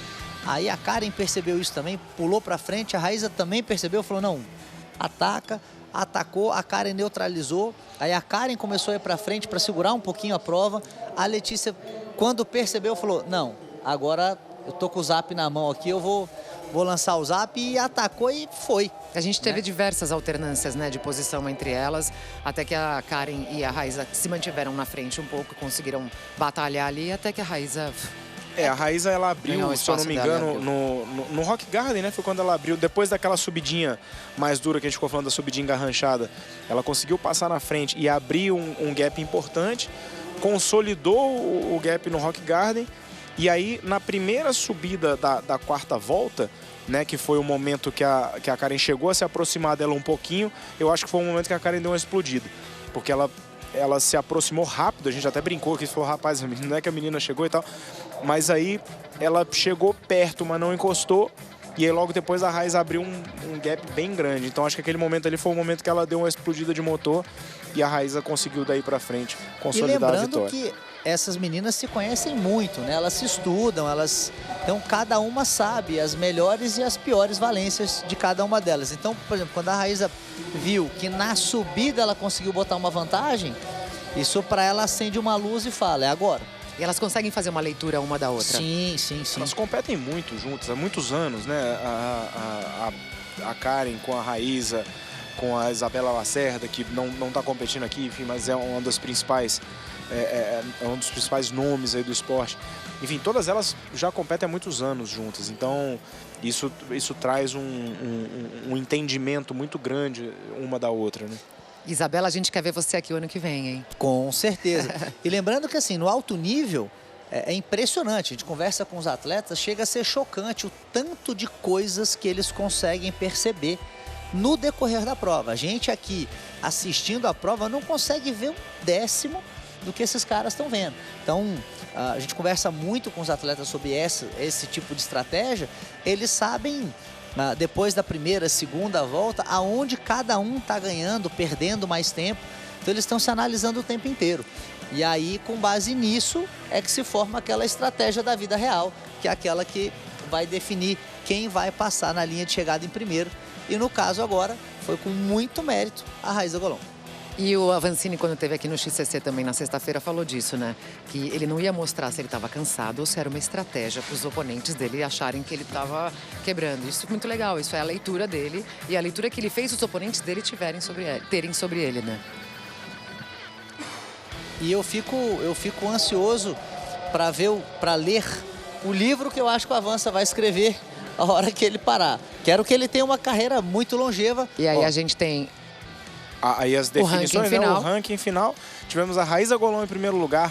Aí a Karen percebeu isso também, pulou para frente. A Raíza também percebeu, falou, não, ataca, atacou, a Karen neutralizou. Aí a Karen começou a ir para frente para segurar um pouquinho a prova. A Letícia, quando percebeu, falou, não, agora eu tô com o zap na mão aqui, eu vou lançar o zap, e atacou e foi. A gente teve diversas alternâncias, né, de posição entre elas, até que a Karen e a Raíza se mantiveram na frente um pouco, conseguiram batalhar ali, até que a Raíza... a Raíza, ela abriu, se eu não me engano, no Rock Garden, né? Foi quando ela abriu, depois daquela subidinha mais dura que a gente ficou falando, da subidinha engarranchada. Ela conseguiu passar na frente e abrir um gap importante, consolidou o gap no Rock Garden. E aí, na primeira subida da quarta volta, né, que foi o momento que a Karen chegou a se aproximar dela um pouquinho, eu acho que foi o momento que a Karen deu uma explodida. Porque ela se aproximou rápido, a gente até brincou aqui, falou, rapaz, não é que a menina chegou e tal. Mas aí, ela chegou perto, mas não encostou. E aí, logo depois, a Raíza abriu um gap bem grande. Então, acho que aquele momento ali foi o momento que ela deu uma explodida de motor. E a Raíza conseguiu daí pra frente consolidar a vitória. Que essas meninas se conhecem muito, né? Elas se estudam, então cada uma sabe as melhores e as piores valências de cada uma delas. Então, por exemplo, quando a Raíza viu que na subida ela conseguiu botar uma vantagem, isso para ela acende uma luz e fala, é agora. E elas conseguem fazer uma leitura uma da outra. Sim. Elas competem muito juntas, há muitos anos, né? A Karen com a Raíza, com a Isabela Lacerda, que não está competindo aqui, enfim, mas é uma das principais... É um dos principais nomes aí do esporte. Enfim, todas elas já competem há muitos anos juntas. Então, isso traz um entendimento muito grande uma da outra, né? Isabela, a gente quer ver você aqui o ano que vem, hein? Com certeza. E lembrando que, assim, no alto nível, é impressionante. A gente conversa com os atletas, chega a ser chocante o tanto de coisas que eles conseguem perceber no decorrer da prova. A gente aqui, assistindo a prova, não consegue ver um décimo do que esses caras estão vendo. Então, a gente conversa muito com os atletas sobre esse tipo de estratégia. Eles sabem, depois da primeira, segunda volta, aonde cada um está ganhando, perdendo mais tempo. Então, eles estão se analisando o tempo inteiro. E aí, com base nisso, é que se forma aquela estratégia da vida real, que é aquela que vai definir quem vai passar na linha de chegada em primeiro. E no caso agora, foi com muito mérito a Raíza Golon. E o Avancini, quando esteve aqui no XCC também na sexta-feira, falou disso, né? Que ele não ia mostrar se ele estava cansado ou se era uma estratégia para os oponentes dele acharem que ele estava quebrando. Isso é muito legal, isso é a leitura dele e a leitura que ele fez os oponentes dele terem sobre ele, né? E eu fico ansioso para ler o livro que eu acho que o Avança vai escrever a hora que ele parar. Quero que ele tenha uma carreira muito longeva. E aí a gente tem... Aí as definições, né? O ranking final. Tivemos a Raíza Golon em primeiro lugar,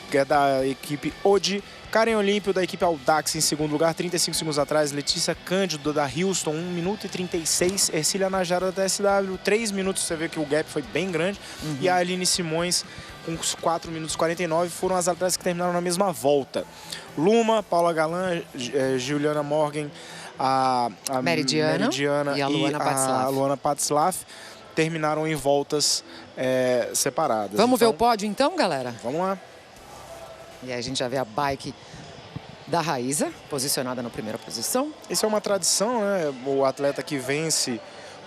que é da equipe Odi. Karen Olímpio, da equipe Audax, em segundo lugar, 35 segundos atrás. Letícia Cândido, da Houston, 1 minuto e 36. Ercília Najara, da TSW, 3 minutos. Você vê que o gap foi bem grande. E a Aline Simões, com 4 minutos e 49, foram as atletas que terminaram na mesma volta. Luma, Paula Galan, Juliana Morgan, a Meridiana e a Luana Patslaf terminaram em voltas separadas. Vamos ver o pódio então, galera? Vamos lá. E aí a gente já vê a bike da Raíza, posicionada na primeira posição. Isso é uma tradição, né? O atleta que vence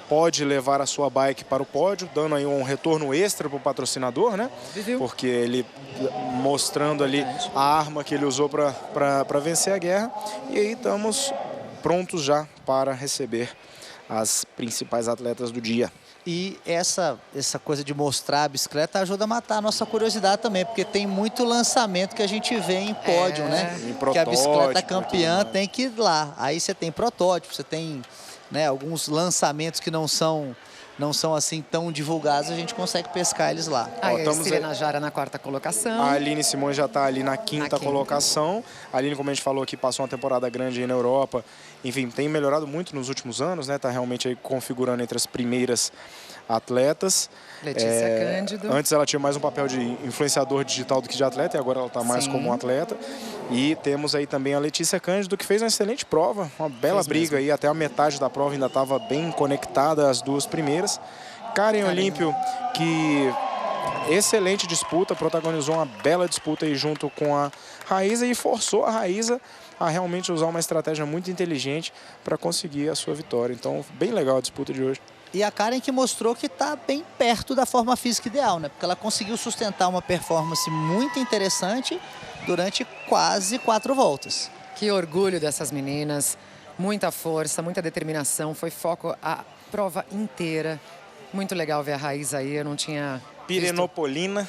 pode levar a sua bike para o pódio, dando aí um retorno extra para o patrocinador, né? Porque ele mostrando ali a arma que ele usou para vencer a guerra. E aí estamos prontos já para receber as principais atletas do dia. E essa coisa de mostrar a bicicleta ajuda a matar a nossa curiosidade também, porque tem muito lançamento que a gente vê em pódio, né? Que a bicicleta campeã tem que ir lá. Aí você tem protótipo, você tem, né, alguns lançamentos que não são assim tão divulgados, a gente consegue pescar eles lá. A Ercília Najara na 4ª colocação. A Aline Simões já está ali na 5ª colocação. A Aline, como a gente falou aqui, passou uma temporada grande aí na Europa. Enfim, tem melhorado muito nos últimos anos, né? Está realmente aí configurando entre as primeiras atletas. Letícia Cândido. Antes ela tinha mais um papel de influenciador digital do que de atleta, e agora ela está mais como um atleta. E temos aí também a Letícia Cândido, que fez uma excelente prova, uma bela briga aí, até a metade da prova ainda estava bem conectada as duas primeiras. Karen Olímpio, que excelente disputa, protagonizou uma bela disputa aí junto com a Raíza e forçou a Raíza a realmente usar uma estratégia muito inteligente para conseguir a sua vitória. Então, bem legal a disputa de hoje. E a Karen que mostrou que está bem perto da forma física ideal, né? Porque ela conseguiu sustentar uma performance muito interessante durante quase 4 voltas. Que orgulho dessas meninas. Muita força, muita determinação. Foi foco a prova inteira. Muito legal ver a Raíza aí. Eu não tinha Pirenopolina,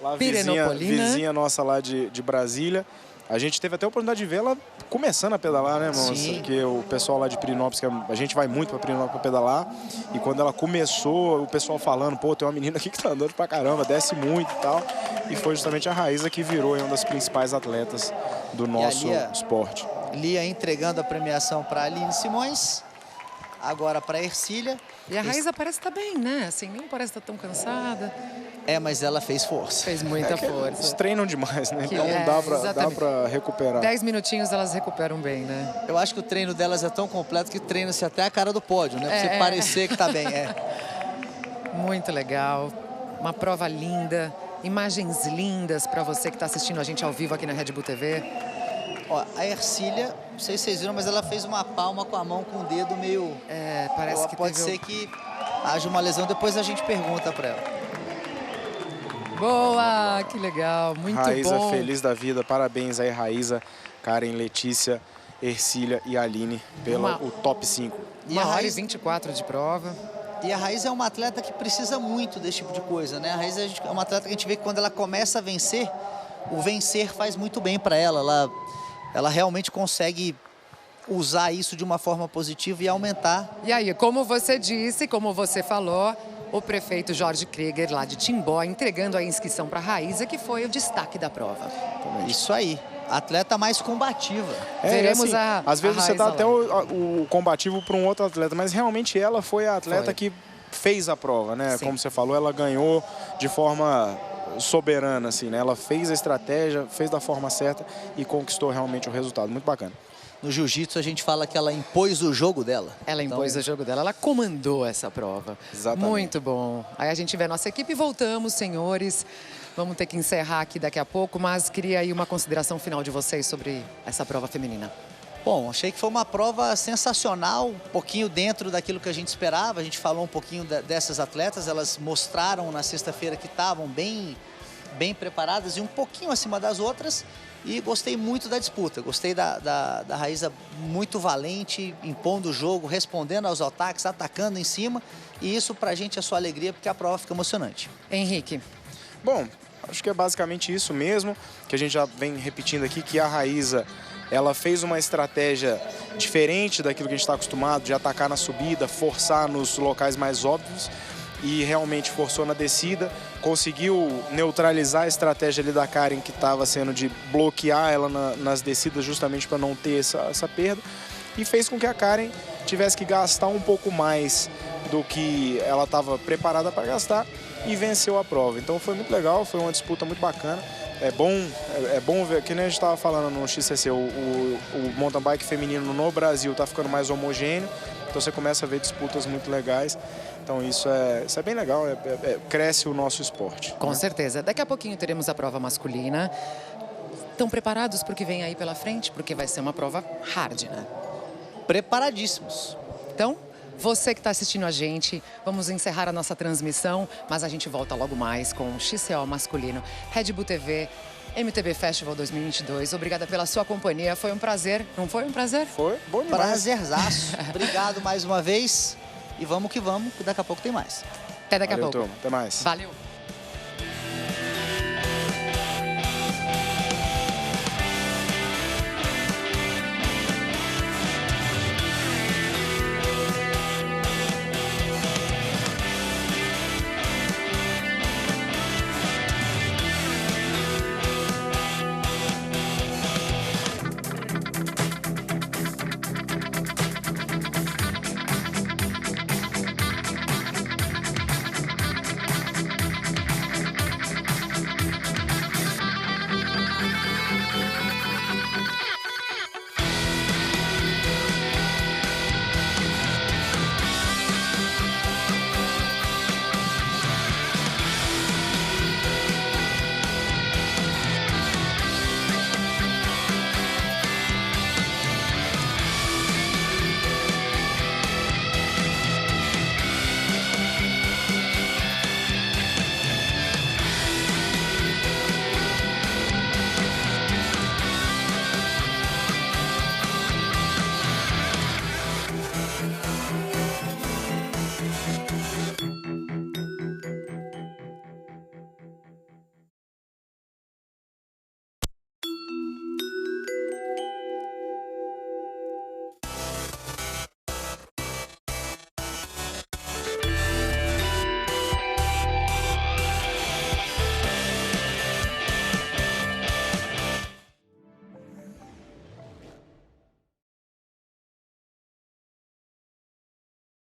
lá vizinha nossa lá de Brasília. A gente teve até a oportunidade de ver ela começando a pedalar, né, moça? Porque o pessoal lá de Pirenópolis, a gente vai muito para Pirenópolis para pedalar, e quando ela começou, o pessoal falando, pô, tem uma menina aqui que tá andando pra caramba, desce muito e tal. E foi justamente a Raíza que virou uma das principais atletas do nosso esporte. Lia entregando a premiação para a Aline Simões, agora para a Ercília. E a Raíza parece estar bem, né? Assim, nem parece estar tão cansada. Mas ela fez força. Fez muita força. Eles treinam demais, né? Então dá pra recuperar. 10 minutinhos elas recuperam bem, né? Eu acho que o treino delas é tão completo que treina-se até a cara do pódio, né? Pra você parecer que tá bem. Muito legal. Uma prova linda. Imagens lindas para você que está assistindo a gente ao vivo aqui na Red Bull TV. Ó, a Ercília, não sei se vocês viram, mas ela fez uma palma com a mão, com o dedo meio... parece que pode ser que haja uma lesão, depois a gente pergunta para ela. Boa, que legal, muito Raíza, bom. feliz da vida, parabéns aí, Raíza, Karen, Letícia, Ercília e Aline pelo top 5. E a Raíza 24 de prova. E a Raíza é uma atleta que precisa muito desse tipo de coisa, né? A Raíza é uma atleta que a gente vê que quando ela começa a vencer, o vencer faz muito bem para ela. Ela realmente consegue usar isso de uma forma positiva e aumentar. E aí, como você disse, como você falou, o prefeito Jorge Krieger, lá de Timbó, entregando a inscrição para a Raíza, que foi o destaque da prova. Isso aí. Atleta mais combativa. Veremos assim, às vezes você dá até o combativo para um outro atleta, mas realmente ela foi a atleta que fez a prova, né? Sim. Como você falou, ela ganhou de forma soberana, assim, né? Ela fez a estratégia, fez da forma certa e conquistou realmente o resultado. Muito bacana. No jiu-jitsu a gente fala que ela impôs o jogo dela. Ela impôs o jogo dela, ela comandou essa prova. Exatamente. Muito bom. Aí a gente vê a nossa equipe e voltamos, senhores. Vamos ter que encerrar aqui daqui a pouco, mas queria aí uma consideração final de vocês sobre essa prova feminina. Bom, achei que foi uma prova sensacional, um pouquinho dentro daquilo que a gente esperava. A gente falou um pouquinho dessas atletas, elas mostraram na sexta-feira que estavam bem preparadas e um pouquinho acima das outras. E gostei muito da disputa, gostei da Raíza muito valente, impondo o jogo, respondendo aos ataques, atacando em cima. E isso pra gente é só alegria, porque a prova fica emocionante. Henrique. Bom, acho que é basicamente isso mesmo, que a gente já vem repetindo aqui, que a Raíza, ela fez uma estratégia diferente daquilo que a gente está acostumado, de atacar na subida, forçar nos locais mais óbvios, e realmente forçou na descida, conseguiu neutralizar a estratégia ali da Karen, que estava sendo de bloquear ela nas descidas justamente para não ter essa perda, e fez com que a Karen tivesse que gastar um pouco mais do que ela estava preparada para gastar e venceu a prova. Então foi muito legal, foi uma disputa muito bacana. É bom ver, que nem a gente estava falando no XCC, o mountain bike feminino no Brasil está ficando mais homogêneo, então você começa a ver disputas muito legais. Então isso é bem legal, cresce o nosso esporte. Com certeza. Daqui a pouquinho teremos a prova masculina. Estão preparados para o que vem aí pela frente? Porque vai ser uma prova hard, né? Preparadíssimos. Então, você que está assistindo a gente, vamos encerrar a nossa transmissão, mas a gente volta logo mais com o XCO masculino, Red Bull TV, MTB Festival 2022. Obrigada pela sua companhia, foi um prazer. Não foi um prazer? Foi, bom demais. Prazerzaço. Obrigado mais uma vez. E vamos que vamos, que daqui a pouco tem mais. Até daqui a Valeu, pouco. turma. Até mais. Valeu.